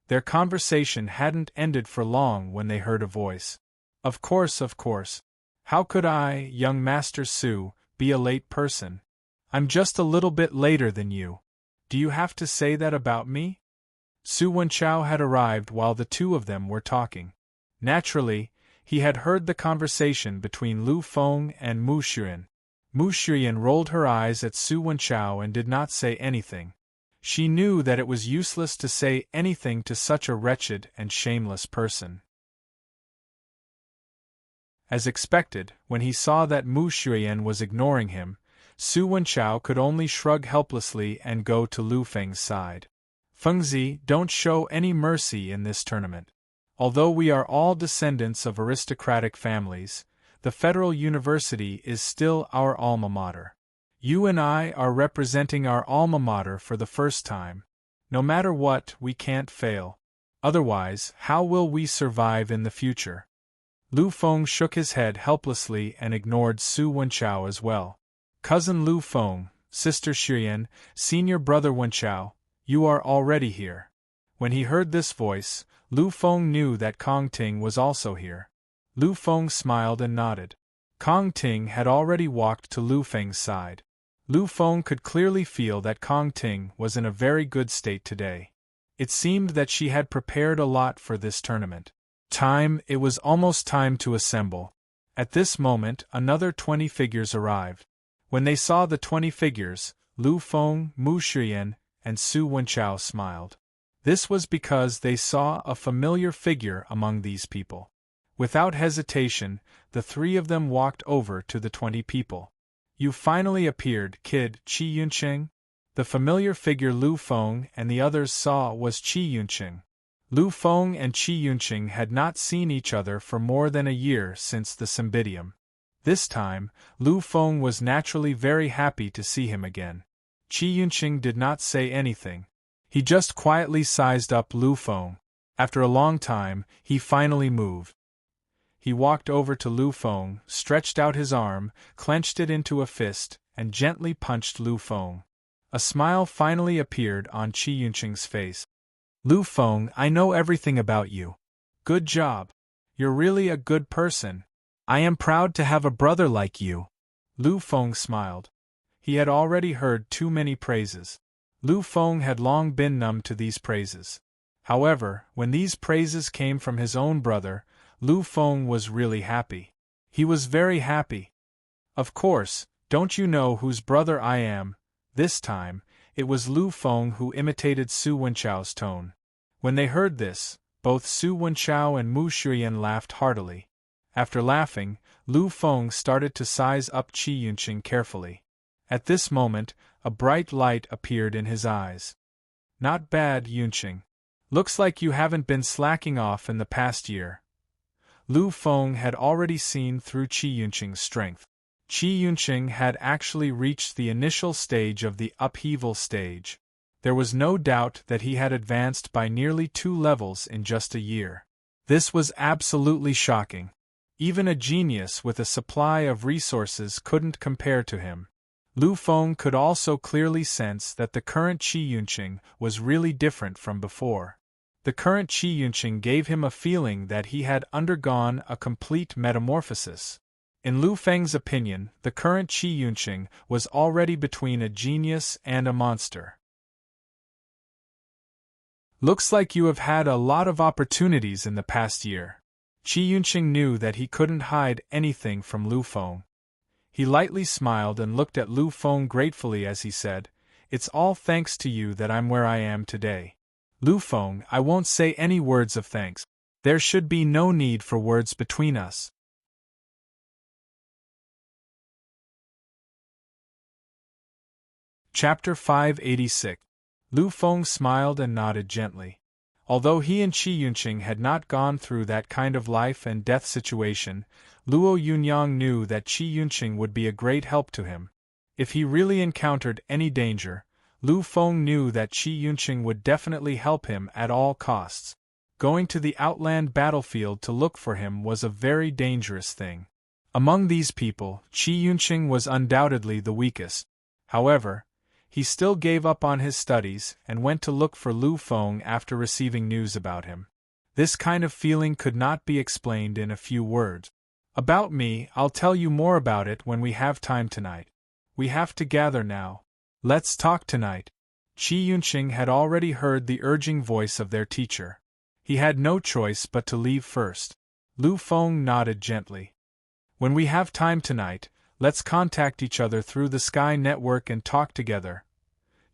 Their conversation hadn't ended for long when they heard a voice. Of course. How could I, young Master Su, be a late person? I'm just a little bit later than you. Do you have to say that about me?" Su Wenchao had arrived while the two of them were talking. Naturally, he had heard the conversation between Lu Feng and Mu Xuyan. Mu Xuyan rolled her eyes at Su Wenchao and did not say anything. She knew that it was useless to say anything to such a wretched and shameless person. As expected, when he saw that Mu Xuyan was ignoring him, Su Wenchao could only shrug helplessly and go to Lu Feng's side. "Fengzi, don't show any mercy in this tournament. Although we are all descendants of aristocratic families, the Federal University is still our alma mater. You and I are representing our alma mater for the first time. No matter what, we can't fail. Otherwise, how will we survive in the future?" Lu Feng shook his head helplessly and ignored Su Wenchao as well. "Cousin Lu Feng, Sister Xuyan, Senior Brother Wenchao, you are already here." When he heard this voice, Lu Feng knew that Kong Ting was also here. Lu Feng smiled and nodded. Kong Ting had already walked to Lu Feng's side. Lu Feng could clearly feel that Kong Ting was in a very good state today. It seemed that she had prepared a lot for this tournament. It was almost time to assemble. At this moment, another 20 figures arrived. When they saw the 20 figures, Lu Feng, Mu Xuyan, and Su Wenchao smiled. This was because they saw a familiar figure among these people. Without hesitation, the three of them walked over to the 20 people. "You finally appeared, kid," Qi Yunqing. The familiar figure Lu Feng and the others saw was Qi Yunqing. Lu Feng and Qi Yunqing had not seen each other for more than a year since the Cymbidium. This time, Lu Feng was naturally very happy to see him again. Qi Yunqing did not say anything. He just quietly sized up Lu Feng. After a long time, he finally moved. He walked over to Lu Feng, stretched out his arm, clenched it into a fist, and gently punched Lu Feng. A smile finally appeared on Qi Yunqing's face. "Lu Feng, I know everything about you. Good job. You're really a good person. I am proud to have a brother like you." Lu Feng smiled. He had already heard too many praises. Lu Feng had long been numb to these praises. However, when these praises came from his own brother, Lu Feng was really happy. He was very happy. Of course, don't you know whose brother I am? This time, it was Lu Feng who imitated Su Wenchao's tone. When they heard this, both Su Wenchao and Mu Shuyan laughed heartily. After laughing, Lu Feng started to size up Qi Yunqing carefully. At this moment, a bright light appeared in his eyes. Not bad, Yunqing. Looks like you haven't been slacking off in the past year. Lu Feng had already seen through Qi Yunqing's strength. Qi Yunqing had actually reached the initial stage of the upheaval stage. There was no doubt that he had advanced by nearly 2 levels in just a year. This was absolutely shocking. Even a genius with a supply of resources couldn't compare to him. Lu Feng could also clearly sense that the current Qi Yunqing was really different from before. The current Qi Yunqing gave him a feeling that he had undergone a complete metamorphosis. In Lu Feng's opinion, the current Qi Yunqing was already between a genius and a monster. Looks like you have had a lot of opportunities in the past year. Qi Yunqing knew that he couldn't hide anything from Lu Feng. He lightly smiled and looked at Lu Feng gratefully as he said, "It's all thanks to you that I'm where I am today. Lu Feng, I won't say any words of thanks. There should be no need for words between us." Chapter 586. Lu Feng smiled and nodded gently. Although he and Qi Yunqing had not gone through that kind of life and death situation, Luo Yunyang knew that Qi Yunqing would be a great help to him. If he really encountered any danger, Lu Feng knew that Qi Yunqing would definitely help him at all costs. Going to the outland battlefield to look for him was a very dangerous thing. Among these people, Qi Yunqing was undoubtedly the weakest. However, he still gave up on his studies and went to look for Lu Feng after receiving news about him. This kind of feeling could not be explained in a few words. About me, I'll tell you more about it when we have time tonight. We have to gather now. Let's talk tonight. Qi Yunqing had already heard the urging voice of their teacher. He had no choice but to leave first. Lu Feng nodded gently. When we have time tonight, let's contact each other through the Sky Network and talk together.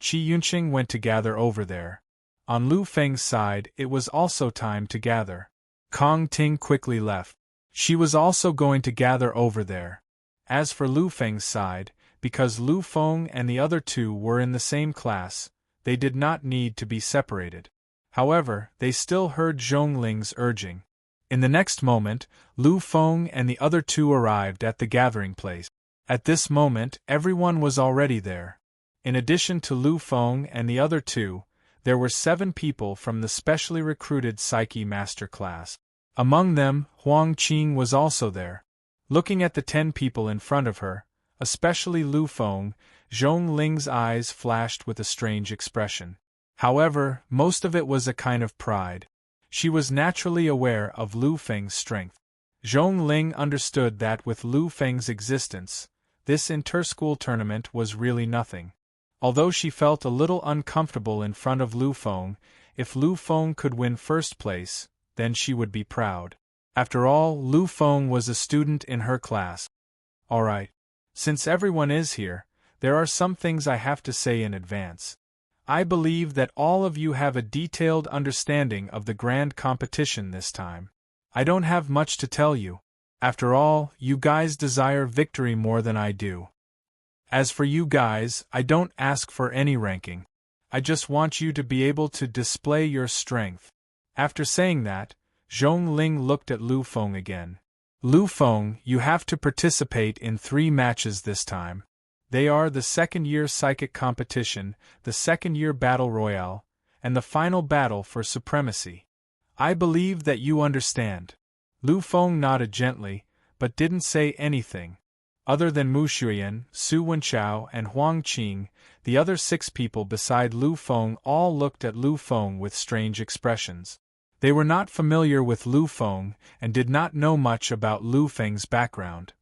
Qi Yunqing went to gather over there. On Lu Feng's side, it was also time to gather. Kong Ting quickly left. She was also going to gather over there. As for Lu Feng's side, because Lu Feng and the other two were in the same class, they did not need to be separated. However, they still heard Zhongling's urging. In the next moment, Lu Feng and the other two arrived at the gathering place. At this moment, everyone was already there. In addition to Lu Feng and the other two, there were 7 people from the specially recruited Psyche Master class. Among them, Huang Qing was also there. Looking at the 10 people in front of her, especially Lu Feng, Zhongling's eyes flashed with a strange expression. However, most of it was a kind of pride. She was naturally aware of Lu Feng's strength. Zhongling understood that with Lu Feng's existence, this inter-school tournament was really nothing. Although she felt a little uncomfortable in front of Lu Feng, if Lu Feng could win first place, then she would be proud. After all, Lu Feng was a student in her class. Alright. Since everyone is here, there are some things I have to say in advance. I believe that all of you have a detailed understanding of the grand competition this time. I don't have much to tell you. After all, you guys desire victory more than I do. As for you guys, I don't ask for any ranking. I just want you to be able to display your strength. After saying that, Zhongling looked at Lu Feng again. Lu Feng, you have to participate in 3 matches this time. They are the second-year psychic competition, the second-year battle royale, and the final battle for supremacy. I believe that you understand. Lu Feng nodded gently, but didn't say anything. Other than Mu Shuyan, Su Wenchao, and Huang Qing, the other 6 people beside Lu Feng all looked at Lu Feng with strange expressions. They were not familiar with Lu Feng and did not know much about Lu Feng's background.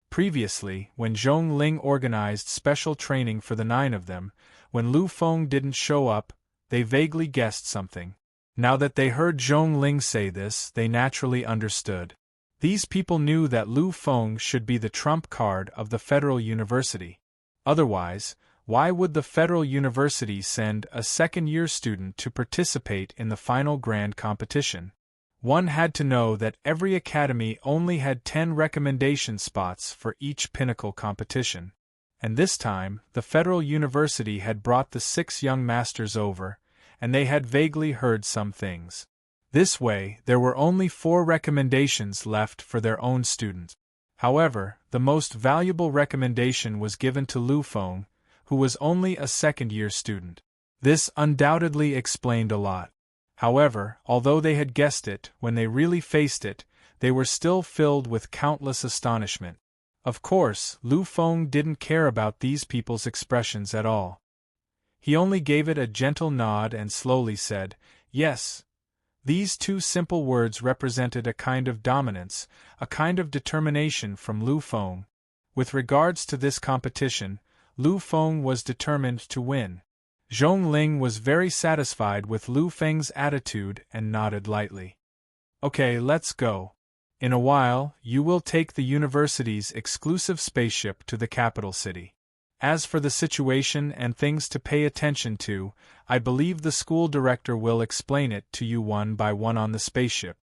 Previously, when Zhongling organized special training for the 9 of them, when Lu Feng didn't show up, they vaguely guessed something. Now that they heard Zhongling say this, they naturally understood. These people knew that Lu Feng should be the trump card of the Federal University. Otherwise, why would the Federal University send a second-year student to participate in the final grand competition? One had to know that every academy only had 10 recommendation spots for each pinnacle competition. And this time, the Federal University had brought the 6 young masters over, and they had vaguely heard some things. This way, there were only 4 recommendations left for their own students. However, the most valuable recommendation was given to Lu Feng, who was only a second-year student. This undoubtedly explained a lot. However, although they had guessed it, when they really faced it, they were still filled with countless astonishment. Of course, Lu Feng didn't care about these people's expressions at all. He only gave it a gentle nod and slowly said, "Yes." These 2 simple words represented a kind of dominance, a kind of determination from Lu Feng. With regards to this competition, Lu Feng was determined to win. Zhong Ling was very satisfied with Lu Feng's attitude and nodded lightly. "Okay, let's go. In a while, you will take the university's exclusive spaceship to the capital city. As for the situation and things to pay attention to, I believe the school director will explain it to you one by one on the spaceship."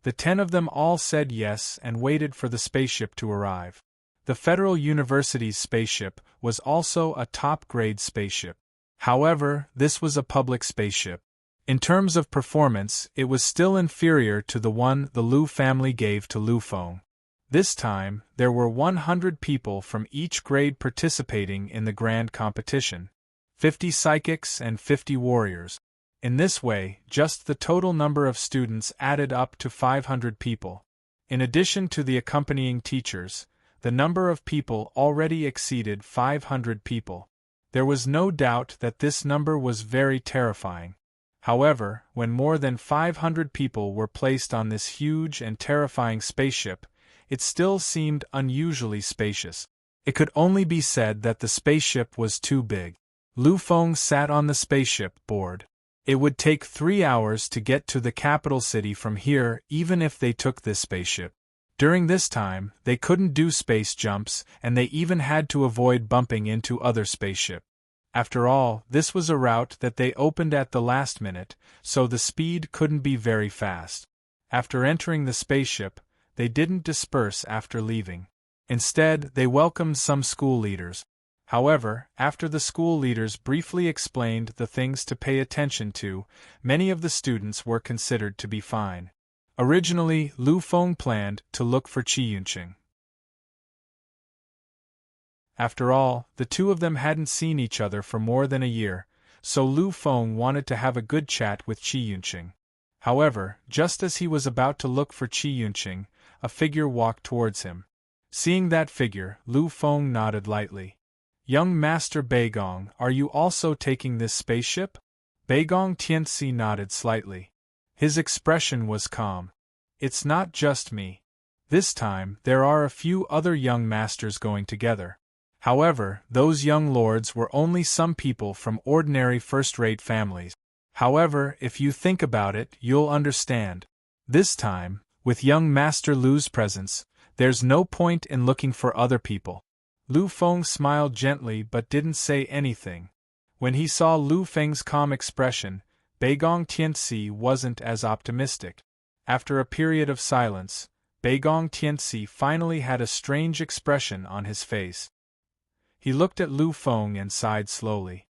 The 10 of them all said yes and waited for the spaceship to arrive. The Federal University's spaceship was also a top-grade spaceship. However, this was a public spaceship. In terms of performance, it was still inferior to the one the Lu family gave to Lu Feng. This time, there were 100 people from each grade participating in the grand competition. 50 psychics and 50 warriors. In this way, just the total number of students added up to 500 people. In addition to the accompanying teachers, the number of people already exceeded 500 people. There was no doubt that this number was very terrifying. However, when more than 500 people were placed on this huge and terrifying spaceship, it still seemed unusually spacious. It could only be said that the spaceship was too big. Lu Feng sat on the spaceship, bored. It would take 3 hours to get to the capital city from here even if they took this spaceship. During this time, they couldn't do space jumps, and they even had to avoid bumping into other spaceships. After all, this was a route that they opened at the last minute, so the speed couldn't be very fast. After entering the spaceship, they didn't disperse after leaving. Instead, they welcomed some school leaders. However, after the school leaders briefly explained the things to pay attention to, many of the students were considered to be fine. Originally, Lu Feng planned to look for Qi Yunqing. After all, the 2 of them hadn't seen each other for more than a year, so Lu Feng wanted to have a good chat with Qi Yunqing. However, just as he was about to look for Qi Yunqing, a figure walked towards him. Seeing that figure, Lu Feng nodded lightly. "Young Master Beigong, are you also taking this spaceship?" Beigong Tianxi nodded slightly. His expression was calm. "It's not just me. This time, there are a few other young masters going together. However, those young lords were only some people from ordinary first-rate families. However, if you think about it, you'll understand. This time, with young Master Lu's presence, there's no point in looking for other people." Lu Feng smiled gently but didn't say anything. When he saw Lu Feng's calm expression, Beigong Tianxi wasn't as optimistic. After a period of silence, Beigong Tianxi finally had a strange expression on his face. He looked at Lu Feng and sighed slowly.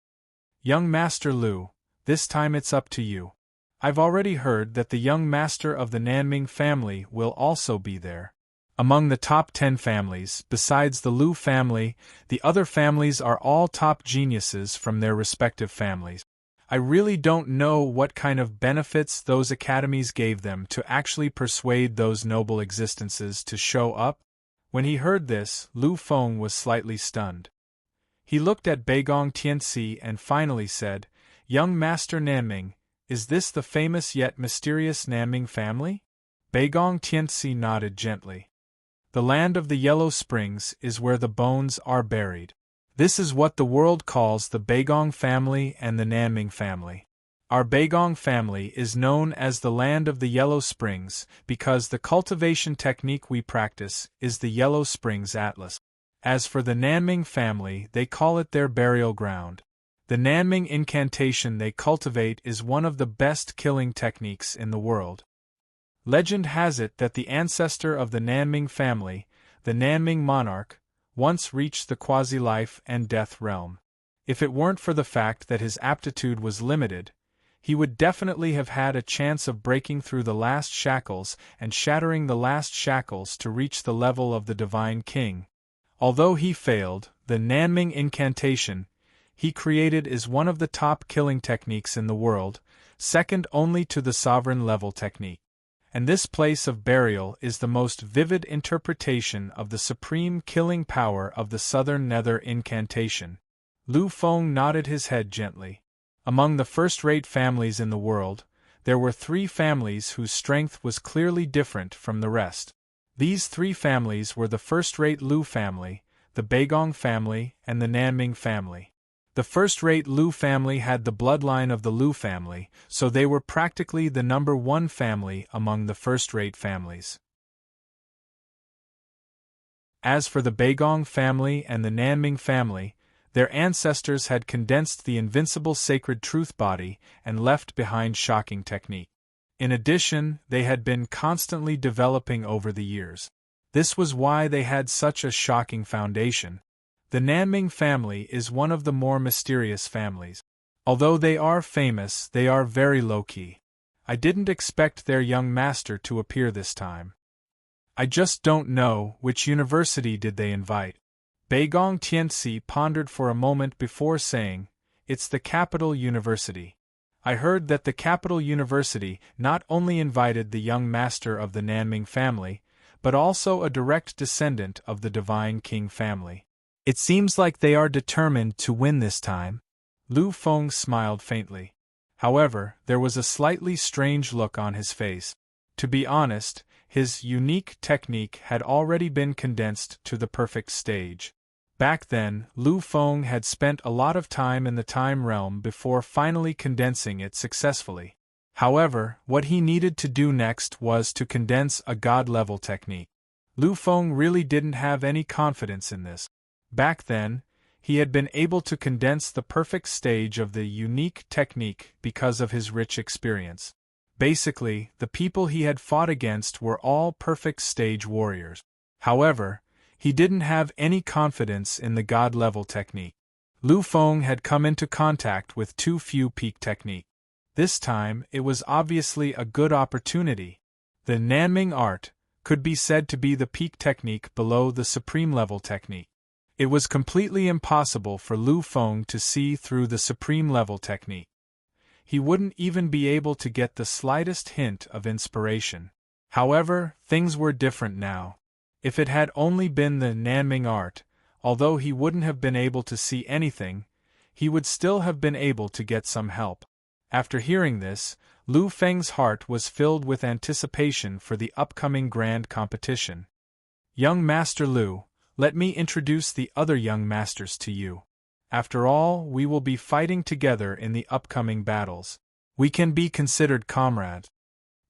"Young Master Lu, this time it's up to you. I've already heard that the young master of the Nanming family will also be there. Among the top 10 families, besides the Lu family, the other families are all top geniuses from their respective families. I really don't know what kind of benefits those academies gave them to actually persuade those noble existences to show up." When he heard this, Lu Feng was slightly stunned. He looked at Beigong Tianxi and finally said, "Young Master Nanming, is this the famous yet mysterious Nanming family?" Beigong Tianxi nodded gently. "The land of the Yellow Springs is where the bones are buried. This is what the world calls the Beigong family and the Nanming family. Our Beigong family is known as the land of the Yellow Springs because the cultivation technique we practice is the Yellow Springs Atlas. As for the Nanming family, they call it their burial ground. The Nanming incantation they cultivate is one of the best killing techniques in the world. Legend has it that the ancestor of the Nanming family, the Nanming monarch, once reached the quasi-life and death realm. If it weren't for the fact that his aptitude was limited, he would definitely have had a chance of breaking through the last shackles and shattering the last shackles to reach the level of the Divine King. Although he failed, the Nanming incantation he created is one of the top killing techniques in the world, second only to the sovereign level technique. And this place of burial is the most vivid interpretation of the supreme killing power of the Southern Nether incantation. Lu Feng nodded his head gently. Among the first-rate families in the world, there were 3 families whose strength was clearly different from the rest. These 3 families were the first-rate Lu family, the Beigong family, and the Nanming family. The first-rate Lu family had the bloodline of the Lu family, so they were practically the number 1 family among the first-rate families. As for the Beigong family and the Nanming family, their ancestors had condensed the invincible sacred truth body and left behind shocking technique. In addition, they had been constantly developing over the years. This was why they had such a shocking foundation. The Nanming family is one of the more mysterious families. Although they are famous, they are very low-key. I didn't expect their young master to appear this time. I just don't know, which university did they invite? Beigong Tianxi pondered for a moment before saying, "It's the Capital University." I heard that the Capital University not only invited the young master of the Nanming family, but also a direct descendant of the Divine King family. It seems like they are determined to win this time. Lu Feng smiled faintly. However, there was a slightly strange look on his face. To be honest, his unique technique had already been condensed to the perfect stage. Back then, Lu Feng had spent a lot of time in the time realm before finally condensing it successfully. However, what he needed to do next was to condense a god-level technique. Lu Feng really didn't have any confidence in this. Back then, he had been able to condense the perfect stage of the unique technique because of his rich experience. Basically, the people he had fought against were all perfect stage warriors. However, he didn't have any confidence in the god-level technique. Lu Feng had come into contact with too few peak technique. This time, it was obviously a good opportunity. The Nanming art could be said to be the peak technique below the supreme level technique. It was completely impossible for Lu Feng to see through the supreme level technique. He wouldn't even be able to get the slightest hint of inspiration. However, things were different now. If it had only been the Nanming art, although he wouldn't have been able to see anything, he would still have been able to get some help. After hearing this, Lu Feng's heart was filled with anticipation for the upcoming grand competition. "Young Master Lu, let me introduce the other young masters to you. After all, we will be fighting together in the upcoming battles. We can be considered comrades."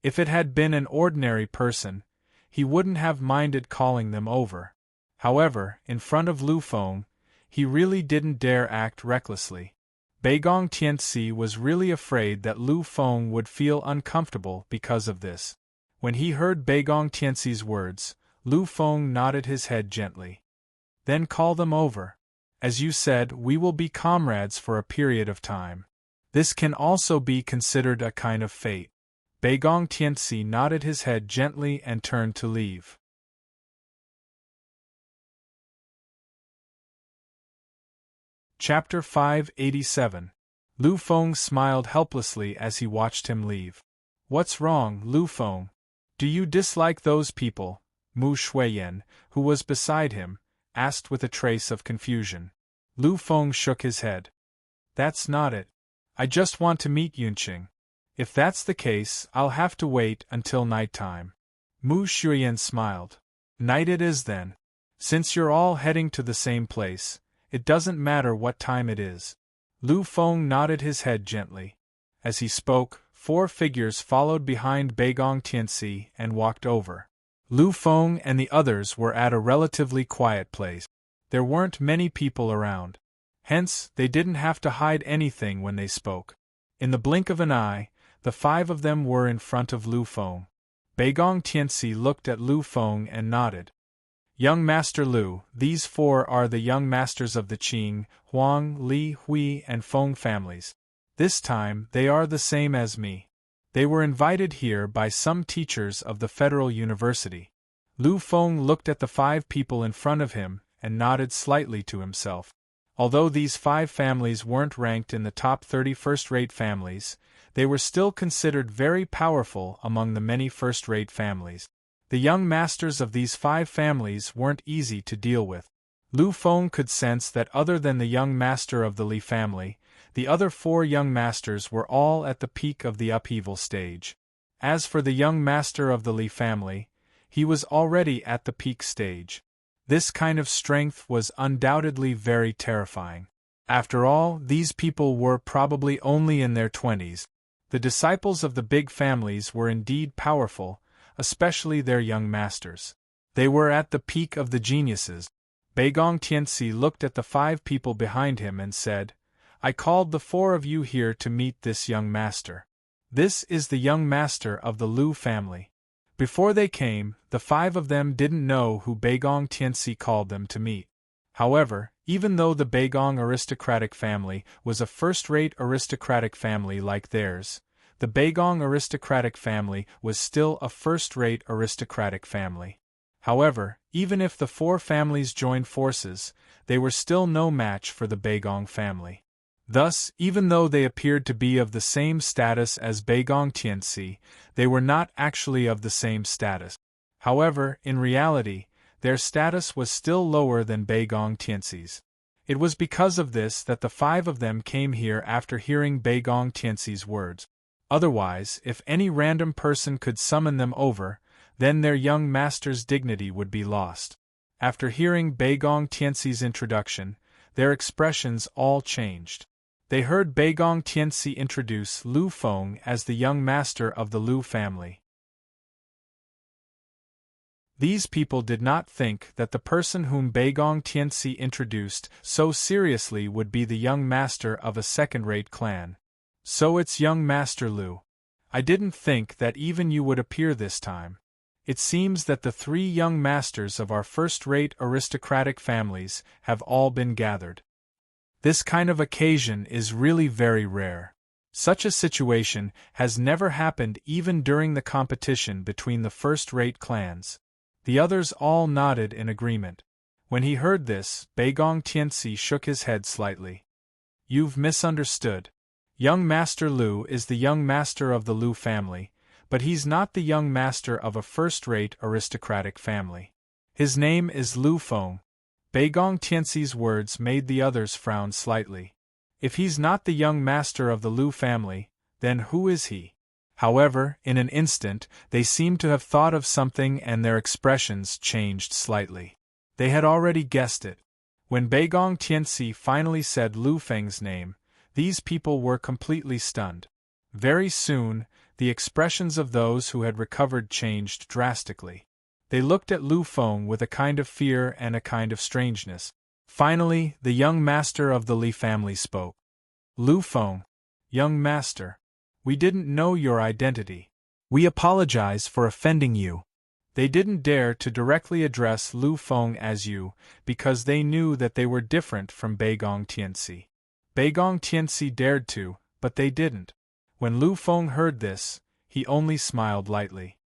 If it had been an ordinary person, he wouldn't have minded calling them over. However, in front of Lu Feng, he really didn't dare act recklessly. Beigong Tianxi was really afraid that Lu Feng would feel uncomfortable because of this. When he heard Beigong Tianxi's words, Lu Feng nodded his head gently. "Then call them over. As you said, we will be comrades for a period of time. This can also be considered a kind of fate." Beigong Tianxi nodded his head gently and turned to leave. Chapter 587. Lu Feng smiled helplessly as he watched him leave. "What's wrong, Lu Feng? Do you dislike those people?" Mu Shuiyan, who was beside him, asked with a trace of confusion. Lu Feng shook his head. "That's not it. I just want to meet Yunqing. If that's the case, I'll have to wait until night time." Mu Shuiyan smiled. "Night it is then. Since you're all heading to the same place, it doesn't matter what time it is." Lu Feng nodded his head gently. As he spoke, 4 figures followed behind Beigong Tianxi and walked over. Lu Feng and the others were at a relatively quiet place. There weren't many people around. Hence, they didn't have to hide anything when they spoke. In the blink of an eye, the 5 of them were in front of Lu Feng. Beigong Tianxi looked at Lu Feng and nodded. Young Master Lu, these 4 are the young masters of the Qing, Huang, Li, Hui, and Feng families. This time, they are the same as me. They were invited here by some teachers of the Federal University. Lu Feng looked at the 5 people in front of him and nodded slightly to himself. Although these 5 families weren't ranked in the top 30 first-rate families, they were still considered very powerful among the many first-rate families. The young masters of these 5 families weren't easy to deal with. Lu Feng could sense that other than the young master of the Li family, the other 4 young masters were all at the peak of the upheaval stage. As for the young master of the Li family, he was already at the peak stage. This kind of strength was undoubtedly very terrifying. After all, these people were probably only in their 20s. The disciples of the big families were indeed powerful, especially their young masters. They were at the peak of the geniuses. Beigong Tianxi looked at the 5 people behind him and said, "I called the 4 of you here to meet this young master. This is the young master of the Lu family." Before they came, the 5 of them didn't know who Beigong Tianxi called them to meet. However, even though the Beigong aristocratic family was a first-rate aristocratic family like theirs, the Beigong aristocratic family was still a first-rate aristocratic family. However, even if the 4 families joined forces, they were still no match for the Beigong family. Thus, even though they appeared to be of the same status as Beigong Tianxi, they were not actually of the same status. However, in reality, their status was still lower than Beigong Tianxi's. It was because of this that the 5 of them came here after hearing Beigong Tianxi's words. Otherwise, if any random person could summon them over, then their young master's dignity would be lost. After hearing Beigong Tianxi's introduction, their expressions all changed. They heard Beigong Tianxi introduce Lu Feng as the young master of the Lu family. These people did not think that the person whom Beigong Tianxi introduced so seriously would be the young master of a second-rate clan. "So it's young Master Lu. I didn't think that even you would appear this time. It seems that the 3 young masters of our first-rate aristocratic families have all been gathered. This kind of occasion is really very rare. Such a situation has never happened even during the competition between the first-rate clans." The others all nodded in agreement. When he heard this, Beigong Tianxi shook his head slightly. "You've misunderstood. Young Master Lu is the young master of the Lu family, but he's not the young master of a first-rate aristocratic family. His name is Lu Feng." Beigong Tianxi's words made the others frown slightly. If he's not the young master of the Lu family, then who is he? However, in an instant, they seemed to have thought of something and their expressions changed slightly. They had already guessed it. When Beigong Tianxi finally said Lu Feng's name, these people were completely stunned. Very soon, the expressions of those who had recovered changed drastically. They looked at Lu Feng with a kind of fear and a kind of strangeness. Finally, the young master of the Li family spoke. "Lu Feng, young master, we didn't know your identity. We apologize for offending you." They didn't dare to directly address Lu Feng as you, because they knew that they were different from Beigong Tianxi. Beigong Tianxi dared to, but they didn't. When Lu Feng heard this, he only smiled lightly.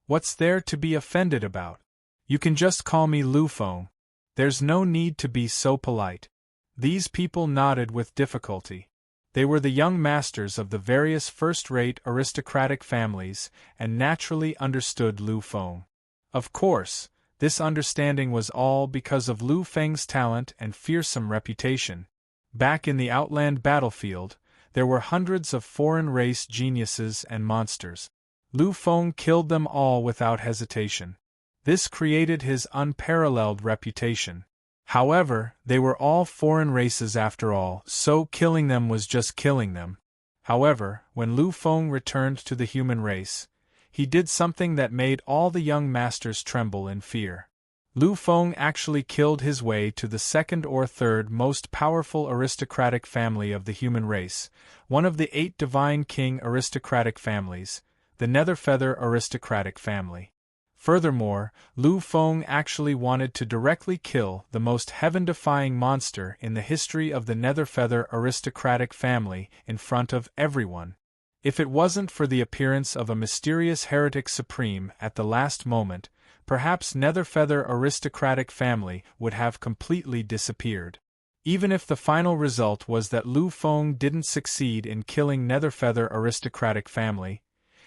"What's there to be offended about? You can just call me Lu Feng. There's no need to be so polite." These people nodded with difficulty. They were the young masters of the various first-rate aristocratic families and naturally understood Lu Feng. Of course, this understanding was all because of Lu Feng's talent and fearsome reputation. Back in the Outland battlefield, there were hundreds of foreign-race geniuses and monsters. Lu Feng killed them all without hesitation. This created his unparalleled reputation. However, they were all foreign races after all, so killing them was just killing them. However, when Lu Feng returned to the human race, he did something that made all the young masters tremble in fear. Lu Feng actually killed his way to the second or third most powerful aristocratic family of the human race, one of the 8 divine king aristocratic families, the Netherfeather aristocratic family. Furthermore, Lu Feng actually wanted to directly kill the most heaven-defying monster in the history of the Netherfeather aristocratic family in front of everyone. If it wasn't for the appearance of a mysterious heretic supreme at the last moment, perhaps Netherfeather aristocratic family would have completely disappeared. Even if the final result was that Lu Feng didn't succeed in killing Netherfeather aristocratic family,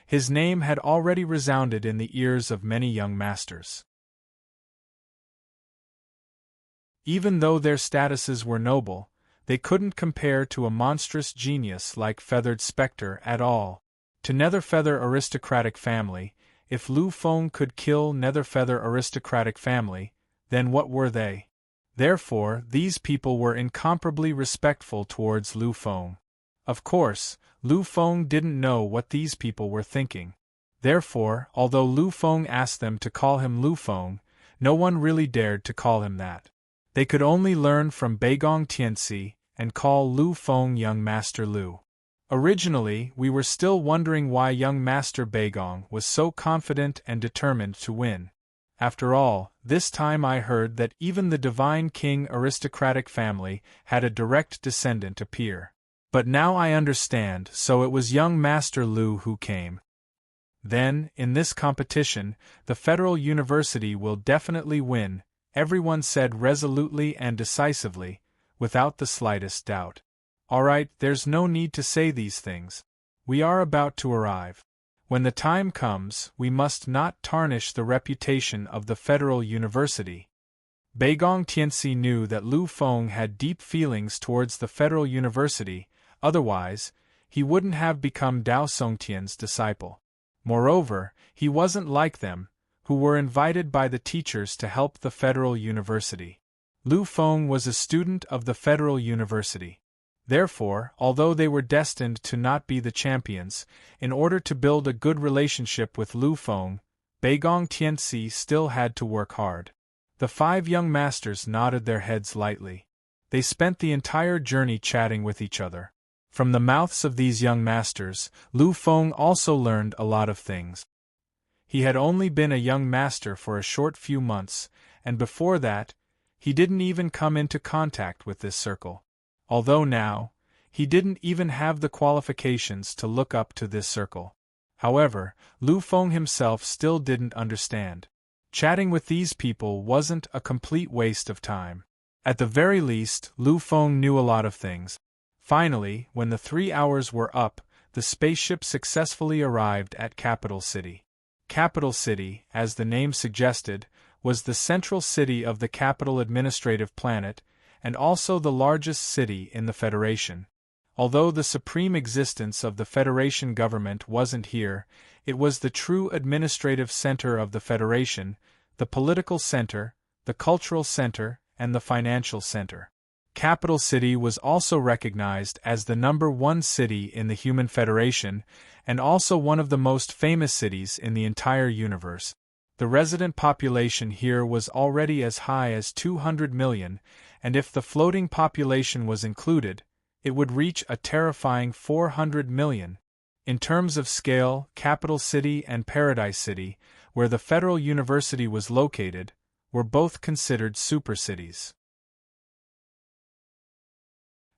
his name had already resounded in the ears of many young masters. Even though their statuses were noble, they couldn't compare to a monstrous genius like Feathered Spectre at all. To Netherfeather aristocratic family, if Lu Feng could kill Netherfeather aristocratic family, then what were they? Therefore, these people were incomparably respectful towards Lu Feng. Of course, Lu Feng didn't know what these people were thinking. Therefore, although Lu Feng asked them to call him Lu Feng, no one really dared to call him that. They could only learn from Beigong Tianxi and call Lu Feng Young Master Lu. Originally, we were still wondering why young Master Beigong was so confident and determined to win. After all, this time I heard that even the Divine King aristocratic family had a direct descendant appear. But now I understand, so it was young Master Lu who came. Then, in this competition, the Federal University will definitely win, everyone said resolutely and decisively, without the slightest doubt. Alright, there's no need to say these things. We are about to arrive. When the time comes, we must not tarnish the reputation of the Federal University. Beigong Tianxi knew that Lu Feng had deep feelings towards the Federal University, otherwise, he wouldn't have become Dao Songtian's disciple. Moreover, he wasn't like them, who were invited by the teachers to help the Federal University. Lu Feng was a student of the Federal University. Therefore, although they were destined to not be the champions, in order to build a good relationship with Lu Feng, Beigong Tianxi still had to work hard. The 5 young masters nodded their heads lightly. They spent the entire journey chatting with each other. From the mouths of these young masters, Lu Feng also learned a lot of things. He had only been a young master for a short few months, and before that, he didn't even come into contact with this circle. Although now, he didn't even have the qualifications to look up to this circle. However, Lu Feng himself still didn't understand. Chatting with these people wasn't a complete waste of time. At the very least, Lu Feng knew a lot of things. Finally, when the 3 hours were up, the spaceship successfully arrived at Capital City. Capital City, as the name suggested, was the central city of the capital administrative planet, and also the largest city in the Federation. Although the supreme existence of the Federation government wasn't here, it was the true administrative center of the Federation, the political center, the cultural center, and the financial center. Capital City was also recognized as the #1 city in the Human Federation, and also one of the most famous cities in the entire universe. The resident population here was already as high as 200 million, and if the floating population was included, it would reach a terrifying 400 million. In terms of scale, Capital City and Paradise City, where the Federal University was located, were both considered super-cities.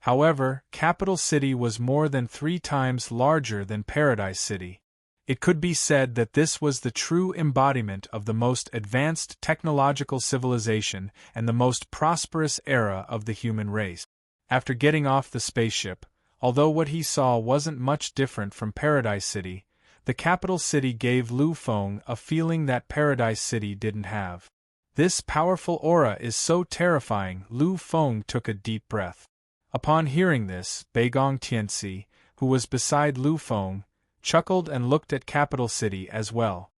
However, Capital City was more than 3 times larger than Paradise City. It could be said that this was the true embodiment of the most advanced technological civilization and the most prosperous era of the human race. After getting off the spaceship, although what he saw wasn't much different from Paradise City, the capital city gave Lu Feng a feeling that Paradise City didn't have. This powerful aura is so terrifying. Lu Feng took a deep breath. Upon hearing this, Beigong Tianxi, who was beside Lu Feng, chuckled and looked at Capital City as well.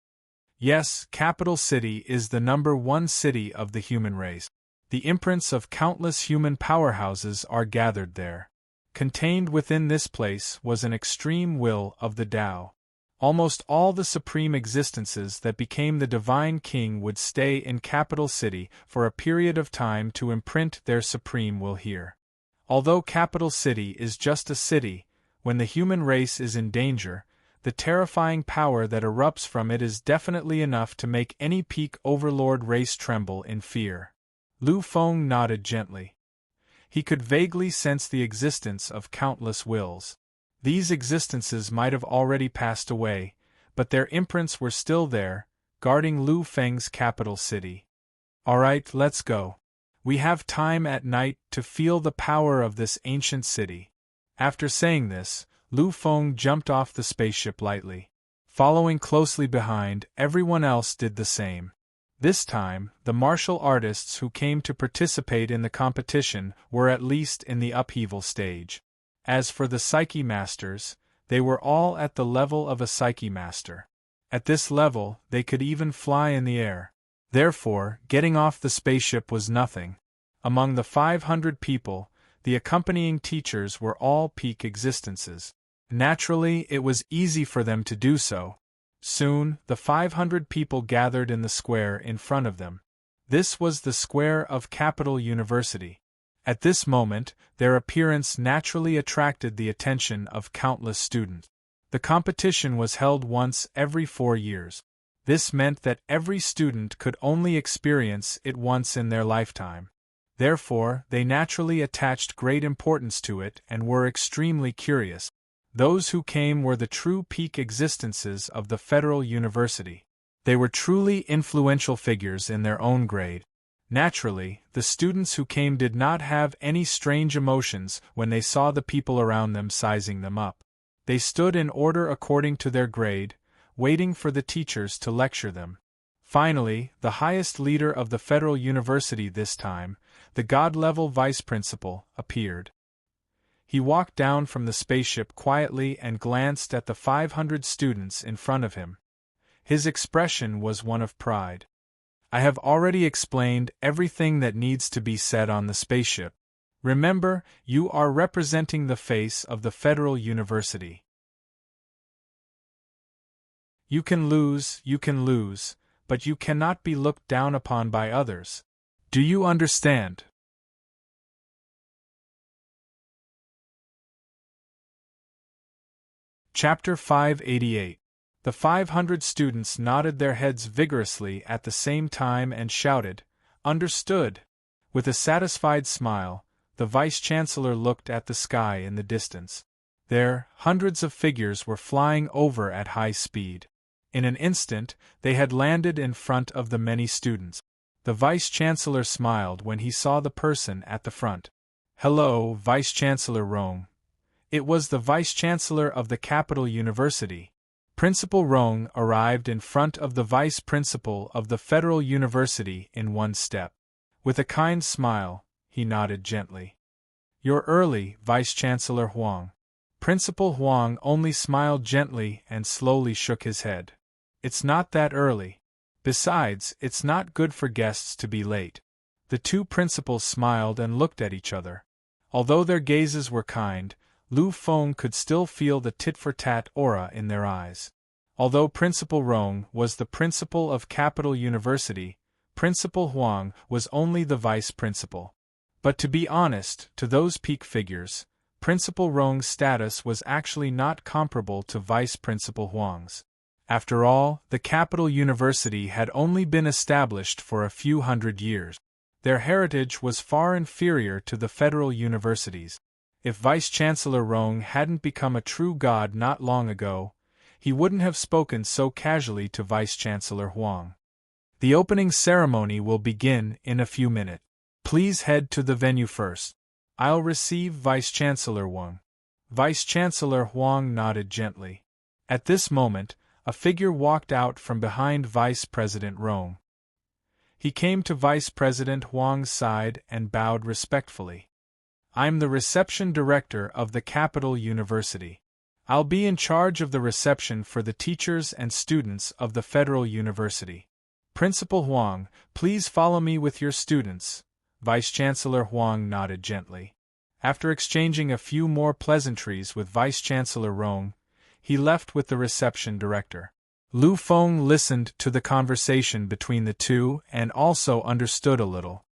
Yes, Capital City is the #1 city of the human race. The imprints of countless human powerhouses are gathered there. Contained within this place was an extreme will of the Tao. Almost all the supreme existences that became the divine king would stay in Capital City for a period of time to imprint their supreme will here. Although Capital City is just a city, when the human race is in danger, the terrifying power that erupts from it is definitely enough to make any peak Overlord race tremble in fear. Lu Feng nodded gently. He could vaguely sense the existence of countless wills. These existences might have already passed away, but their imprints were still there, guarding Lu Feng's capital city. Alright, let's go. We have time at night to feel the power of this ancient city. After saying this, Lu Feng jumped off the spaceship lightly. Following closely behind, everyone else did the same. This time, the martial artists who came to participate in the competition were at least in the upheaval stage. As for the Psyche Masters, they were all at the level of a Psyche Master. At this level, they could even fly in the air. Therefore, getting off the spaceship was nothing. Among the 500 people, the accompanying teachers were all peak existences. Naturally, it was easy for them to do so. Soon, the 500 people gathered in the square in front of them. This was the square of Capital University. At this moment, their appearance naturally attracted the attention of countless students. The competition was held once every 4 years. This meant that every student could only experience it once in their lifetime. Therefore, they naturally attached great importance to it and were extremely curious. Those who came were the true peak existences of the Federal University. They were truly influential figures in their own grade. Naturally, the students who came did not have any strange emotions when they saw the people around them sizing them up. They stood in order according to their grade, waiting for the teachers to lecture them. Finally, the highest leader of the Federal University this time, the God-level vice principal, appeared. He walked down from the spaceship quietly and glanced at the 500 students in front of him. His expression was one of pride. I have already explained everything that needs to be said on the spaceship. Remember, you are representing the face of the Federal University. You can lose, but you cannot be looked down upon by others. Do you understand? Chapter 588. The 500 students nodded their heads vigorously at the same time and shouted, "Understood!" With a satisfied smile, the Vice-Chancellor looked at the sky in the distance. There, hundreds of figures were flying over at high speed. In an instant, they had landed in front of the many students. The Vice-Chancellor smiled when he saw the person at the front. "Hello, Vice-Chancellor Rong." It was the Vice-Chancellor of the Capital University. Principal Rong arrived in front of the Vice Principal of the Federal University in one step. With a kind smile, he nodded gently. "You're early, Vice-Chancellor Huang." Principal Huang only smiled gently and slowly shook his head. "It's not that early. Besides, it's not good for guests to be late." The two principals smiled and looked at each other. Although their gazes were kind, Lu Feng could still feel the tit-for-tat aura in their eyes. Although Principal Rong was the principal of Capital University, Principal Huang was only the vice principal. But to be honest, to those peak figures, Principal Rong's status was actually not comparable to Vice Principal Huang's. After all, the Capital University had only been established for a few hundred years. Their heritage was far inferior to the federal universities. If Vice-Chancellor Rong hadn't become a true god not long ago, he wouldn't have spoken so casually to Vice-Chancellor Huang. The opening ceremony will begin in a few minutes. Please head to the venue first. I'll receive Vice-Chancellor Huang. Vice-Chancellor Huang nodded gently. At this moment, a figure walked out from behind Vice President Rong. He came to Vice President Huang's side and bowed respectfully. "I'm the reception director of the Capital University. I'll be in charge of the reception for the teachers and students of the Federal University. Principal Huang, please follow me with your students." Vice-Chancellor Huang nodded gently. After exchanging a few more pleasantries with Vice-Chancellor Rong, he left with the reception director. Lu Feng listened to the conversation between the two and also understood a little.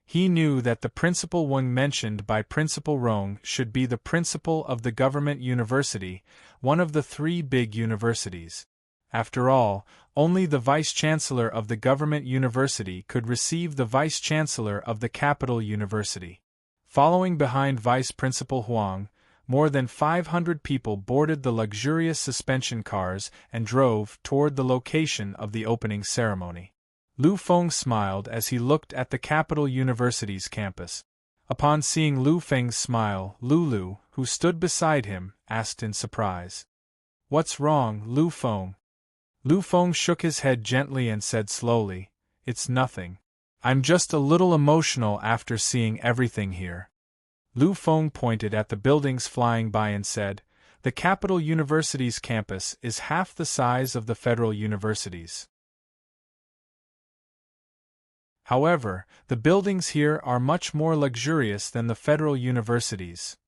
He knew that the principal one mentioned by Principal Rong should be the principal of the government university, one of the three big universities. After all, only the vice-chancellor of the government university could receive the vice-chancellor of the capital university. Following behind Vice Principal Huang, more than 500 people boarded the luxurious suspension cars and drove toward the location of the opening ceremony. Lu Feng smiled as he looked at the capital university's campus. Upon seeing Lu Feng's smile, Lulu, who stood beside him, asked in surprise, "What's wrong, Lu Feng?" Lu Feng shook his head gently and said slowly, "It's nothing. I'm just a little emotional after seeing everything here." Lu Feng pointed at the buildings flying by and said, "The capital university's campus is half the size of the federal universities. However, the buildings here are much more luxurious than the federal universities."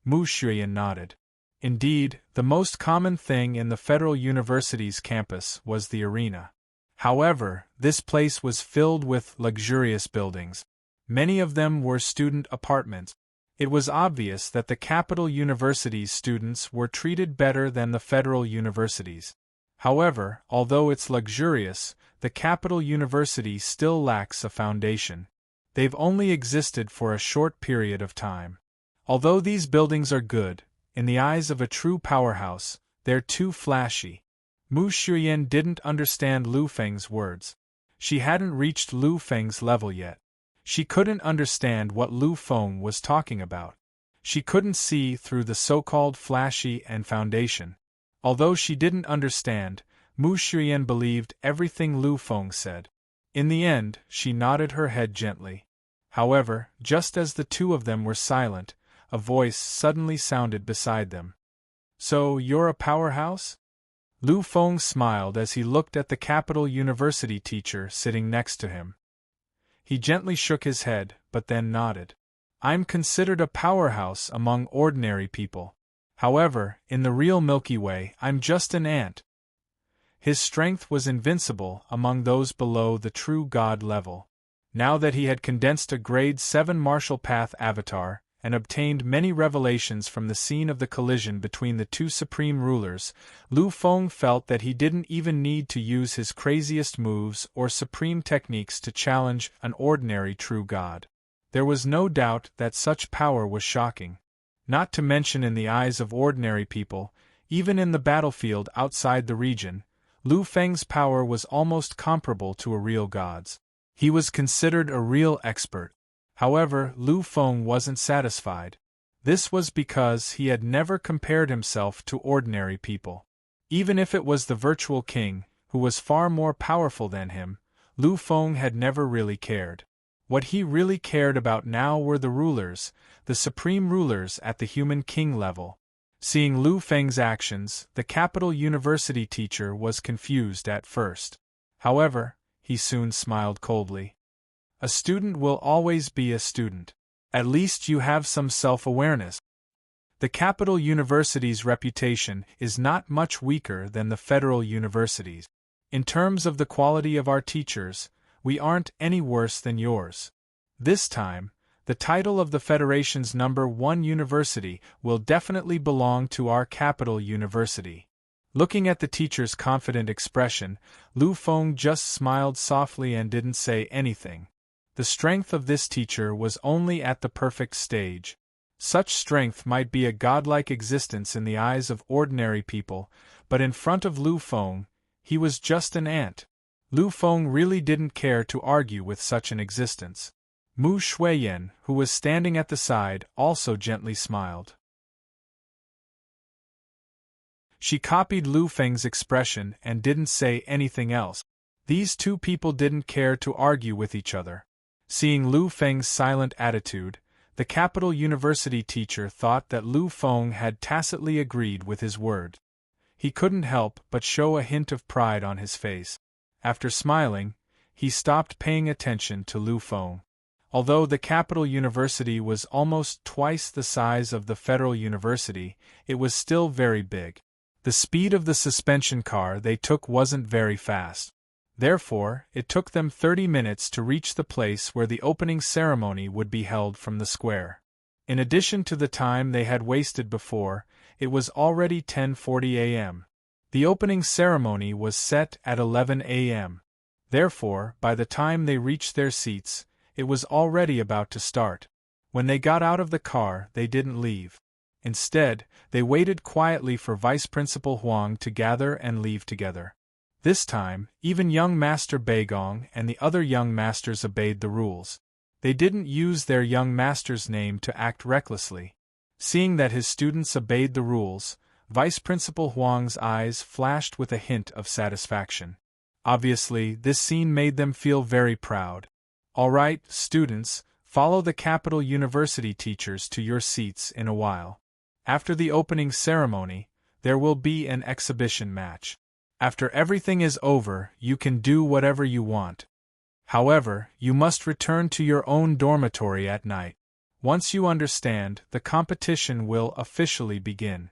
Mu Xuyan nodded. Indeed, the most common thing in the federal university's campus was the arena. However, this place was filled with luxurious buildings. Many of them were student apartments. It was obvious that the capital university's students were treated better than the federal universities. However, although it's luxurious, the capital university still lacks a foundation. They've only existed for a short period of time. Although these buildings are good, in the eyes of a true powerhouse, they're too flashy. Mu Xuyan didn't understand Lu Feng's words. She hadn't reached Lu Feng's level yet. She couldn't understand what Lu Feng was talking about. She couldn't see through the so-called flashy and foundation. Although she didn't understand, Mu Xuyan believed everything Lu Feng said. In the end, she nodded her head gently. However, just as the two of them were silent, a voice suddenly sounded beside them. "So, you're a powerhouse?" Lu Feng smiled as he looked at the capital university teacher sitting next to him. He gently shook his head, but then nodded. "I'm considered a powerhouse among ordinary people. However, in the real Milky Way, I'm just an ant." His strength was invincible among those below the true God level. Now that he had condensed a grade 7 martial path avatar, and obtained many revelations from the scene of the collision between the two supreme rulers, Lu Feng felt that he didn't even need to use his craziest moves or supreme techniques to challenge an ordinary true god. There was no doubt that such power was shocking. Not to mention in the eyes of ordinary people, even in the battlefield outside the region, Lu Feng's power was almost comparable to a real god's. He was considered a real expert. However, Lu Feng wasn't satisfied. This was because he had never compared himself to ordinary people. Even if it was the virtual king, who was far more powerful than him, Lu Feng had never really cared. What he really cared about now were the rulers, the supreme rulers at the human king level. Seeing Lu Feng's actions, the capital university teacher was confused at first. However, he soon smiled coldly. "A student will always be a student. At least you have some self-awareness. The capital university's reputation is not much weaker than the federal universities. In terms of the quality of our teachers, we aren't any worse than yours. This time, the title of the Federation's #1 university will definitely belong to our capital university." Looking at the teacher's confident expression, Lu Feng just smiled softly and didn't say anything. The strength of this teacher was only at the perfect stage. Such strength might be a godlike existence in the eyes of ordinary people, but in front of Lu Feng, he was just an ant. Lu Feng really didn't care to argue with such an existence. Mu Xuyan, who was standing at the side, also gently smiled. She copied Lu Feng's expression and didn't say anything else. These two people didn't care to argue with each other. Seeing Lu Feng's silent attitude, the capital university teacher thought that Lu Feng had tacitly agreed with his word. He couldn't help but show a hint of pride on his face. After smiling, he stopped paying attention to Lu Feng. Although the capital university was almost twice the size of the federal university, it was still very big. The speed of the suspension car they took wasn't very fast. Therefore, it took them 30 minutes to reach the place where the opening ceremony would be held from the square. In addition to the time they had wasted before, it was already 10:40 a.m. The opening ceremony was set at 11 a.m. Therefore, by the time they reached their seats, it was already about to start. When they got out of the car, they didn't leave. Instead, they waited quietly for Vice Principal Huang to gather and leave together. This time, even young Master Beigong and the other young masters obeyed the rules. They didn't use their young master's name to act recklessly. Seeing that his students obeyed the rules, Vice Principal Huang's eyes flashed with a hint of satisfaction. Obviously, this scene made them feel very proud. All right, students, follow the Capital University teachers to your seats in a while. After the opening ceremony, there will be an exhibition match. After everything is over, you can do whatever you want. However, you must return to your own dormitory at night. Once you understand, the competition will officially begin.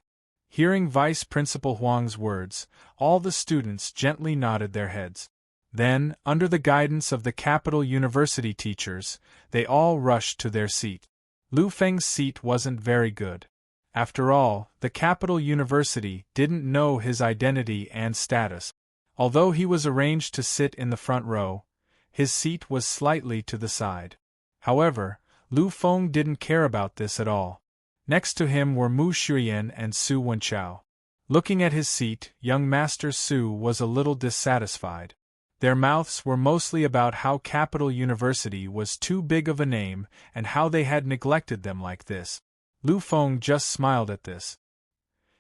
Hearing Vice Principal Huang's words, all the students gently nodded their heads. Then, under the guidance of the Capital University teachers, they all rushed to their seat. Lu Feng's seat wasn't very good. After all, the Capital University didn't know his identity and status. Although he was arranged to sit in the front row, his seat was slightly to the side. However, Lu Feng didn't care about this at all. Next to him were Mu Shuyan and Su Wenchao. Looking at his seat, young Master Su was a little dissatisfied. Their mouths were mostly about how Capital University was too big of a name and how they had neglected them like this. Lu Feng just smiled at this.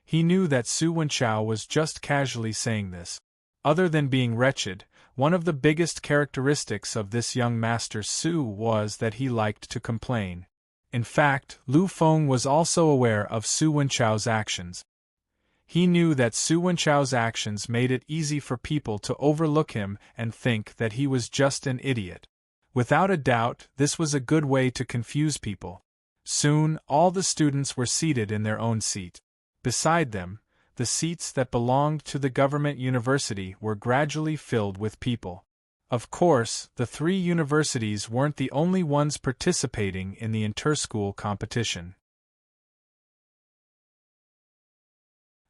He knew that Su Wenchao was just casually saying this. Other than being wretched, one of the biggest characteristics of this young Master Su was that he liked to complain. In fact, Lu Feng was also aware of Su Wenchao's actions. He knew that Su Wenchao's actions made it easy for people to overlook him and think that he was just an idiot. Without a doubt, this was a good way to confuse people. Soon, all the students were seated in their own seat. Beside them, the seats that belonged to the government university were gradually filled with people. Of course, the three universities weren't the only ones participating in the inter-school competition.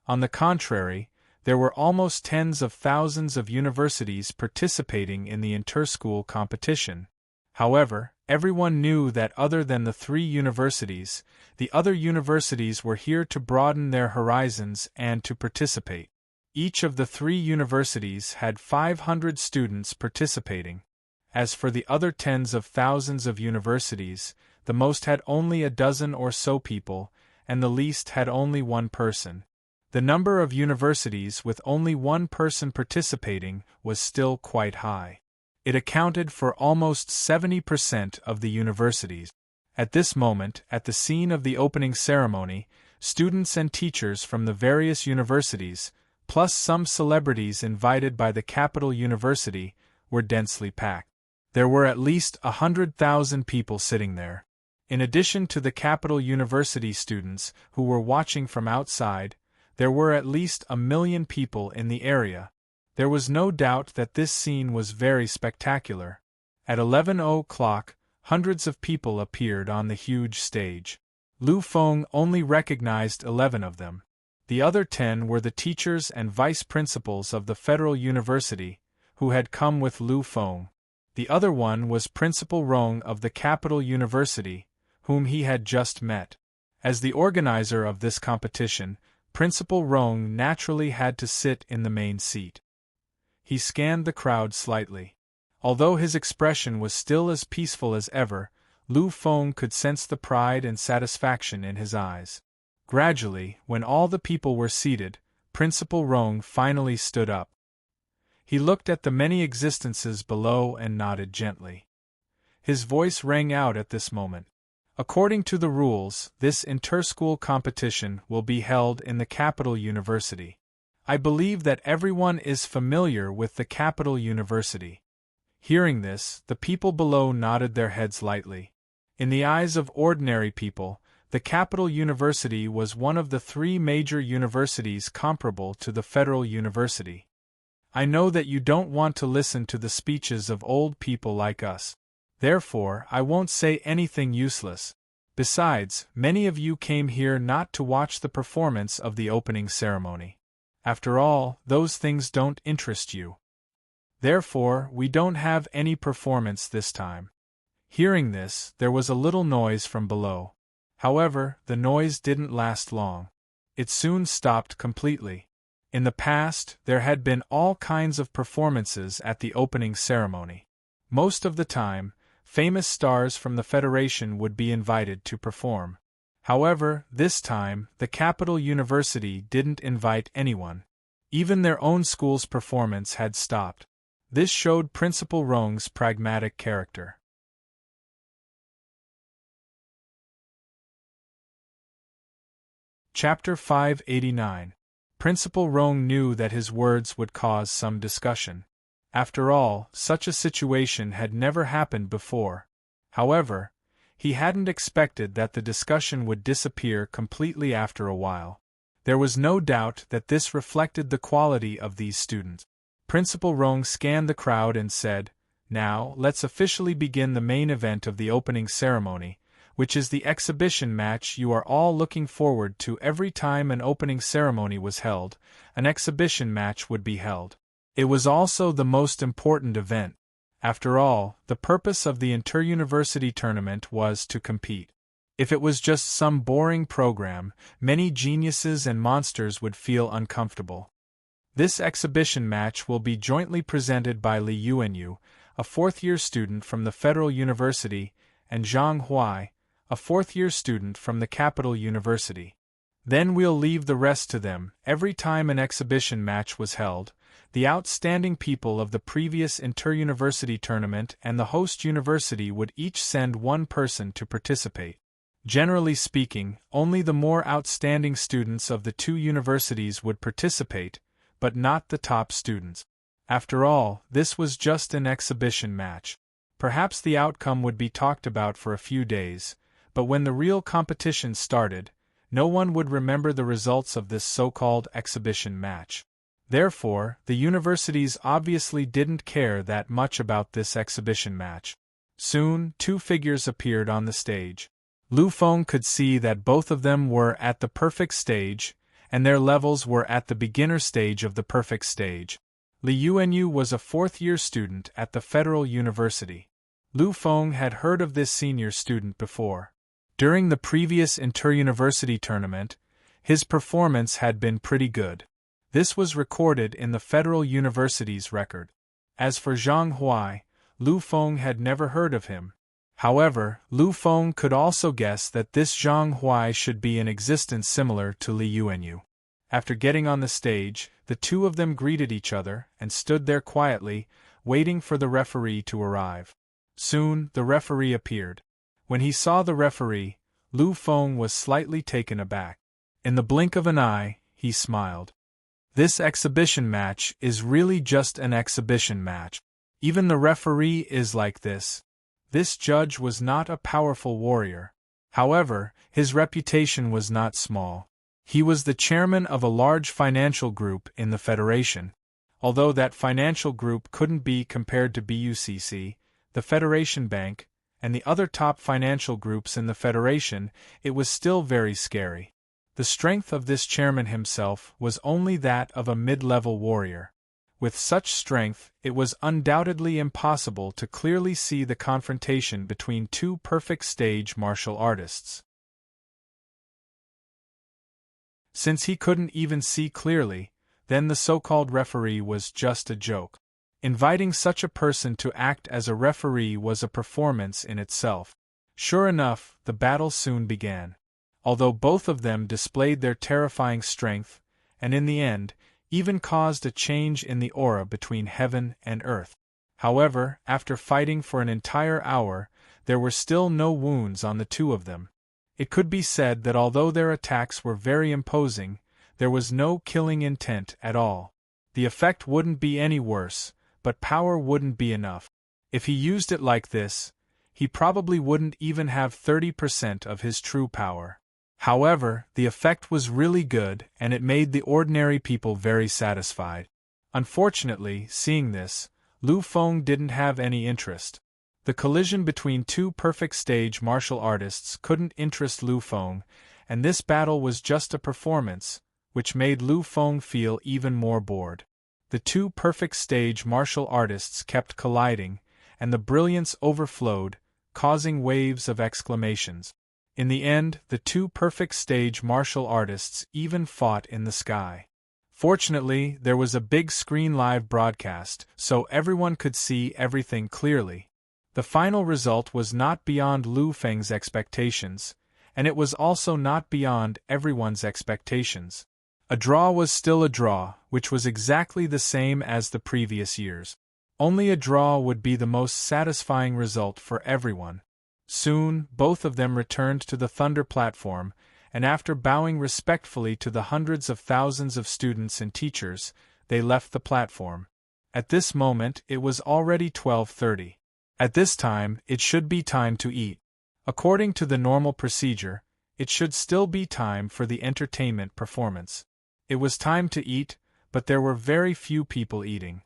On the contrary, there were almost tens of thousands of universities participating in the inter-school competition. However, everyone knew that other than the three universities, the other universities were here to broaden their horizons and to participate. Each of the three universities had 500 students participating. As for the other tens of thousands of universities, the most had only a dozen or so people, and the least had only one person. The number of universities with only one person participating was still quite high. It accounted for almost 70% of the universities. At this moment, at the scene of the opening ceremony, students and teachers from the various universities, plus some celebrities invited by the Capital University, were densely packed. There were at least 100,000 people sitting there. In addition to the Capital University students who were watching from outside, there were at least 1 million people in the area. There was no doubt that this scene was very spectacular. At 11 o'clock, hundreds of people appeared on the huge stage. Lu Feng only recognized 11 of them. The other 10 were the teachers and vice principals of the Federal University, who had come with Lu Feng. The other one was Principal Rong of the Capital University, whom he had just met. As the organizer of this competition, Principal Rong naturally had to sit in the main seat. He scanned the crowd slightly. Although his expression was still as peaceful as ever, Lu Feng could sense the pride and satisfaction in his eyes. Gradually, when all the people were seated, Principal Rong finally stood up. He looked at the many existences below and nodded gently. His voice rang out at this moment. According to the rules, this inter-school competition will be held in the Capital University. I believe that everyone is familiar with the Capital University. Hearing this, the people below nodded their heads lightly. In the eyes of ordinary people, the Capital University was one of the 3 major universities comparable to the Federal University. I know that you don't want to listen to the speeches of old people like us. Therefore, I won't say anything useless. Besides, many of you came here not to watch the performance of the opening ceremony. After all, those things don't interest you. Therefore, we don't have any performance this time. Hearing this, there was a little noise from below. However, the noise didn't last long. It soon stopped completely. In the past, there had been all kinds of performances at the opening ceremony. Most of the time, famous stars from the Federation would be invited to perform. However, this time, the Capital University didn't invite anyone. Even their own school's performance had stopped. This showed Principal Rong's pragmatic character. Chapter 589. Principal Rong knew that his words would cause some discussion. After all, such a situation had never happened before. However, he hadn't expected that the discussion would disappear completely after a while. There was no doubt that this reflected the quality of these students. Principal Rong scanned the crowd and said, "Now, let's officially begin the main event of the opening ceremony, which is the exhibition match you are all looking forward to. Every time an opening ceremony was held, an exhibition match would be held. It was also the most important event. After all, the purpose of the inter-university tournament was to compete. If it was just some boring program, many geniuses and monsters would feel uncomfortable. This exhibition match will be jointly presented by Li Yuanyu, a fourth-year student from the Federal University, and Zhang Huai, a fourth-year student from the Capital University. Then we'll leave the rest to them. Every time an exhibition match was held, the outstanding people of the previous inter-university tournament and the host university would each send one person to participate. Generally speaking, only the more outstanding students of the 2 universities would participate, but not the top students. After all, this was just an exhibition match. Perhaps the outcome would be talked about for a few days, but when the real competition started, no one would remember the results of this so-called exhibition match. Therefore, the universities obviously didn't care that much about this exhibition match. Soon, 2 figures appeared on the stage. Lu Feng could see that both of them were at the perfect stage, and their levels were at the beginner stage of the perfect stage. Li Yuanyu was a fourth-year student at the Federal University. Lu Feng had heard of this senior student before. During the previous inter-university tournament, his performance had been pretty good. This was recorded in the Federal University's record. As for Zhang Huai, Lu Feng had never heard of him. However, Lu Feng could also guess that this Zhang Huai should be in existence similar to Li Yuanyu. After getting on the stage, the 2 of them greeted each other and stood there quietly, waiting for the referee to arrive. Soon, the referee appeared. When he saw the referee, Lu Feng was slightly taken aback. In the blink of an eye, he smiled. This exhibition match is really just an exhibition match. Even the referee is like this. This judge was not a powerful warrior. However, his reputation was not small. He was the chairman of a large financial group in the Federation. Although that financial group couldn't be compared to BUCC, the Federation Bank, and the other top financial groups in the Federation, it was still very scary. The strength of this chairman himself was only that of a mid-level warrior. With such strength, it was undoubtedly impossible to clearly see the confrontation between 2 perfect stage martial artists. Since he couldn't even see clearly, then the so-called referee was just a joke. Inviting such a person to act as a referee was a performance in itself. Sure enough, the battle soon began. Although both of them displayed their terrifying strength, and in the end, even caused a change in the aura between heaven and earth. However, after fighting for an entire hour, there were still no wounds on the 2 of them. It could be said that although their attacks were very imposing, there was no killing intent at all. The effect wouldn't be any worse, but power wouldn't be enough. If he used it like this, he probably wouldn't even have 30% of his true power. However, the effect was really good, and it made the ordinary people very satisfied. Unfortunately, seeing this, Lu Feng didn't have any interest. The collision between two perfect stage martial artists couldn't interest Lu Feng, and this battle was just a performance, which made Lu Feng feel even more bored. The two perfect stage martial artists kept colliding, and the brilliance overflowed, causing waves of exclamations. In the end, the two perfect stage martial artists even fought in the sky. Fortunately, there was a big screen live broadcast, so everyone could see everything clearly. The final result was not beyond Lu Feng's expectations, and it was also not beyond everyone's expectations. A draw was still a draw, which was exactly the same as the previous years. Only a draw would be the most satisfying result for everyone. Soon, both of them returned to the Thunder platform, and after bowing respectfully to the hundreds of thousands of students and teachers, they left the platform. At this moment, it was already 12:30. At this time, it should be time to eat. According to the normal procedure, it should still be time for the entertainment performance. It was time to eat, but there were very few people eating.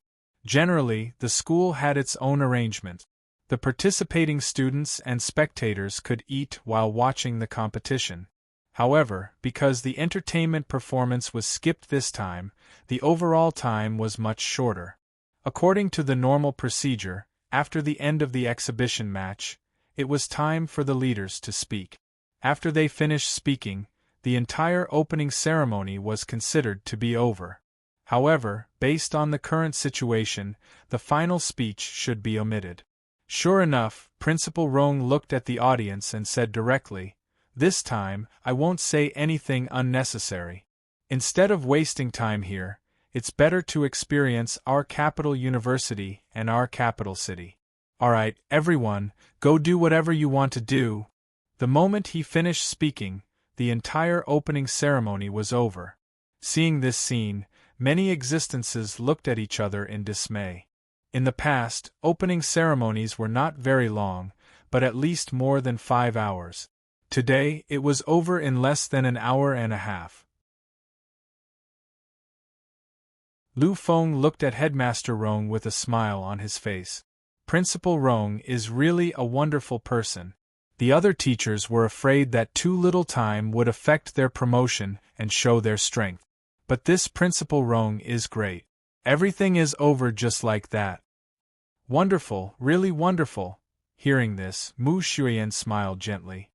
Generally, the school had its own arrangement. The participating students and spectators could eat while watching the competition. However, because the entertainment performance was skipped this time, the overall time was much shorter. According to the normal procedure, after the end of the exhibition match, it was time for the leaders to speak. After they finished speaking, the entire opening ceremony was considered to be over. However, based on the current situation, the final speech should be omitted. Sure enough, Principal Rong looked at the audience and said directly, "This time, I won't say anything unnecessary. Instead of wasting time here, it's better to experience our capital university and our capital city. Alright, everyone, go do whatever you want to do." The moment he finished speaking, the entire opening ceremony was over. Seeing this scene, many existences looked at each other in dismay. In the past, opening ceremonies were not very long, but at least more than 5 hours. Today, it was over in less than an hour and a half. Lu Feng looked at Headmaster Rong with a smile on his face. Principal Rong is really a wonderful person. The other teachers were afraid that too little time would affect their promotion and show their strength. But this Principal Rong is great. Everything is over just like that. Wonderful, really wonderful. Hearing this, Mu Shuyan smiled gently.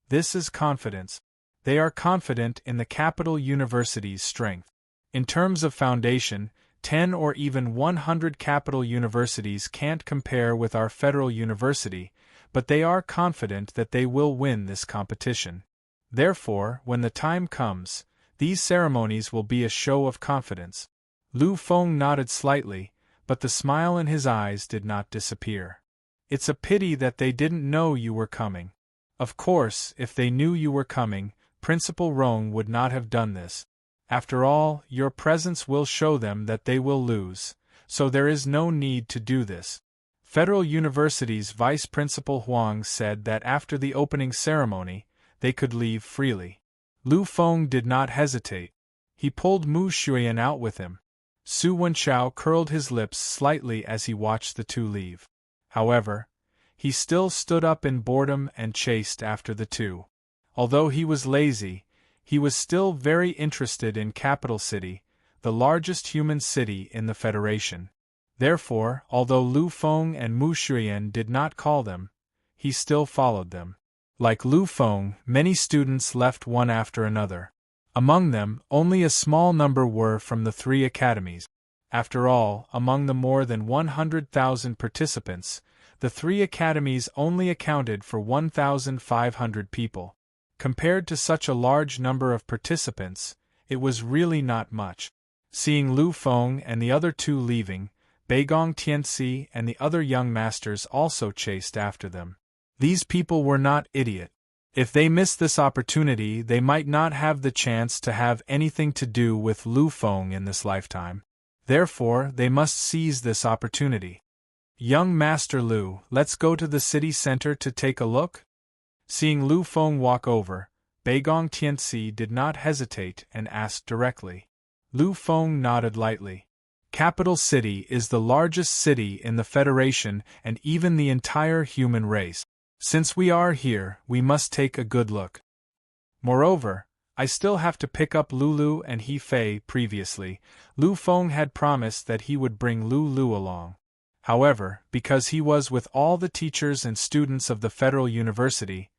This is confidence. They are confident in the capital university's strength. In terms of foundation, 10 or even 100 capital universities can't compare with our federal university, but they are confident that they will win this competition. Therefore, when the time comes, these ceremonies will be a show of confidence. Lu Feng nodded slightly, but the smile in his eyes did not disappear. It's a pity that they didn't know you were coming. Of course, if they knew you were coming, Principal Rong would not have done this. After all, your presence will show them that they will lose, so there is no need to do this. Federal University's Vice Principal Huang said that after the opening ceremony, they could leave freely. Lu Feng did not hesitate. He pulled Mu Shuyan out with him. Su Wenchao curled his lips slightly as he watched the two leave. However, he still stood up in boredom and chased after the two. Although he was lazy, he was still very interested in Capital City, the largest human city in the Federation. Therefore, although Lu Feng and Mu Shuyan did not call them, he still followed them. Like Lu Feng, many students left one after another. Among them, only a small number were from the 3 academies. After all, among the more than 100,000 participants, the 3 academies only accounted for 1,500 people. Compared to such a large number of participants, it was really not much. Seeing Lu Feng and the other two leaving, Beigong Tianxi and the other young masters also chased after them. These people were not idiots. If they missed this opportunity, they might not have the chance to have anything to do with Lu Feng in this lifetime. Therefore, they must seize this opportunity. Young Master Lu, let's go to the city center to take a look? Seeing Lu Feng walk over, Beigong Tianci did not hesitate and asked directly. Lu Feng nodded lightly. Capital City is the largest city in the Federation and even the entire human race. Since we are here, we must take a good look. Moreover, I still have to pick up Lulu and He Fei. Previously, Lu Feng had promised that he would bring Lulu along. However, because he was with all the teachers and students of the Federal University,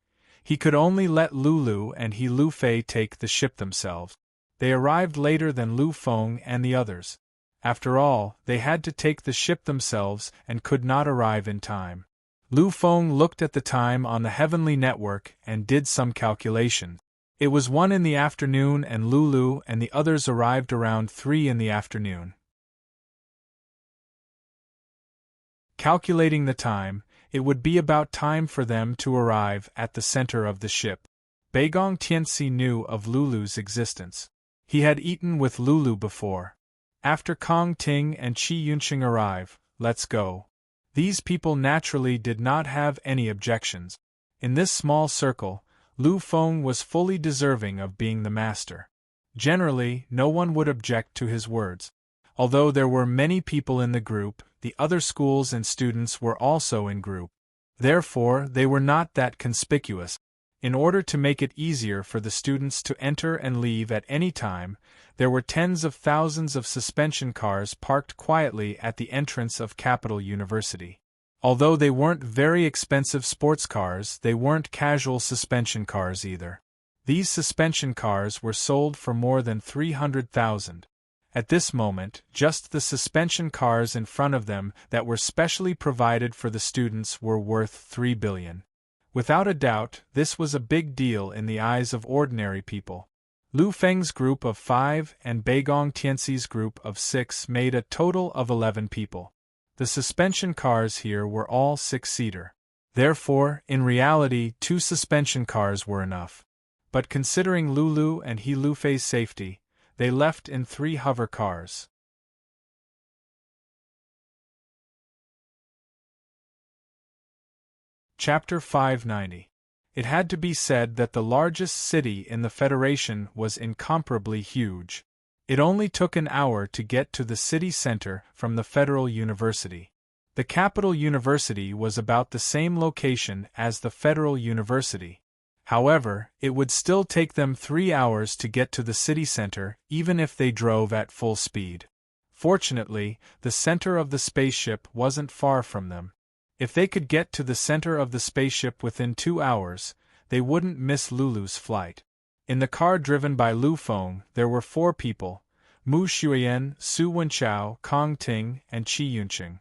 he could only let Lulu and Lu Fei take the ship themselves. They arrived later than Lu Feng and the others. After all, they had to take the ship themselves and could not arrive in time. Lu Feng looked at the time on the heavenly network and did some calculations. It was 1 in the afternoon and Lulu and the others arrived around 3 in the afternoon. Calculating the time, it would be about time for them to arrive at the center of the ship. Beigong Tianci knew of Lulu's existence. He had eaten with Lulu before. After Kong Ting and Qi Yunqing arrive, let's go. These people naturally did not have any objections. In this small circle, Lu Feng was fully deserving of being the master. Generally, no one would object to his words. Although there were many people in the group, the other schools and students were also in group. Therefore, they were not that conspicuous. In order to make it easier for the students to enter and leave at any time, there were tens of thousands of suspension cars parked quietly at the entrance of Capital University. Although they weren't very expensive sports cars, they weren't casual suspension cars either. These suspension cars were sold for more than 300,000. At this moment, just the suspension cars in front of them that were specially provided for the students were worth 3 billion. Without a doubt, this was a big deal in the eyes of ordinary people. Lu Feng's group of 5 and Beigong Tianci's group of 6 made a total of 11 people. The suspension cars here were all 6-seater. Therefore, in reality, 2 suspension cars were enough. But considering Lulu and Lu Fei's safety, they left in 3 hover cars. Chapter 590. It had to be said that the largest city in the Federation was incomparably huge. It only took an hour to get to the city center from the Federal University. The Capital University was about the same location as the Federal University. However, it would still take them 3 hours to get to the city center, even if they drove at full speed. Fortunately, the center of the spaceship wasn't far from them. If they could get to the center of the spaceship within 2 hours, they wouldn't miss Lulu's flight. In the car driven by Lu Feng, there were 4 people: Mu Xuyen, Su Wenchao, Kong Ting, and Qi Yunqing.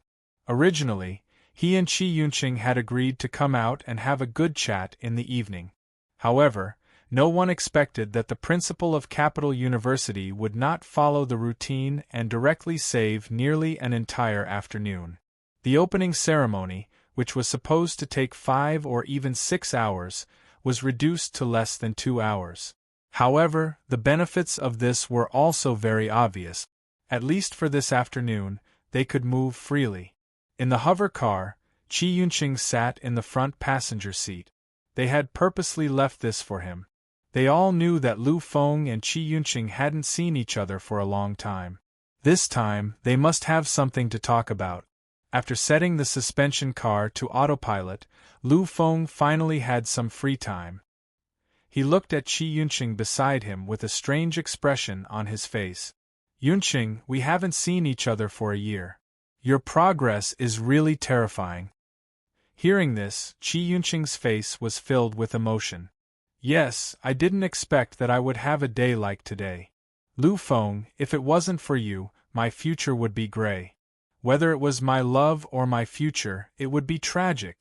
Originally, he and Qi Yunqing had agreed to come out and have a good chat in the evening. However, no one expected that the principal of Capital University would not follow the routine and directly save nearly an entire afternoon. The opening ceremony, which was supposed to take 5 or even 6 hours, was reduced to less than 2 hours. However, the benefits of this were also very obvious. At least for this afternoon, they could move freely. In the hover car, Qi Yunqing sat in the front passenger seat. They had purposely left this for him. They all knew that Lu Feng and Qi Yunqing hadn't seen each other for a long time. This time, they must have something to talk about. After setting the suspension car to autopilot, Lu Feng finally had some free time. He looked at Qi Yunqing beside him with a strange expression on his face. "Yunqing, we haven't seen each other for a year. Your progress is really terrifying." Hearing this, Qi Yunqing's face was filled with emotion. "Yes, I didn't expect that I would have a day like today. Lu Feng, if it wasn't for you, my future would be gray. Whether it was my love or my future, it would be tragic."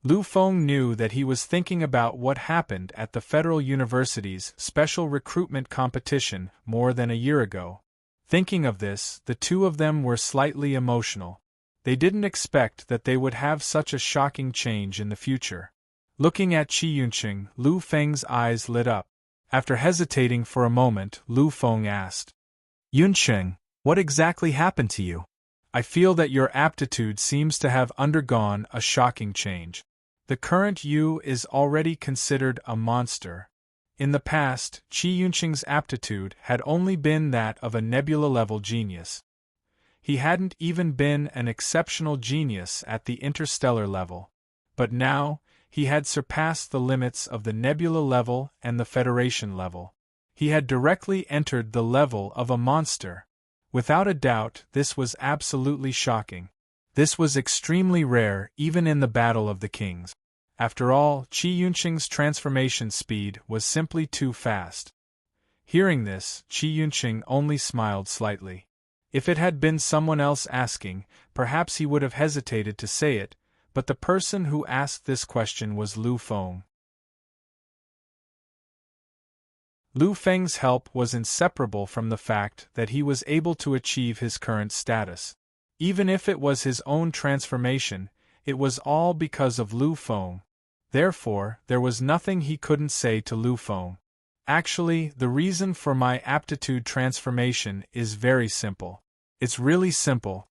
Lu Feng knew that he was thinking about what happened at the Federal University's special recruitment competition more than a year ago. Thinking of this, the two of them were slightly emotional. They didn't expect that they would have such a shocking change in the future. Looking at Qi Yunqing, Lu Feng's eyes lit up. After hesitating for a moment, Lu Feng asked, "Yunqing, what exactly happened to you? I feel that your aptitude seems to have undergone a shocking change. The current you is already considered a monster. In the past, Qi Yunqing's aptitude had only been that of a nebula-level genius. He hadn't even been an exceptional genius at the interstellar level. But now, he had surpassed the limits of the nebula level and the Federation level. He had directly entered the level of a monster. Without a doubt, this was absolutely shocking. This was extremely rare even in the Battle of the Kings. After all, Qi Yunqing's transformation speed was simply too fast. Hearing this, Qi Yunqing only smiled slightly. If it had been someone else asking, perhaps he would have hesitated to say it, but the person who asked this question was Lu Feng. Lu Feng's help was inseparable from the fact that he was able to achieve his current status. Even if it was his own transformation, it was all because of Lu Feng. Therefore, there was nothing he couldn't say to Lu Feng. Actually, the reason for my aptitude transformation is very simple. It's really simple.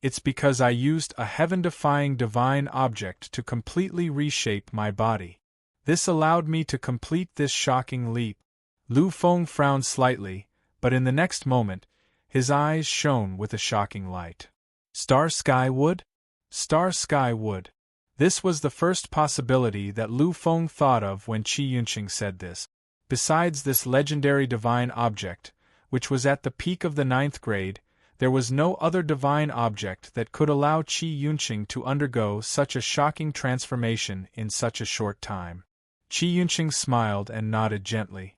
It's because I used a heaven-defying divine object to completely reshape my body. This allowed me to complete this shocking leap. Lu Feng frowned slightly, but in the next moment, his eyes shone with a shocking light. Star Sky Wood? Star Sky Wood. This was the first possibility that Lu Feng thought of when Qi Yunqing said this. Besides this legendary divine object, which was at the peak of the 9th grade, there was no other divine object that could allow Qi Yunqing to undergo such a shocking transformation in such a short time. Qi Yunqing smiled and nodded gently.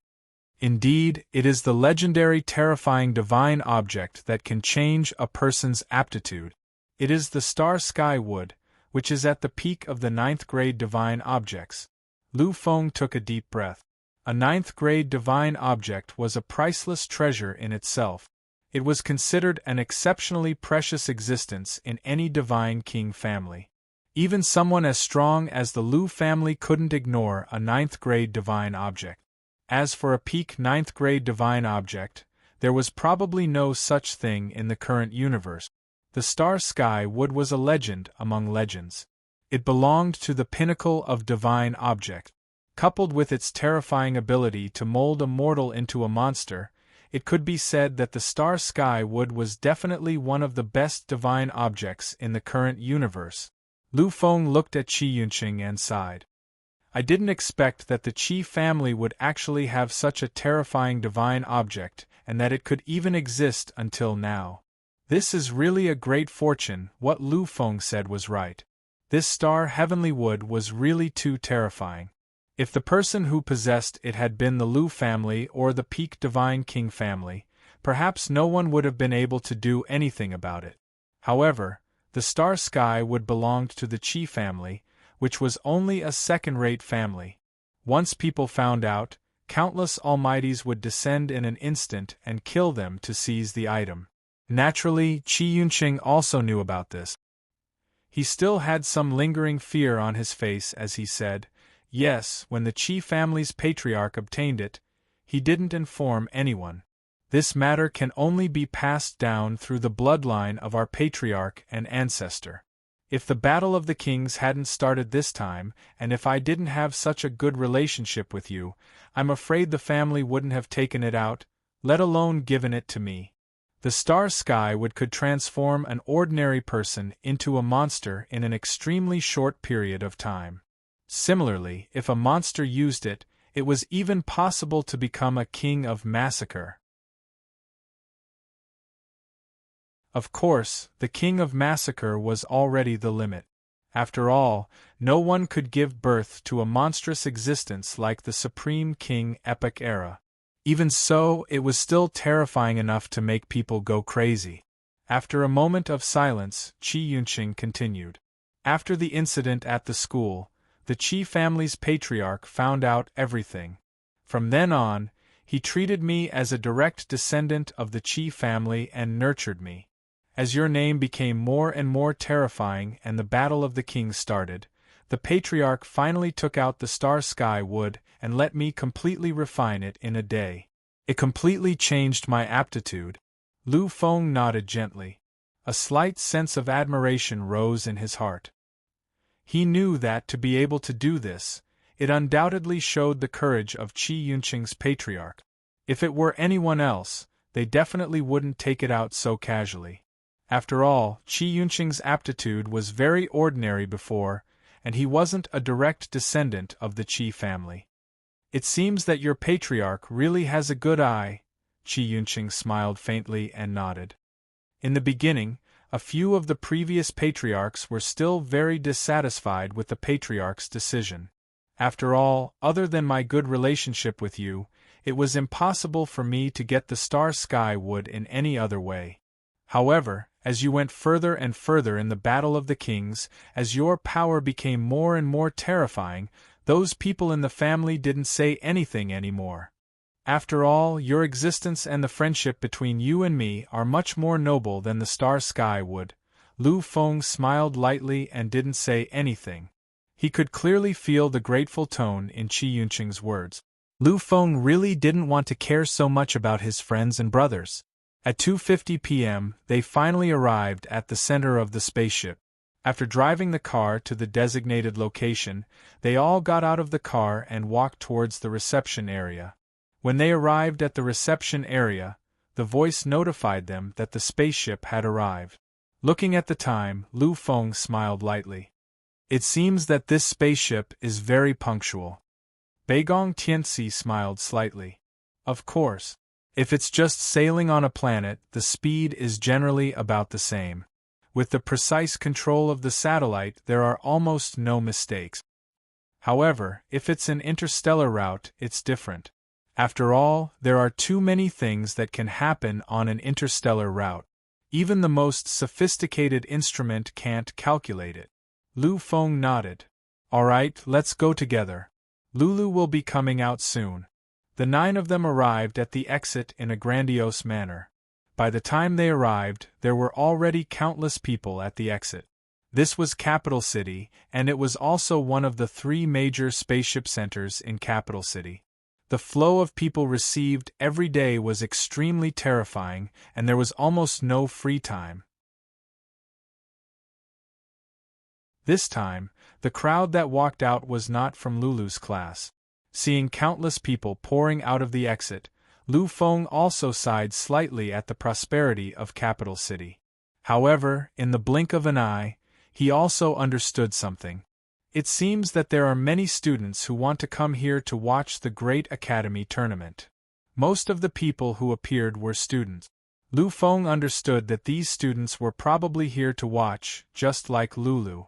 Indeed, it is the legendary terrifying divine object that can change a person's aptitude. It is the Star Sky Wood, which is at the peak of the 9th grade divine objects. Lu Feng took a deep breath. A 9th grade divine object was a priceless treasure in itself. It was considered an exceptionally precious existence in any divine king family. Even someone as strong as the Lu family couldn't ignore a 9th grade divine object. As for a peak 9th grade divine object, there was probably no such thing in the current universe. The Star Sky Wood was a legend among legends. It belonged to the pinnacle of divine objects. Coupled with its terrifying ability to mold a mortal into a monster, it could be said that the Star Sky Wood was definitely one of the best divine objects in the current universe. Lu Feng looked at Qi Yunqing and sighed. I didn't expect that the Qi family would actually have such a terrifying divine object, and that it could even exist until now. This is really a great fortune. What Lu Feng said was right. This star heavenly wood was really too terrifying. If the person who possessed it had been the Lu family or the Peak Divine King family, perhaps no one would have been able to do anything about it. However, the Star Sky Wood belonged to the Qi family, which was only a second-rate family. Once people found out, countless almighties would descend in an instant and kill them to seize the item. Naturally, Qi Yunqing also knew about this. He still had some lingering fear on his face as he said, "Yes, when the Qi family's patriarch obtained it, he didn't inform anyone. This matter can only be passed down through the bloodline of our patriarch and ancestor. If the Battle of the Kings hadn't started this time, and if I didn't have such a good relationship with you, I'm afraid the family wouldn't have taken it out, let alone given it to me." The Star Sky Wood could transform an ordinary person into a monster in an extremely short period of time. Similarly, if a monster used it, it was even possible to become a king of massacre. Of course, the king of massacre was already the limit. After all, no one could give birth to a monstrous existence like the Supreme King Epic Era. Even so, it was still terrifying enough to make people go crazy. After a moment of silence, Qi Yunqing continued. After the incident at the school, the Qi family's patriarch found out everything. From then on, he treated me as a direct descendant of the Qi family and nurtured me. As your name became more and more terrifying and the Battle of the Kings started, the patriarch finally took out the Star Sky Wood and let me completely refine it in a day. It completely changed my aptitude. Lu Feng nodded gently. A slight sense of admiration rose in his heart. He knew that to be able to do this, it undoubtedly showed the courage of Qi Yunqing's patriarch. If it were anyone else, they definitely wouldn't take it out so casually. After all, Qi Yunqing's aptitude was very ordinary before, and he wasn't a direct descendant of the Qi family. It seems that your patriarch really has a good eye. Qi Yunqing smiled faintly and nodded. In the beginning, a few of the previous patriarchs were still very dissatisfied with the patriarch's decision. After all, other than my good relationship with you, it was impossible for me to get the star sky wood in any other way. However, as you went further and further in the Battle of the Kings, as your power became more and more terrifying, those people in the family didn't say anything anymore. After all, your existence and the friendship between you and me are much more noble than the star sky would. Lu Feng smiled lightly and didn't say anything. He could clearly feel the grateful tone in Qi Yunqing's words. Lu Feng really didn't want to care so much about his friends and brothers. At 2:50 p.m., they finally arrived at the center of the spaceship. After driving the car to the designated location, they all got out of the car and walked towards the reception area. When they arrived at the reception area, the voice notified them that the spaceship had arrived. Looking at the time, Lu Feng smiled lightly. It seems that this spaceship is very punctual. Beigong Tianxi smiled slightly. Of course. If it's just sailing on a planet, the speed is generally about the same. With the precise control of the satellite, there are almost no mistakes. However, if it's an interstellar route, it's different. After all, there are too many things that can happen on an interstellar route. Even the most sophisticated instrument can't calculate it. Lu Feng nodded. All right, let's go together. Lulu will be coming out soon. The 9 of them arrived at the exit in a grandiose manner. By the time they arrived, there were already countless people at the exit. This was Capital City, and it was also one of the 3 major spaceship centers in Capital City. The flow of people received every day was extremely terrifying, and there was almost no free time. This time, the crowd that walked out was not from Lulu's class. Seeing countless people pouring out of the exit, Lu Feng also sighed slightly at the prosperity of Capital City. However, in the blink of an eye, he also understood something. It seems that there are many students who want to come here to watch the Great Academy tournament. Most of the people who appeared were students. Lu Feng understood that these students were probably here to watch, just like Lulu.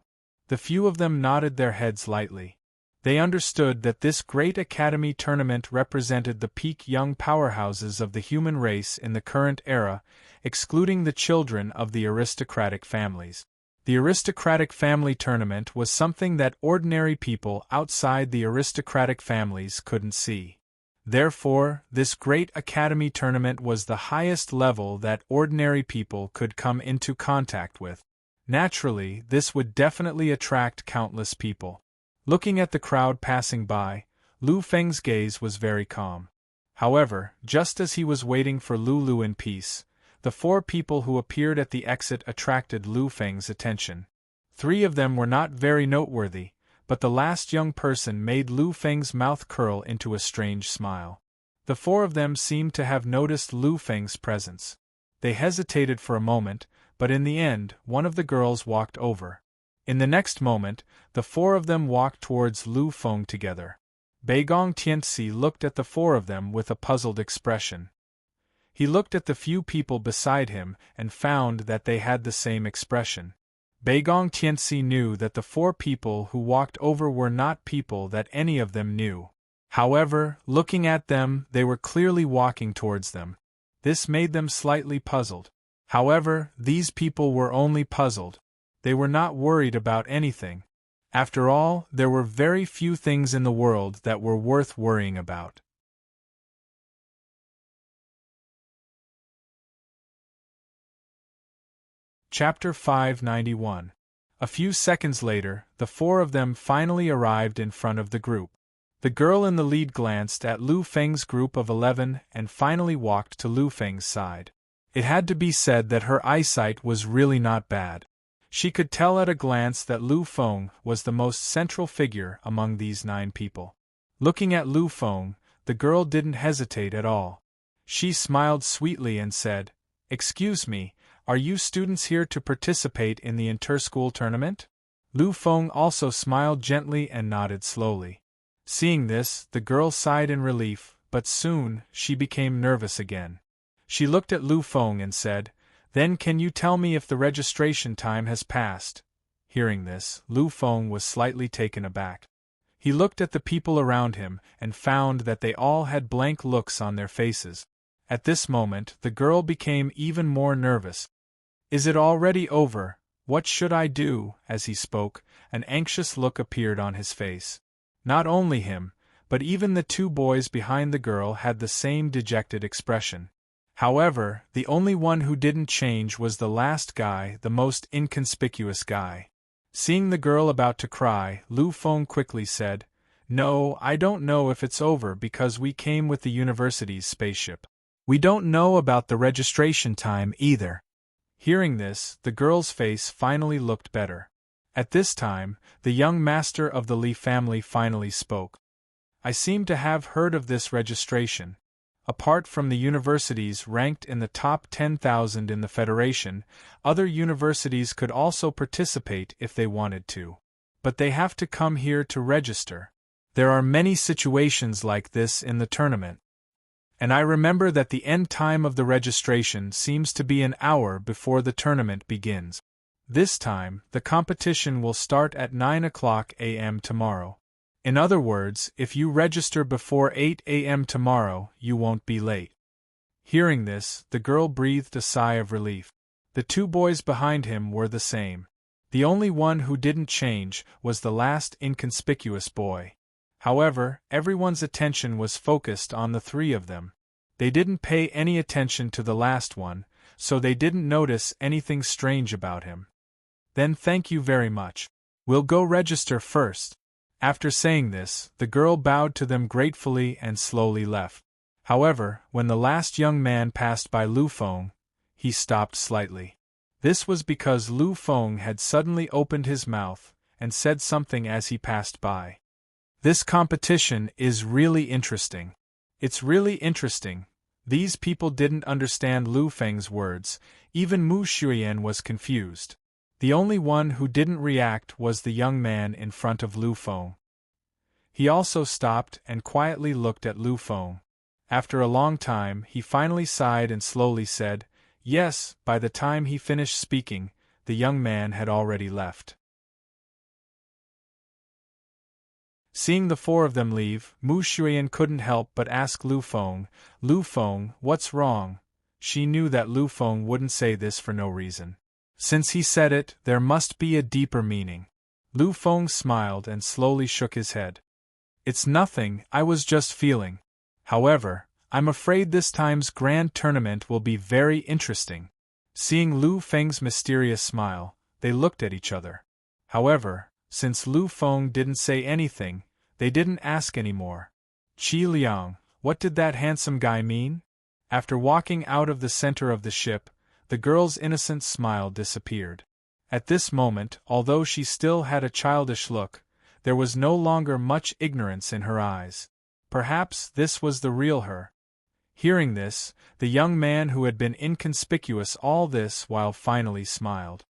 The few of them nodded their heads lightly. They understood that this Great Academy tournament represented the peak young powerhouses of the human race in the current era, excluding the children of the aristocratic families. The aristocratic family tournament was something that ordinary people outside the aristocratic families couldn't see. Therefore, this Great Academy tournament was the highest level that ordinary people could come into contact with. Naturally, this would definitely attract countless people. Looking at the crowd passing by, Lu Feng's gaze was very calm. However, just as he was waiting for Lulu in peace, the 4 people who appeared at the exit attracted Lu Feng's attention. 3 of them were not very noteworthy, but the last young person made Lu Feng's mouth curl into a strange smile. The 4 of them seemed to have noticed Lu Feng's presence. They hesitated for a moment, but in the end, one of the girls walked over. In the next moment, the 4 of them walked towards Lu Feng together. Beigong Tianxi looked at the 4 of them with a puzzled expression. He looked at the few people beside him and found that they had the same expression. Beigong Tianxi knew that the 4 people who walked over were not people that any of them knew. However, looking at them, they were clearly walking towards them. This made them slightly puzzled. However, these people were only puzzled. They were not worried about anything. After all, there were very few things in the world that were worth worrying about. Chapter 591. A few seconds later, the 4 of them finally arrived in front of the group. The girl in the lead glanced at Lu Feng's group of 11 and finally walked to Lu Feng's side. It had to be said that her eyesight was really not bad. She could tell at a glance that Lu Feng was the most central figure among these 9 people. Looking at Lu Feng, the girl didn't hesitate at all. She smiled sweetly and said, "Excuse me, are you students here to participate in the inter-school tournament?" Lu Feng also smiled gently and nodded slowly. Seeing this, the girl sighed in relief, but soon she became nervous again. She looked at Lu Feng and said, "Then can you tell me if the registration time has passed?" Hearing this, Lu Feng was slightly taken aback. He looked at the people around him and found that they all had blank looks on their faces. At this moment, the girl became even more nervous. "Is it already over? What should I do?" As he spoke, an anxious look appeared on his face. Not only him, but even the 2 boys behind the girl had the same dejected expression. However, the only one who didn't change was the last guy, the most inconspicuous guy. Seeing the girl about to cry, Lu Feng quickly said, "No, I don't know if it's over because we came with the university's spaceship. We don't know about the registration time either." Hearing this, the girl's face finally looked better. At this time, the young master of the Li family finally spoke. "I seem to have heard of this registration. Apart from the universities ranked in the top 10,000 in the Federation, other universities could also participate if they wanted to. But they have to come here to register. There are many situations like this in the tournament. And I remember that the end time of the registration seems to be an hour before the tournament begins. This time, the competition will start at 9 o'clock a.m. tomorrow. In other words, if you register before 8 a.m. tomorrow, you won't be late." Hearing this, the girl breathed a sigh of relief. The 2 boys behind him were the same. The only one who didn't change was the last inconspicuous boy. However, everyone's attention was focused on the 3 of them. They didn't pay any attention to the last one, so they didn't notice anything strange about him. "Then thank you very much. We'll go register first." After saying this, the girl bowed to them gratefully and slowly left. However, when the last young man passed by Lu Feng, he stopped slightly. This was because Lu Feng had suddenly opened his mouth and said something as he passed by. "This competition is really interesting. It's really interesting." These people didn't understand Lu Feng's words, even Mu Shuyan was confused. The only one who didn't react was the young man in front of Lu Feng. He also stopped and quietly looked at Lu Feng. After a long time, he finally sighed and slowly said, "Yes." By the time he finished speaking, the young man had already left. Seeing the 4 of them leave, Mu Shuyan couldn't help but ask Lu Feng, "Lu Feng, what's wrong?" She knew that Lu Feng wouldn't say this for no reason. Since he said it, there must be a deeper meaning. Lu Feng smiled and slowly shook his head. "It's nothing, I was just feeling. However, I'm afraid this time's grand tournament will be very interesting." Seeing Lu Feng's mysterious smile, they looked at each other. However, since Lu Feng didn't say anything, they didn't ask any more. "Qi Liang, what did that handsome guy mean?" After walking out of the center of the ship, the girl's innocent smile disappeared. At this moment, although she still had a childish look, there was no longer much ignorance in her eyes. Perhaps this was the real her. Hearing this, the young man who had been inconspicuous all this while finally smiled.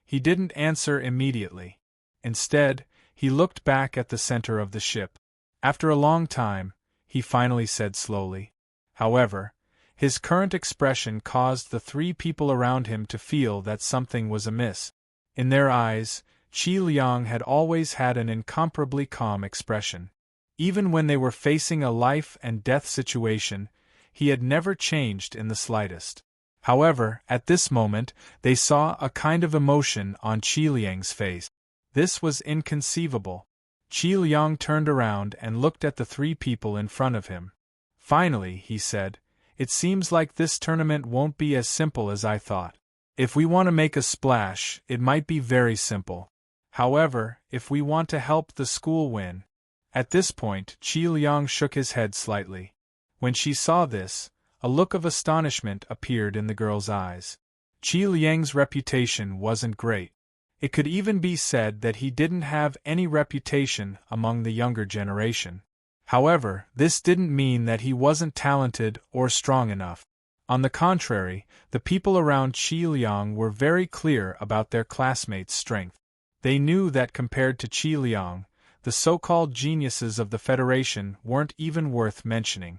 He didn't answer immediately. Instead, he looked back at the center of the ship. After a long time, he finally said slowly. However, his current expression caused the 3 people around him to feel that something was amiss. In their eyes, Qi Liang had always had an incomparably calm expression. Even when they were facing a life-and-death situation, he had never changed in the slightest. However, at this moment, they saw a kind of emotion on Qi Liang's face. This was inconceivable. Qi Liang turned around and looked at the 3 people in front of him. Finally, he said, "It seems like this tournament won't be as simple as I thought. If we want to make a splash, it might be very simple. However, if we want to help the school win..." At this point, Qi Liang shook his head slightly. When she saw this, A look of astonishment appeared in the girl's eyes. Qi Liang's reputation wasn't great. It could even be said that he didn't have any reputation among the younger generation. However, this didn't mean that he wasn't talented or strong enough. On the contrary, the people around Qi Liang were very clear about their classmates' strength. They knew that compared to Qi Liang, the so-called geniuses of the Federation weren't even worth mentioning.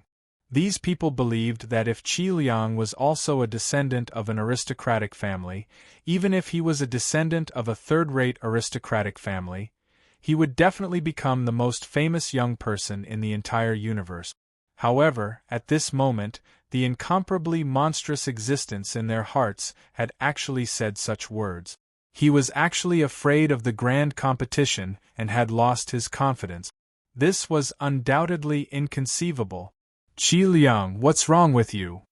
These people believed that if Qi Liang was also a descendant of an aristocratic family, even if he was a descendant of a third-rate aristocratic family, he would definitely become the most famous young person in the entire universe. However, at this moment, the incomparably monstrous existence in their hearts had actually said such words. He was actually afraid of the grand competition and had lost his confidence. This was undoubtedly inconceivable. Qi Liang, what's wrong with you?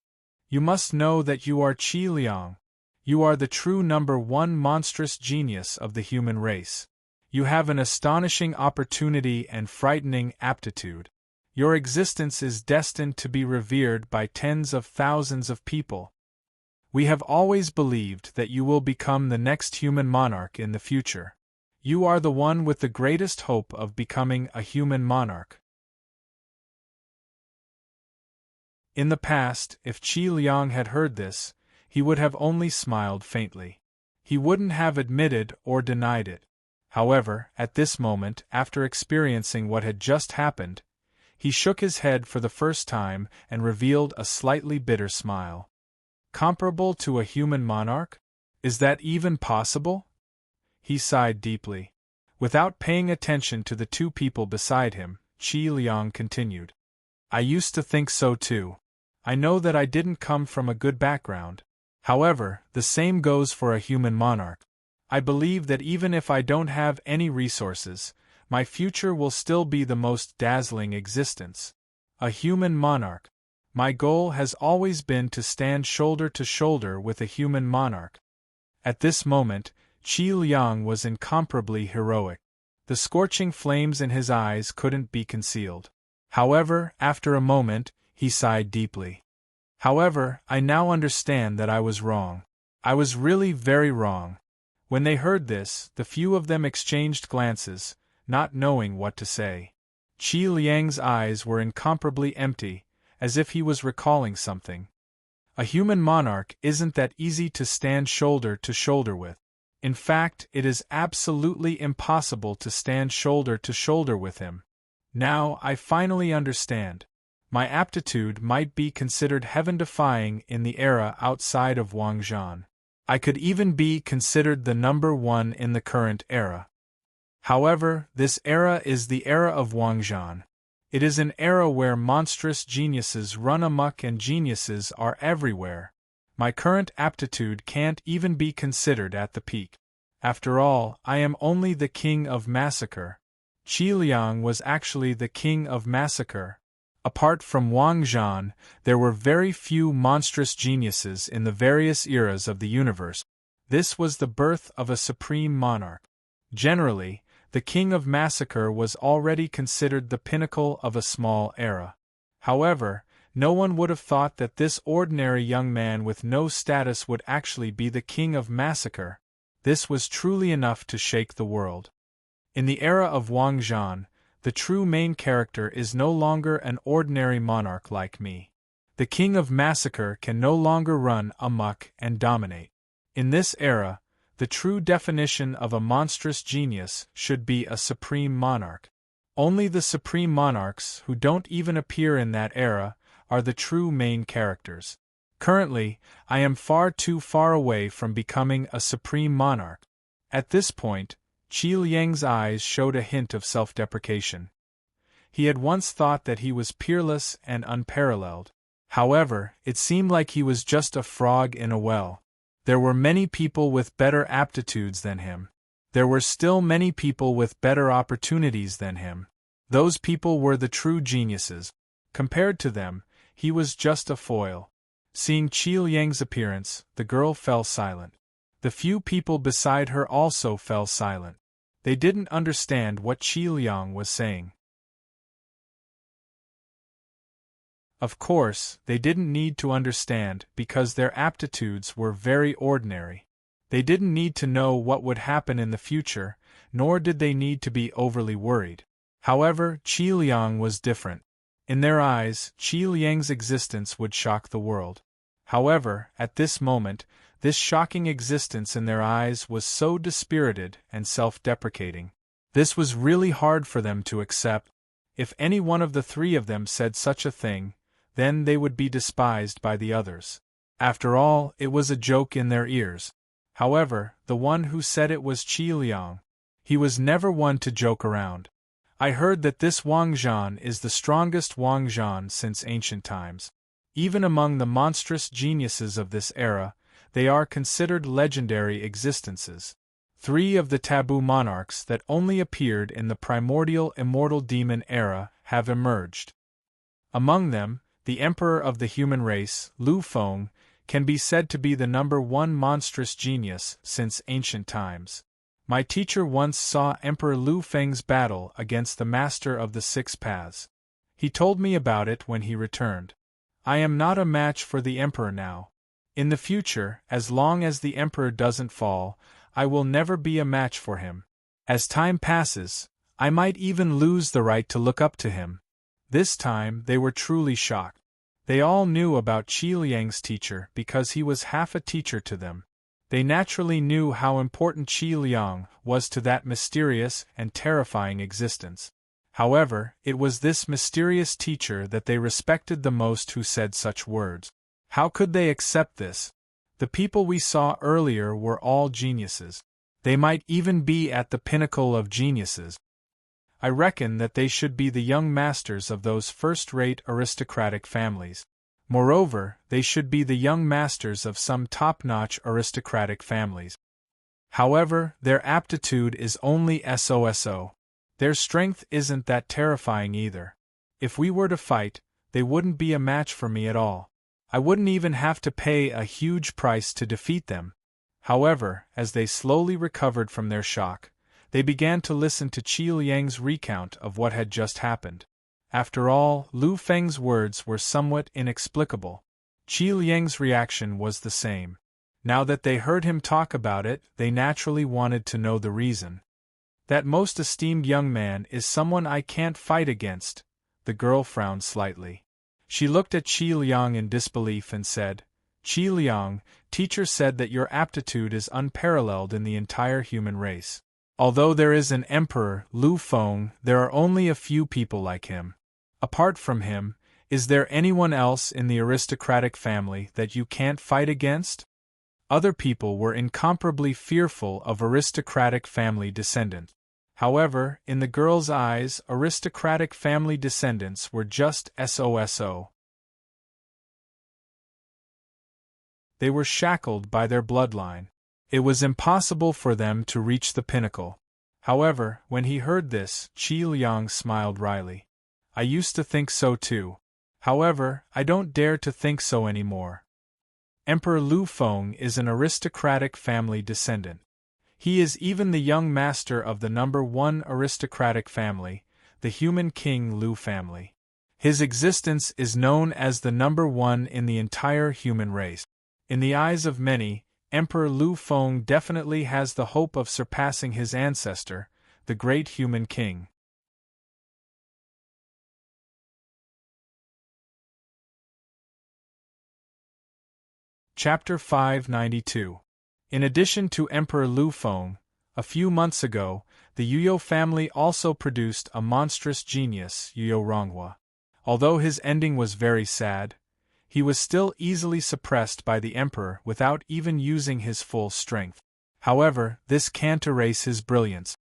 You must know that you are Qi Liang. You are the true #1 monstrous genius of the human race. You have an astonishing opportunity and frightening aptitude. Your existence is destined to be revered by tens of thousands of people. We have always believed that you will become the next human monarch in the future. You are the one with the greatest hope of becoming a human monarch. In the past, if Qi Liang had heard this, he would have only smiled faintly. He wouldn't have admitted or denied it. However, at this moment, after experiencing what had just happened, he shook his head for the first time and revealed a slightly bitter smile. Comparable to a human monarch? Is that even possible? He sighed deeply. Without paying attention to the two people beside him, Qi Liang continued. I used to think so too. I know that I didn't come from a good background. However, the same goes for a human monarch. I believe that even if I don't have any resources, my future will still be the most dazzling existence. A human monarch. My goal has always been to stand shoulder to shoulder with a human monarch. At this moment, Qi Liang was incomparably heroic. The scorching flames in his eyes couldn't be concealed. However, after a moment, he sighed deeply. However, I now understand that I was wrong. I was really very wrong. When they heard this, the few of them exchanged glances, not knowing what to say. Qi Liang's eyes were incomparably empty, as if he was recalling something. A human monarch isn't that easy to stand shoulder to shoulder with. In fact, it is absolutely impossible to stand shoulder to shoulder with him. Now, I finally understand. My aptitude might be considered heaven-defying in the era outside of Wangzhan. I could even be considered the #1 in the current era. However, this era is the era of Wangzhan. It is an era where monstrous geniuses run amok and geniuses are everywhere. My current aptitude can't even be considered at the peak. After all, I am only the king of massacre. Qi Liang was actually the king of massacre. Apart from Wangzhan, there were very few monstrous geniuses in the various eras of the universe. This was the birth of a supreme monarch. Generally, the king of massacre was already considered the pinnacle of a small era. However, no one would have thought that this ordinary young man with no status would actually be the king of massacre. This was truly enough to shake the world. In the era of Wangzhan, the true main character is no longer an ordinary monarch like me. The king of massacre can no longer run amok and dominate. In this era, the true definition of a monstrous genius should be a supreme monarch. Only the supreme monarchs who don't even appear in that era are the true main characters. Currently, I am far too far away from becoming a supreme monarch. At this point, Qi Liang's eyes showed a hint of self-deprecation. He had once thought that he was peerless and unparalleled. However, it seemed like he was just a frog in a well. There were many people with better aptitudes than him. There were still many people with better opportunities than him. Those people were the true geniuses. Compared to them, he was just a foil. Seeing Qi Liang's appearance, the girl fell silent. The few people beside her also fell silent. They didn't understand what Qi Liang was saying. Of course, they didn't need to understand because their aptitudes were very ordinary. They didn't need to know what would happen in the future, nor did they need to be overly worried. However, Qi Liang was different. In their eyes, Qi Liang's existence would shock the world. However, at this moment, this shocking existence in their eyes was so dispirited and self-deprecating. This was really hard for them to accept. If any one of the three of them said such a thing, then they would be despised by the others. After all, it was a joke in their ears. However, the one who said it was Qi Liang. He was never one to joke around. I heard that this Wang Zhan is the strongest Wang Zhan since ancient times. Even among the monstrous geniuses of this era, they are considered legendary existences. 3 of the taboo monarchs that only appeared in the primordial immortal demon era have emerged. Among them, the emperor of the human race, Lu Feng, can be said to be the #1 monstrous genius since ancient times. My teacher once saw Emperor Lu Feng's battle against the Master of the Six Paths. He told me about it when he returned. I am not a match for the Emperor now. In the future, as long as the Emperor doesn't fall, I will never be a match for him. As time passes, I might even lose the right to look up to him. This time they were truly shocked. They all knew about Qi Liang's teacher because he was half a teacher to them. They naturally knew how important Qi Liang was to that mysterious and terrifying existence. However, it was this mysterious teacher that they respected the most who said such words. How could they accept this? The people we saw earlier were all geniuses. They might even be at the pinnacle of geniuses. I reckon that they should be the young masters of those first-rate aristocratic families. Moreover, they should be the young masters of some top-notch aristocratic families. However, their aptitude is only so. Their strength isn't that terrifying either. If we were to fight, they wouldn't be a match for me at all. I wouldn't even have to pay a huge price to defeat them. However, as they slowly recovered from their shock, they began to listen to Qi Liang's recount of what had just happened. After all, Lu Feng's words were somewhat inexplicable. Qi Liang's reaction was the same. Now that they heard him talk about it, they naturally wanted to know the reason. That most esteemed young man is someone I can't fight against. The girl frowned slightly. She looked at Qi Liang in disbelief and said, Qi Liang, teacher said that your aptitude is unparalleled in the entire human race. Although there is an emperor, Lu Feng, there are only a few people like him. Apart from him, is there anyone else in the aristocratic family that you can't fight against? Other people were incomparably fearful of aristocratic family descendants. However, in the girl's eyes, aristocratic family descendants were just so. They were shackled by their bloodline. It was impossible for them to reach the pinnacle. However, when he heard this, Qi Liang smiled wryly. I used to think so too. However, I don't dare to think so anymore. Emperor Lu Feng is an aristocratic family descendant. He is even the young master of the #1 aristocratic family, the human king Lu family. His existence is known as the #1 in the entire human race. In the eyes of many, Emperor Lu Feng definitely has the hope of surpassing his ancestor, the great human king. Chapter 592. In addition to Emperor Lu Feng, a few months ago, the Yuyo family also produced a monstrous genius, Yuyo Ronghua. Although his ending was very sad, he was still easily suppressed by the emperor without even using his full strength. However, this can't erase his brilliance.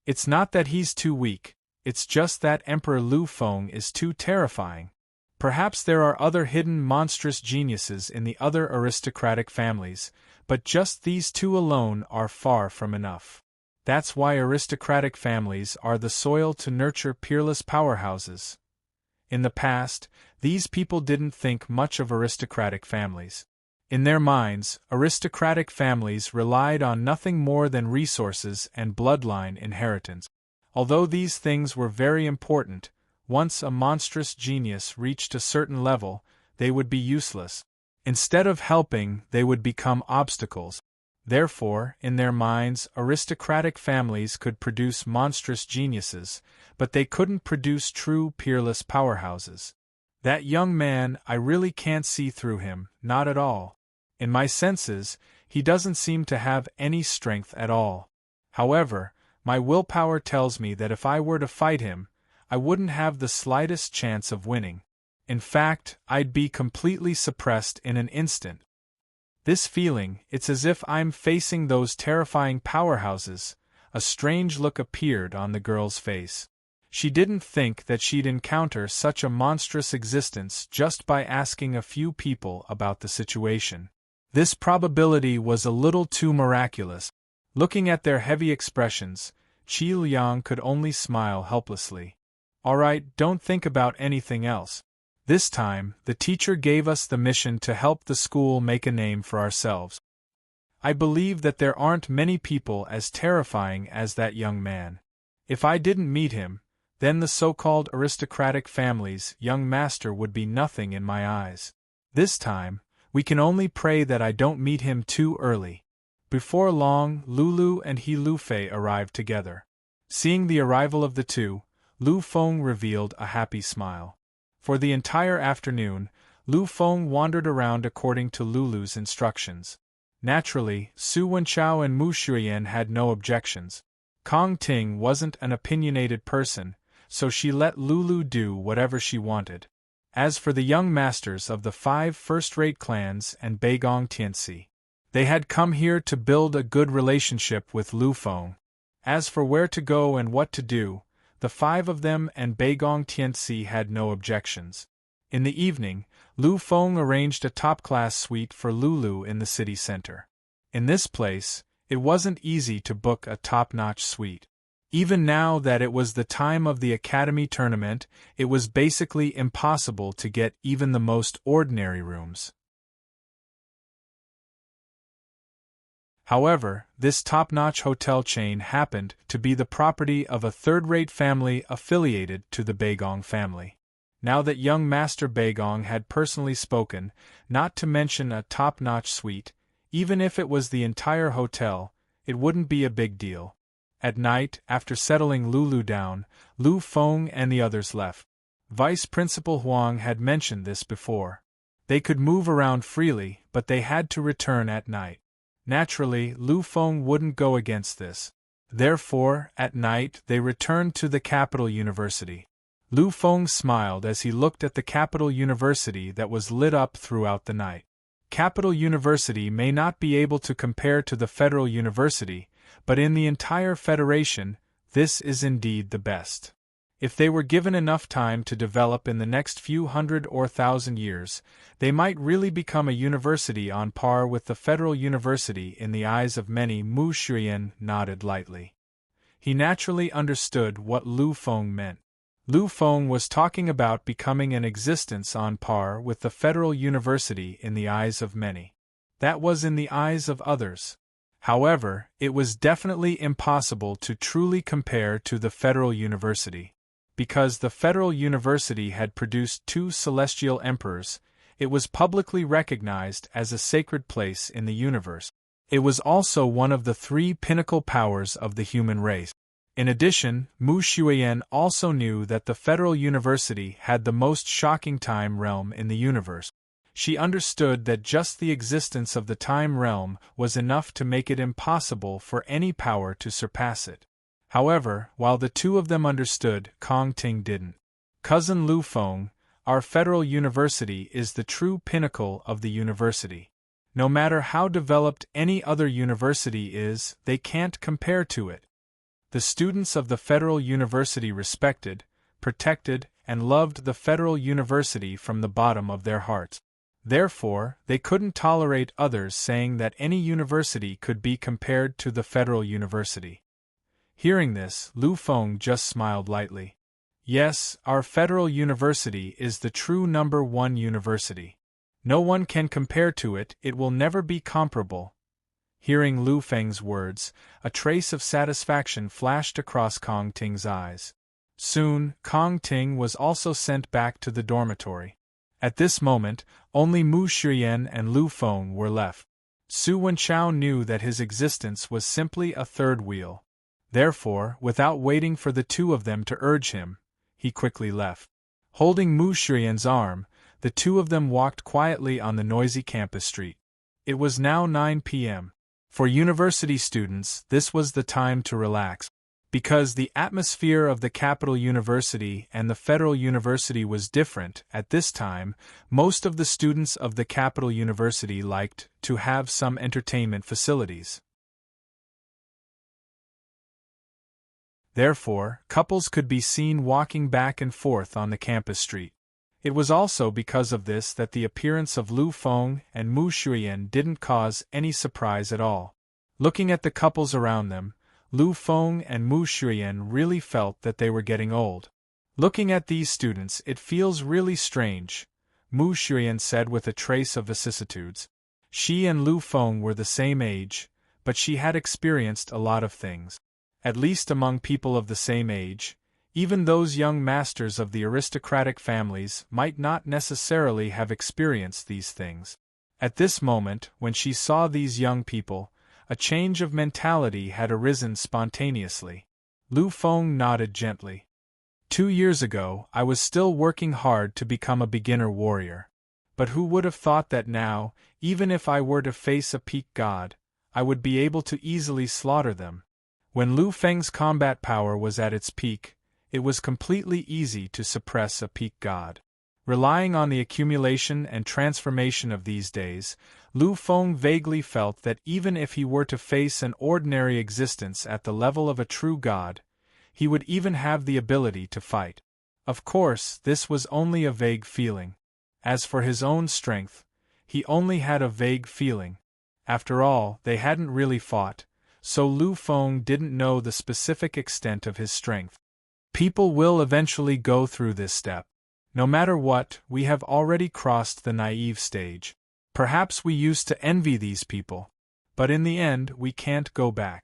It's not that he's too weak, it's just that Emperor Lu Feng is too terrifying. Perhaps there are other hidden monstrous geniuses in the other aristocratic families, but just these two alone are far from enough. That's why aristocratic families are the soil to nurture peerless powerhouses. In the past, these people didn't think much of aristocratic families. In their minds, aristocratic families relied on nothing more than resources and bloodline inheritance. Although these things were very important, Once a monstrous genius reached a certain level, they would be useless. Instead of helping, they would become obstacles. Therefore, in their minds, aristocratic families could produce monstrous geniuses, but they couldn't produce true peerless powerhouses. That young man, I really can't see through him, not at all. In my senses, he doesn't seem to have any strength at all. However, my willpower tells me that if I were to fight him, I wouldn't have the slightest chance of winning. In fact, I'd be completely suppressed in an instant. This feeling, it's as if I'm facing those terrifying powerhouses. A strange look appeared on the girl's face. She didn't think that she'd encounter such a monstrous existence just by asking a few people about the situation. This probability was a little too miraculous. Looking at their heavy expressions, Qi Liang could only smile helplessly. All right, don't think about anything else. This time, the teacher gave us the mission to help the school make a name for ourselves. I believe that there aren't many people as terrifying as that young man. If I didn't meet him, then the so-called aristocratic family's young master would be nothing in my eyes. This time, we can only pray that I don't meet him too early. Before long, Lulu and He Lufei arrived together. Seeing the arrival of the two, Lu Feng revealed a happy smile. For the entire afternoon, Lu Feng wandered around according to Lulu's instructions. Naturally, Su Wenchao and Mu Shuyan had no objections. Kong Ting wasn't an opinionated person, so she let Lulu do whatever she wanted. As for the young masters of the 5 first-rate clans and Beigong Tianxi, they had come here to build a good relationship with Lu Feng. As for where to go and what to do, the 5 of them and Beigong Tianxi had no objections. In the evening, Lu Feng arranged a top-class suite for Lulu in the city center. In this place, it wasn't easy to book a top-notch suite. Even now that it was the time of the Academy tournament, it was basically impossible to get even the most ordinary rooms. However, this top-notch hotel chain happened to be the property of a third-rate family affiliated to the Beigong family. Now that young Master Beigong had personally spoken, not to mention a top-notch suite, even if it was the entire hotel, it wouldn't be a big deal. At night, after settling Lulu down, Lu Feng and the others left. Vice Principal Huang had mentioned this before. They could move around freely, but they had to return at night. Naturally, Lu Feng wouldn't go against this. Therefore, at night, they returned to the capital university. Lu Feng smiled as he looked at the capital university that was lit up throughout the night. Capital University may not be able to compare to the Federal University, but in the entire Federation, this is indeed the best. If they were given enough time to develop in the next few hundred or thousand years, they might really become a university on par with the Federal University in the eyes of many. Mu Shuyan nodded lightly. He naturally understood what Lu Feng meant. Lu Feng was talking about becoming an existence on par with the Federal University in the eyes of many. That was in the eyes of others. However, it was definitely impossible to truly compare to the Federal University. Because the Federal University had produced 2 celestial emperors, it was publicly recognized as a sacred place in the universe. It was also one of the 3 pinnacle powers of the human race. In addition, Mu Shuyan also knew that the Federal University had the most shocking time realm in the universe. She understood that just the existence of the time realm was enough to make it impossible for any power to surpass it. However, while the 2 of them understood, Kong Ting didn't. Cousin Lu Feng, our Federal University is the true pinnacle of the university. No matter how developed any other university is, they can't compare to it. The students of the Federal University respected, protected, and loved the Federal University from the bottom of their hearts. Therefore, they couldn't tolerate others saying that any university could be compared to the Federal University. Hearing this, Lu Feng just smiled lightly. Yes, our Federal University is the true number 1 university. No one can compare to it, it will never be comparable. Hearing Lu Feng's words, a trace of satisfaction flashed across Kong Ting's eyes. Soon, Kong Ting was also sent back to the dormitory. At this moment, only Mu Shiyan and Lu Feng were left. Su Wenchao knew that his existence was simply a third wheel. Therefore, without waiting for the two of them to urge him, he quickly left. Holding Mu Shiyan's arm, the two of them walked quietly on the noisy campus street. It was now 9 p.m. For university students, this was the time to relax. Because the atmosphere of the capital university and the federal university was different at this time, most of the students of the capital university liked to have some entertainment facilities. Therefore, couples could be seen walking back and forth on the campus street. It was also because of this that the appearance of Lu Feng and Mu Shiyan didn't cause any surprise at all. Looking at the couples around them, Lu Feng and Mu Shiyan really felt that they were getting old. Looking at these students, it feels really strange, Mu Shiyan said with a trace of vicissitudes. She and Lu Feng were the same age, but she had experienced a lot of things. At least among people of the same age, even those young masters of the aristocratic families might not necessarily have experienced these things. At this moment, when she saw these young people, a change of mentality had arisen spontaneously. Lu Feng nodded gently. 2 years ago, I was still working hard to become a beginner warrior. But who would have thought that now, even if I were to face a peak god, I would be able to easily slaughter them? When Lu Feng's combat power was at its peak, it was completely easy to suppress a peak god. Relying on the accumulation and transformation of these days, Lu Feng vaguely felt that even if he were to face an ordinary existence at the level of a true god, he would even have the ability to fight. Of course, this was only a vague feeling. As for his own strength, he only had a vague feeling. After all, they hadn't really fought, so Lu Feng didn't know the specific extent of his strength. People will eventually go through this step. No matter what, we have already crossed the naive stage. Perhaps we used to envy these people, but in the end we can't go back.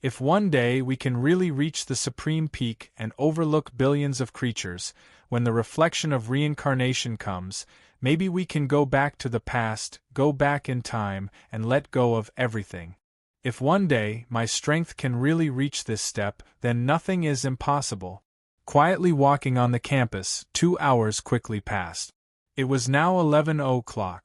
If one day we can really reach the supreme peak and overlook billions of creatures, when the reflection of reincarnation comes, maybe we can go back to the past, go back in time, and let go of everything. If one day my strength can really reach this step, then nothing is impossible. Quietly walking on the campus, 2 hours quickly passed. It was now 11 o'clock.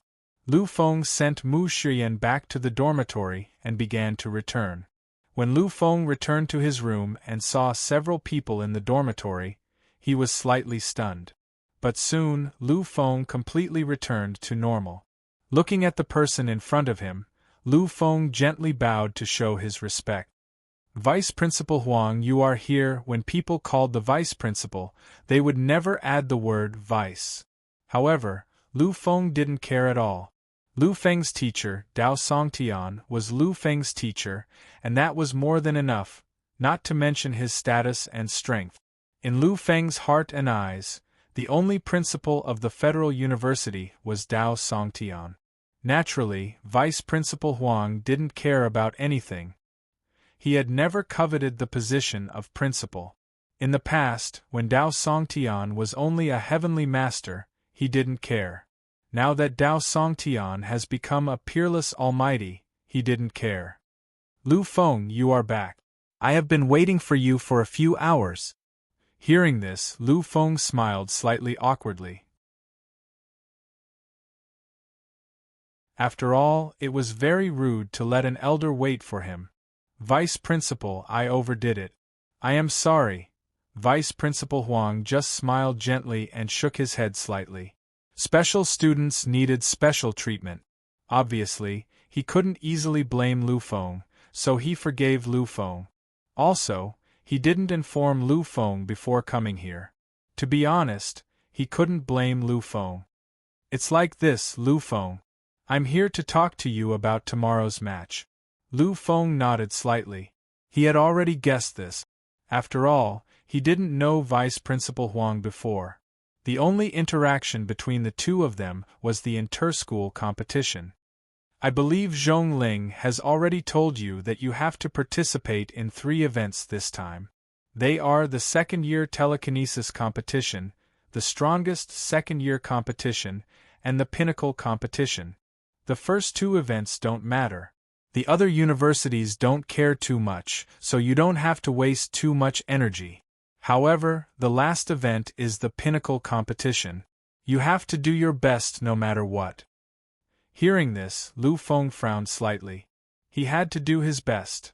Lu Feng sent Mu Shiyan back to the dormitory and began to return. When Lu Feng returned to his room and saw several people in the dormitory, he was slightly stunned. But soon, Lu Feng completely returned to normal. Looking at the person in front of him, Lu Feng gently bowed to show his respect. Vice Principal Huang, you are here. When people called the Vice Principal, they would never add the word Vice. However, Lu Feng didn't care at all. Lu Feng's teacher, Dao Songtian, was Lu Feng's teacher, and that was more than enough, not to mention his status and strength. In Lu Feng's heart and eyes, the only principal of the Federal University was Dao Songtian. Naturally, Vice Principal Huang didn't care about anything. He had never coveted the position of principal. In the past, when Dao Songtian was only a heavenly master, he didn't care. Now that Dao Songtian has become a peerless almighty, he didn't care. Lu Feng, you are back. I have been waiting for you for a few hours. Hearing this, Lu Feng smiled slightly awkwardly. After all, it was very rude to let an elder wait for him. Vice Principal, I overdid it. I am sorry. Vice Principal Huang just smiled gently and shook his head slightly. Special students needed special treatment. Obviously, he couldn't easily blame Lu Feng, so he forgave Lu Feng. Also, he didn't inform Lu Feng before coming here. To be honest, he couldn't blame Lu Feng. It's like this, Lu Feng. I'm here to talk to you about tomorrow's match. Lu Feng nodded slightly. He had already guessed this. After all, he didn't know Vice Principal Huang before. The only interaction between the two of them was the inter-school competition. I believe Zhongling has already told you that you have to participate in 3 events this time. They are the second-year telekinesis competition, the strongest second-year competition, and the pinnacle competition. The first two events don't matter. The other universities don't care too much, so you don't have to waste too much energy. However, the last event is the pinnacle competition. You have to do your best no matter what. Hearing this, Lu Feng frowned slightly. He had to do his best.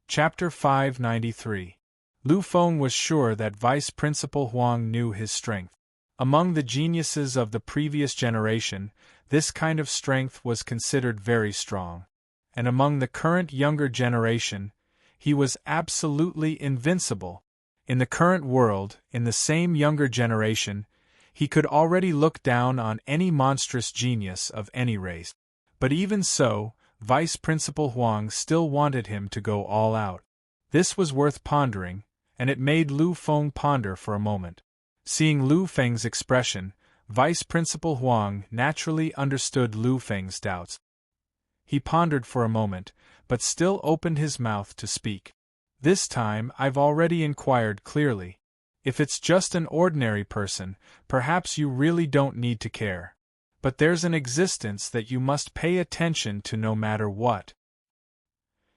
Chapter 593. Lu Feng was sure that Vice Principal Huang knew his strength. Among the geniuses of the previous generation, this kind of strength was considered very strong. And among the current younger generation, he was absolutely invincible. In the current world, in the same younger generation, he could already look down on any monstrous genius of any race. But even so, Vice Principal Huang still wanted him to go all out. This was worth pondering, and it made Lu Feng ponder for a moment. Seeing Lu Feng's expression, Vice Principal Huang naturally understood Lu Feng's doubts. He pondered for a moment, but still opened his mouth to speak. This time I've already inquired clearly. If it's just an ordinary person, perhaps you really don't need to care. But there's an existence that you must pay attention to no matter what.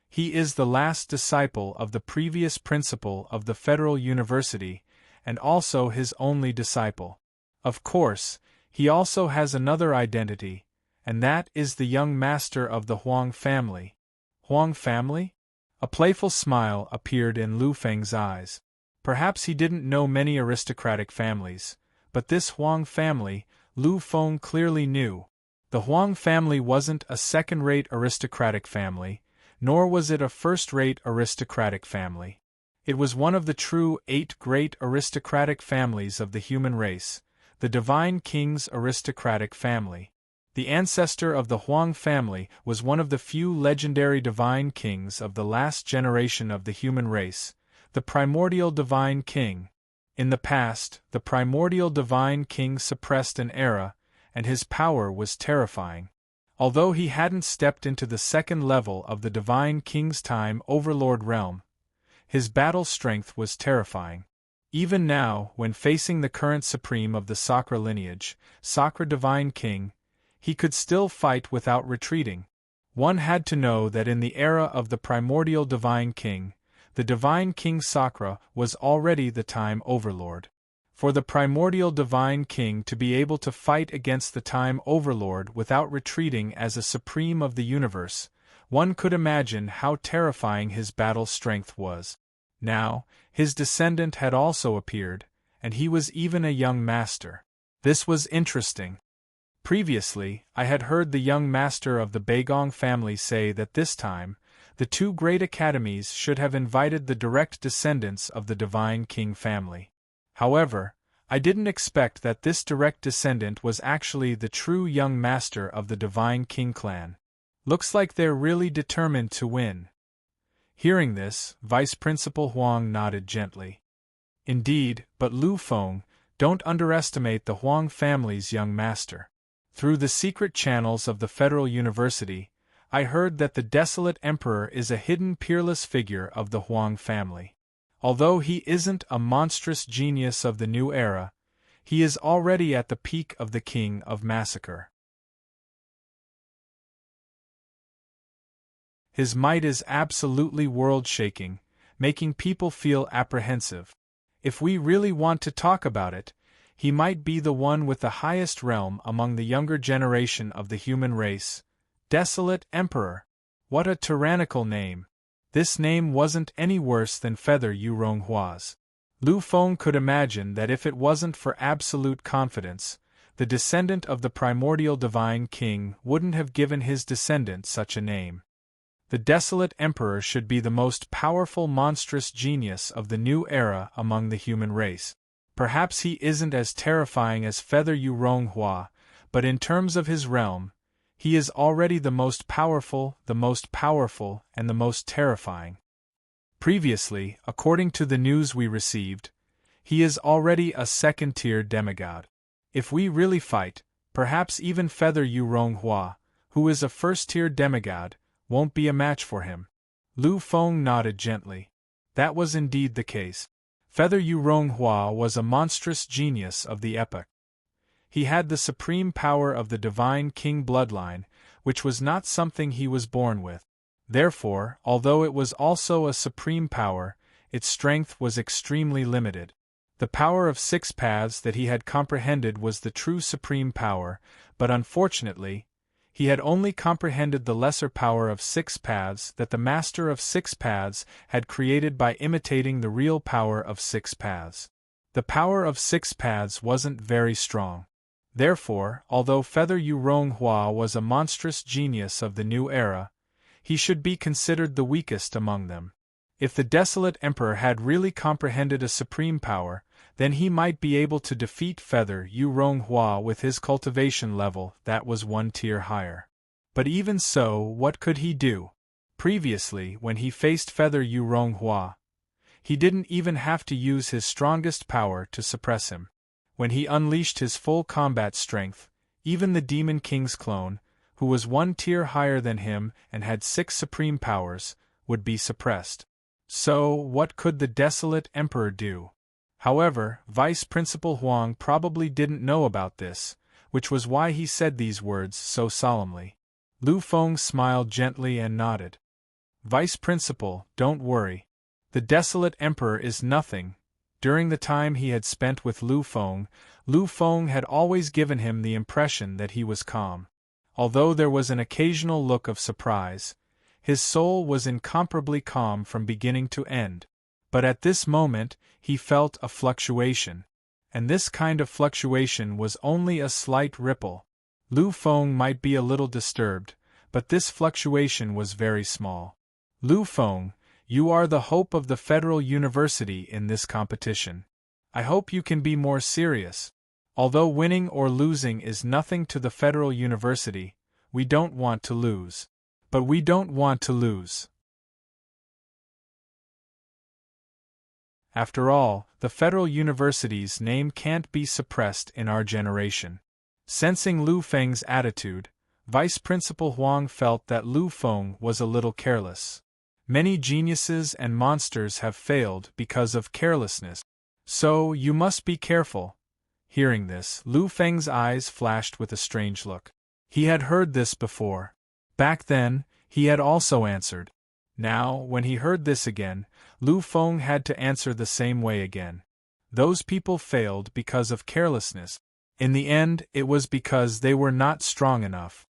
He is the last disciple of the previous principal of the Federal University, and also his only disciple. Of course, he also has another identity, and that is the young master of the Huang family. Huang family? A playful smile appeared in Lu Feng's eyes. Perhaps he didn't know many aristocratic families, but this Huang family, Lu Feng clearly knew. The Huang family wasn't a second-rate aristocratic family, nor was it a first-rate aristocratic family. It was one of the true 8 great aristocratic families of the human race, the Divine King's aristocratic family. The ancestor of the Huang family was one of the few legendary divine kings of the last generation of the human race, the primordial divine king. In the past, the primordial divine king suppressed an era, and his power was terrifying. Although he hadn't stepped into the second level of the divine king's time Overlord realm, his battle strength was terrifying. Even now, when facing the current supreme of the Sakra lineage, Sakra Divine King, he could still fight without retreating. One had to know that in the era of the primordial Divine King, the Divine King Sakra was already the Time Overlord. For the primordial Divine King to be able to fight against the Time Overlord without retreating as a supreme of the universe, one could imagine how terrifying his battle strength was. Now, his descendant had also appeared, and he was even a young master. This was interesting. Previously, I had heard the young master of the Beigong family say that this time, the 2 great academies should have invited the direct descendants of the Divine King family. However, I didn't expect that this direct descendant was actually the true young master of the Divine King clan. Looks like they're really determined to win. Hearing this, Vice Principal Huang nodded gently. Indeed, but Lu Feng, don't underestimate the Huang family's young master. Through the secret channels of the Federal University, I heard that the Desolate Emperor is a hidden peerless figure of the Huang family. Although he isn't a monstrous genius of the new era, he is already at the peak of the King of Massacre. His might is absolutely world-shaking, making people feel apprehensive. If we really want to talk about it, he might be the one with the highest realm among the younger generation of the human race. Desolate Emperor. What a tyrannical name. This name wasn't any worse than Feather Yuronghua's. Lu Feng could imagine that if it wasn't for absolute confidence, the descendant of the primordial divine king wouldn't have given his descendant such a name. The Desolate Emperor should be the most powerful monstrous genius of the new era among the human race. Perhaps he isn't as terrifying as Feather Yuronghua, but in terms of his realm, he is already the most powerful, and the most terrifying. Previously, according to the news we received, he is already a second-tier demigod. If we really fight, perhaps even Feather Yuronghua, who is a first-tier demigod, won't be a match for him. Lu Feng nodded gently. That was indeed the case. Feather Yu Ronghua was a monstrous genius of the epoch. He had the supreme power of the divine king bloodline, which was not something he was born with. Therefore, although it was also a supreme power, its strength was extremely limited. The power of 6 paths that he had comprehended was the true supreme power, but unfortunately, he had only comprehended the lesser power of 6 paths that the master of 6 paths had created by imitating the real power of 6 paths. The power of 6 paths wasn't very strong. Therefore, although Feather Yu Ronghua was a monstrous genius of the new era, he should be considered the weakest among them. If the desolate emperor had really comprehended a supreme power, then he might be able to defeat Feather Yu Ronghua with his cultivation level that was 1 tier higher. But even so, what could he do? Previously, when he faced Feather Yu Ronghua, he didn't even have to use his strongest power to suppress him. When he unleashed his full combat strength, even the Demon King's clone, who was 1 tier higher than him and had 6 supreme powers, would be suppressed. So, what could the desolate emperor do? However, Vice Principal Huang probably didn't know about this, which was why he said these words so solemnly. Lu Feng smiled gently and nodded. Vice Principal, don't worry. The desolate emperor is nothing. During the time he had spent with Lu Feng had always given him the impression that he was calm. Although there was an occasional look of surprise, his soul was incomparably calm from beginning to end. But at this moment, he felt a fluctuation. And this kind of fluctuation was only a slight ripple. Lu Feng might be a little disturbed, but this fluctuation was very small. Lu Feng, you are the hope of the Federal University in this competition. I hope you can be more serious. Although winning or losing is nothing to the Federal University, we don't want to lose. But we don't want to lose. After all, the Federal University's name can't be suppressed in our generation. Sensing Lu Feng's attitude, Vice Principal Huang felt that Lu Feng was a little careless. Many geniuses and monsters have failed because of carelessness. So, you must be careful. Hearing this, Lu Feng's eyes flashed with a strange look. He had heard this before. Back then, he had also answered. Now, when he heard this again, Lu Feng had to answer the same way again. Those people failed because of carelessness. In the end, it was because they were not strong enough.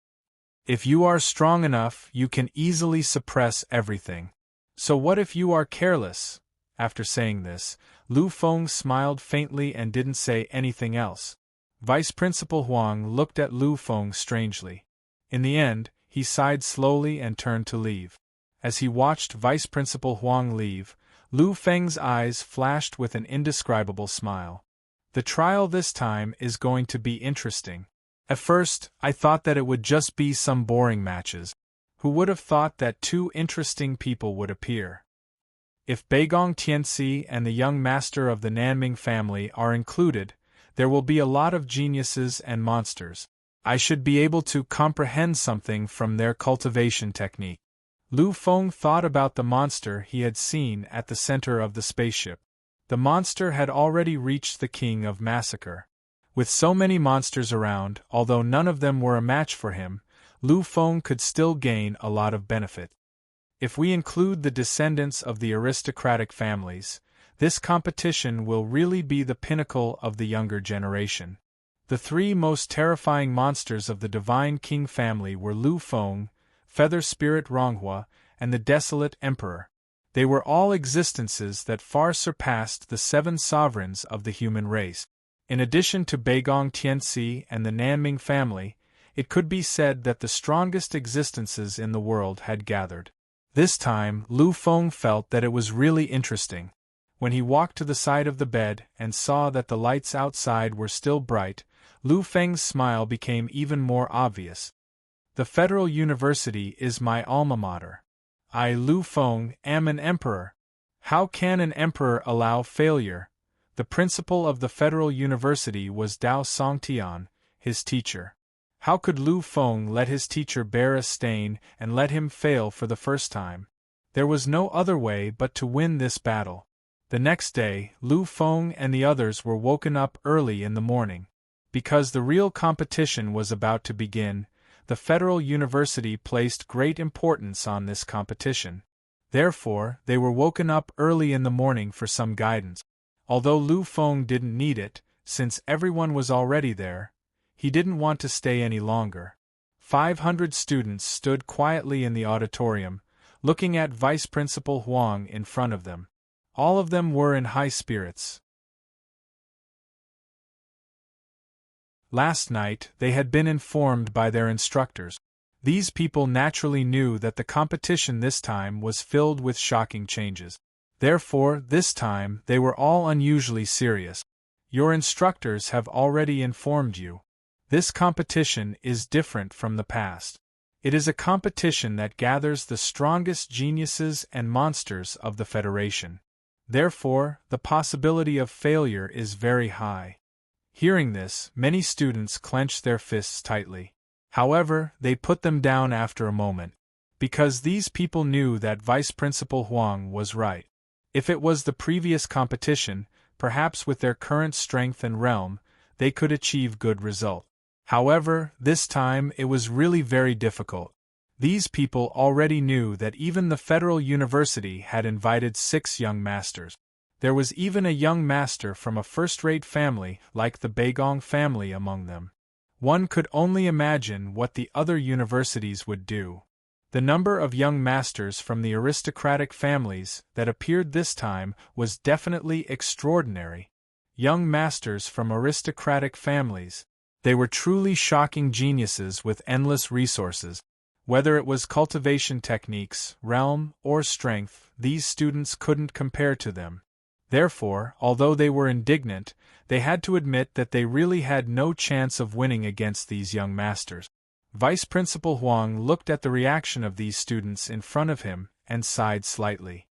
If you are strong enough, you can easily suppress everything. So what if you are careless? After saying this, Lu Feng smiled faintly and didn't say anything else. Vice Principal Huang looked at Lu Feng strangely. In the end, he sighed slowly and turned to leave. As he watched Vice Principal Huang leave, Lu Feng's eyes flashed with an indescribable smile. The trial this time is going to be interesting. At first, I thought that it would just be some boring matches. Who would have thought that 2 interesting people would appear? If Beigong Tianxi and the young master of the Nanming family are included, there will be a lot of geniuses and monsters. I should be able to comprehend something from their cultivation technique. Lu Feng thought about the monster he had seen at the center of the spaceship. The monster had already reached the king of massacre. With so many monsters around, although none of them were a match for him, Lu Feng could still gain a lot of benefit. If we include the descendants of the aristocratic families, this competition will really be the pinnacle of the younger generation. The 3 most terrifying monsters of the Divine King family were Lu Feng, Feather Spirit Ronghua, and the Desolate Emperor. They were all existences that far surpassed the 7 sovereigns of the human race. In addition to Beigong Tianxi and the Nanming family, it could be said that the strongest existences in the world had gathered. This time, Lu Feng felt that it was really interesting. When he walked to the side of the bed and saw that the lights outside were still bright, Lu Feng's smile became even more obvious. The Federal University is my alma mater. I, Lu Feng, am an emperor. How can an emperor allow failure? The principal of the Federal University was Dao Songtian, his teacher. How could Lu Feng let his teacher bear a stain and let him fail for the first time? There was no other way but to win this battle. The next day, Lu Feng and the others were woken up early in the morning. Because the real competition was about to begin, the Federal University placed great importance on this competition. Therefore, they were woken up early in the morning for some guidance. Although Lu Feng didn't need it, since everyone was already there, he didn't want to stay any longer. 500 students stood quietly in the auditorium, looking at Vice Principal Huang in front of them. All of them were in high spirits. Last night, they had been informed by their instructors. These people naturally knew that the competition this time was filled with shocking changes. Therefore, this time, they were all unusually serious. Your instructors have already informed you. This competition is different from the past. It is a competition that gathers the strongest geniuses and monsters of the Federation. Therefore, the possibility of failure is very high. Hearing this, many students clenched their fists tightly. However, they put them down after a moment. Because these people knew that Vice Principal Huang was right. If it was the previous competition, perhaps with their current strength and realm, they could achieve good result. However, this time it was really very difficult. These people already knew that even the Federal University had invited 6 young masters. There was even a young master from a first-rate family like the Beigong family among them. One could only imagine what the other universities would do. The number of young masters from the aristocratic families that appeared this time was definitely extraordinary. Young masters from aristocratic families. They were truly shocking geniuses with endless resources. Whether it was cultivation techniques, realm, or strength, these students couldn't compare to them. Therefore, although they were indignant, they had to admit that they really had no chance of winning against these young masters. Vice Principal Huang looked at the reaction of these students in front of him and sighed slightly.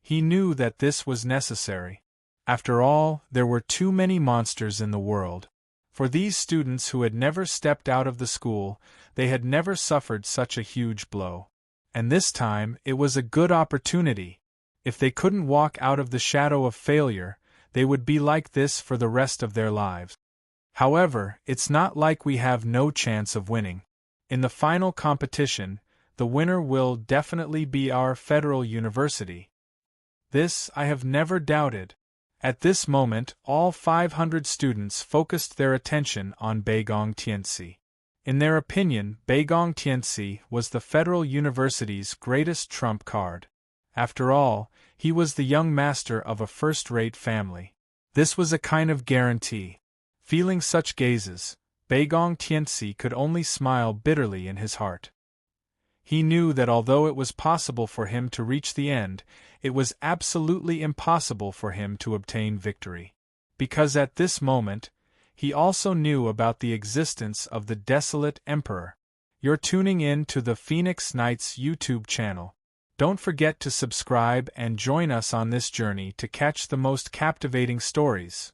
He knew that this was necessary. After all, there were too many monsters in the world. For these students who had never stepped out of the school, they had never suffered such a huge blow. And this time, it was a good opportunity. If they couldn't walk out of the shadow of failure, they would be like this for the rest of their lives. However, it's not like we have no chance of winning. In the final competition, the winner will definitely be our Federal University. This I have never doubted. At this moment, all 500 students focused their attention on Beigong Tianci. In their opinion, Beigong Tianci was the Federal University's greatest trump card. After all, he was the young master of a first-rate family. This was a kind of guarantee. Feeling such gazes, Beigong Tianci could only smile bitterly in his heart. He knew that although it was possible for him to reach the end, it was absolutely impossible for him to obtain victory. Because at this moment, he also knew about the existence of the Desolate Emperor. You're tuning in to the Phoenix Knights YouTube channel. Don't forget to subscribe and join us on this journey to catch the most captivating stories.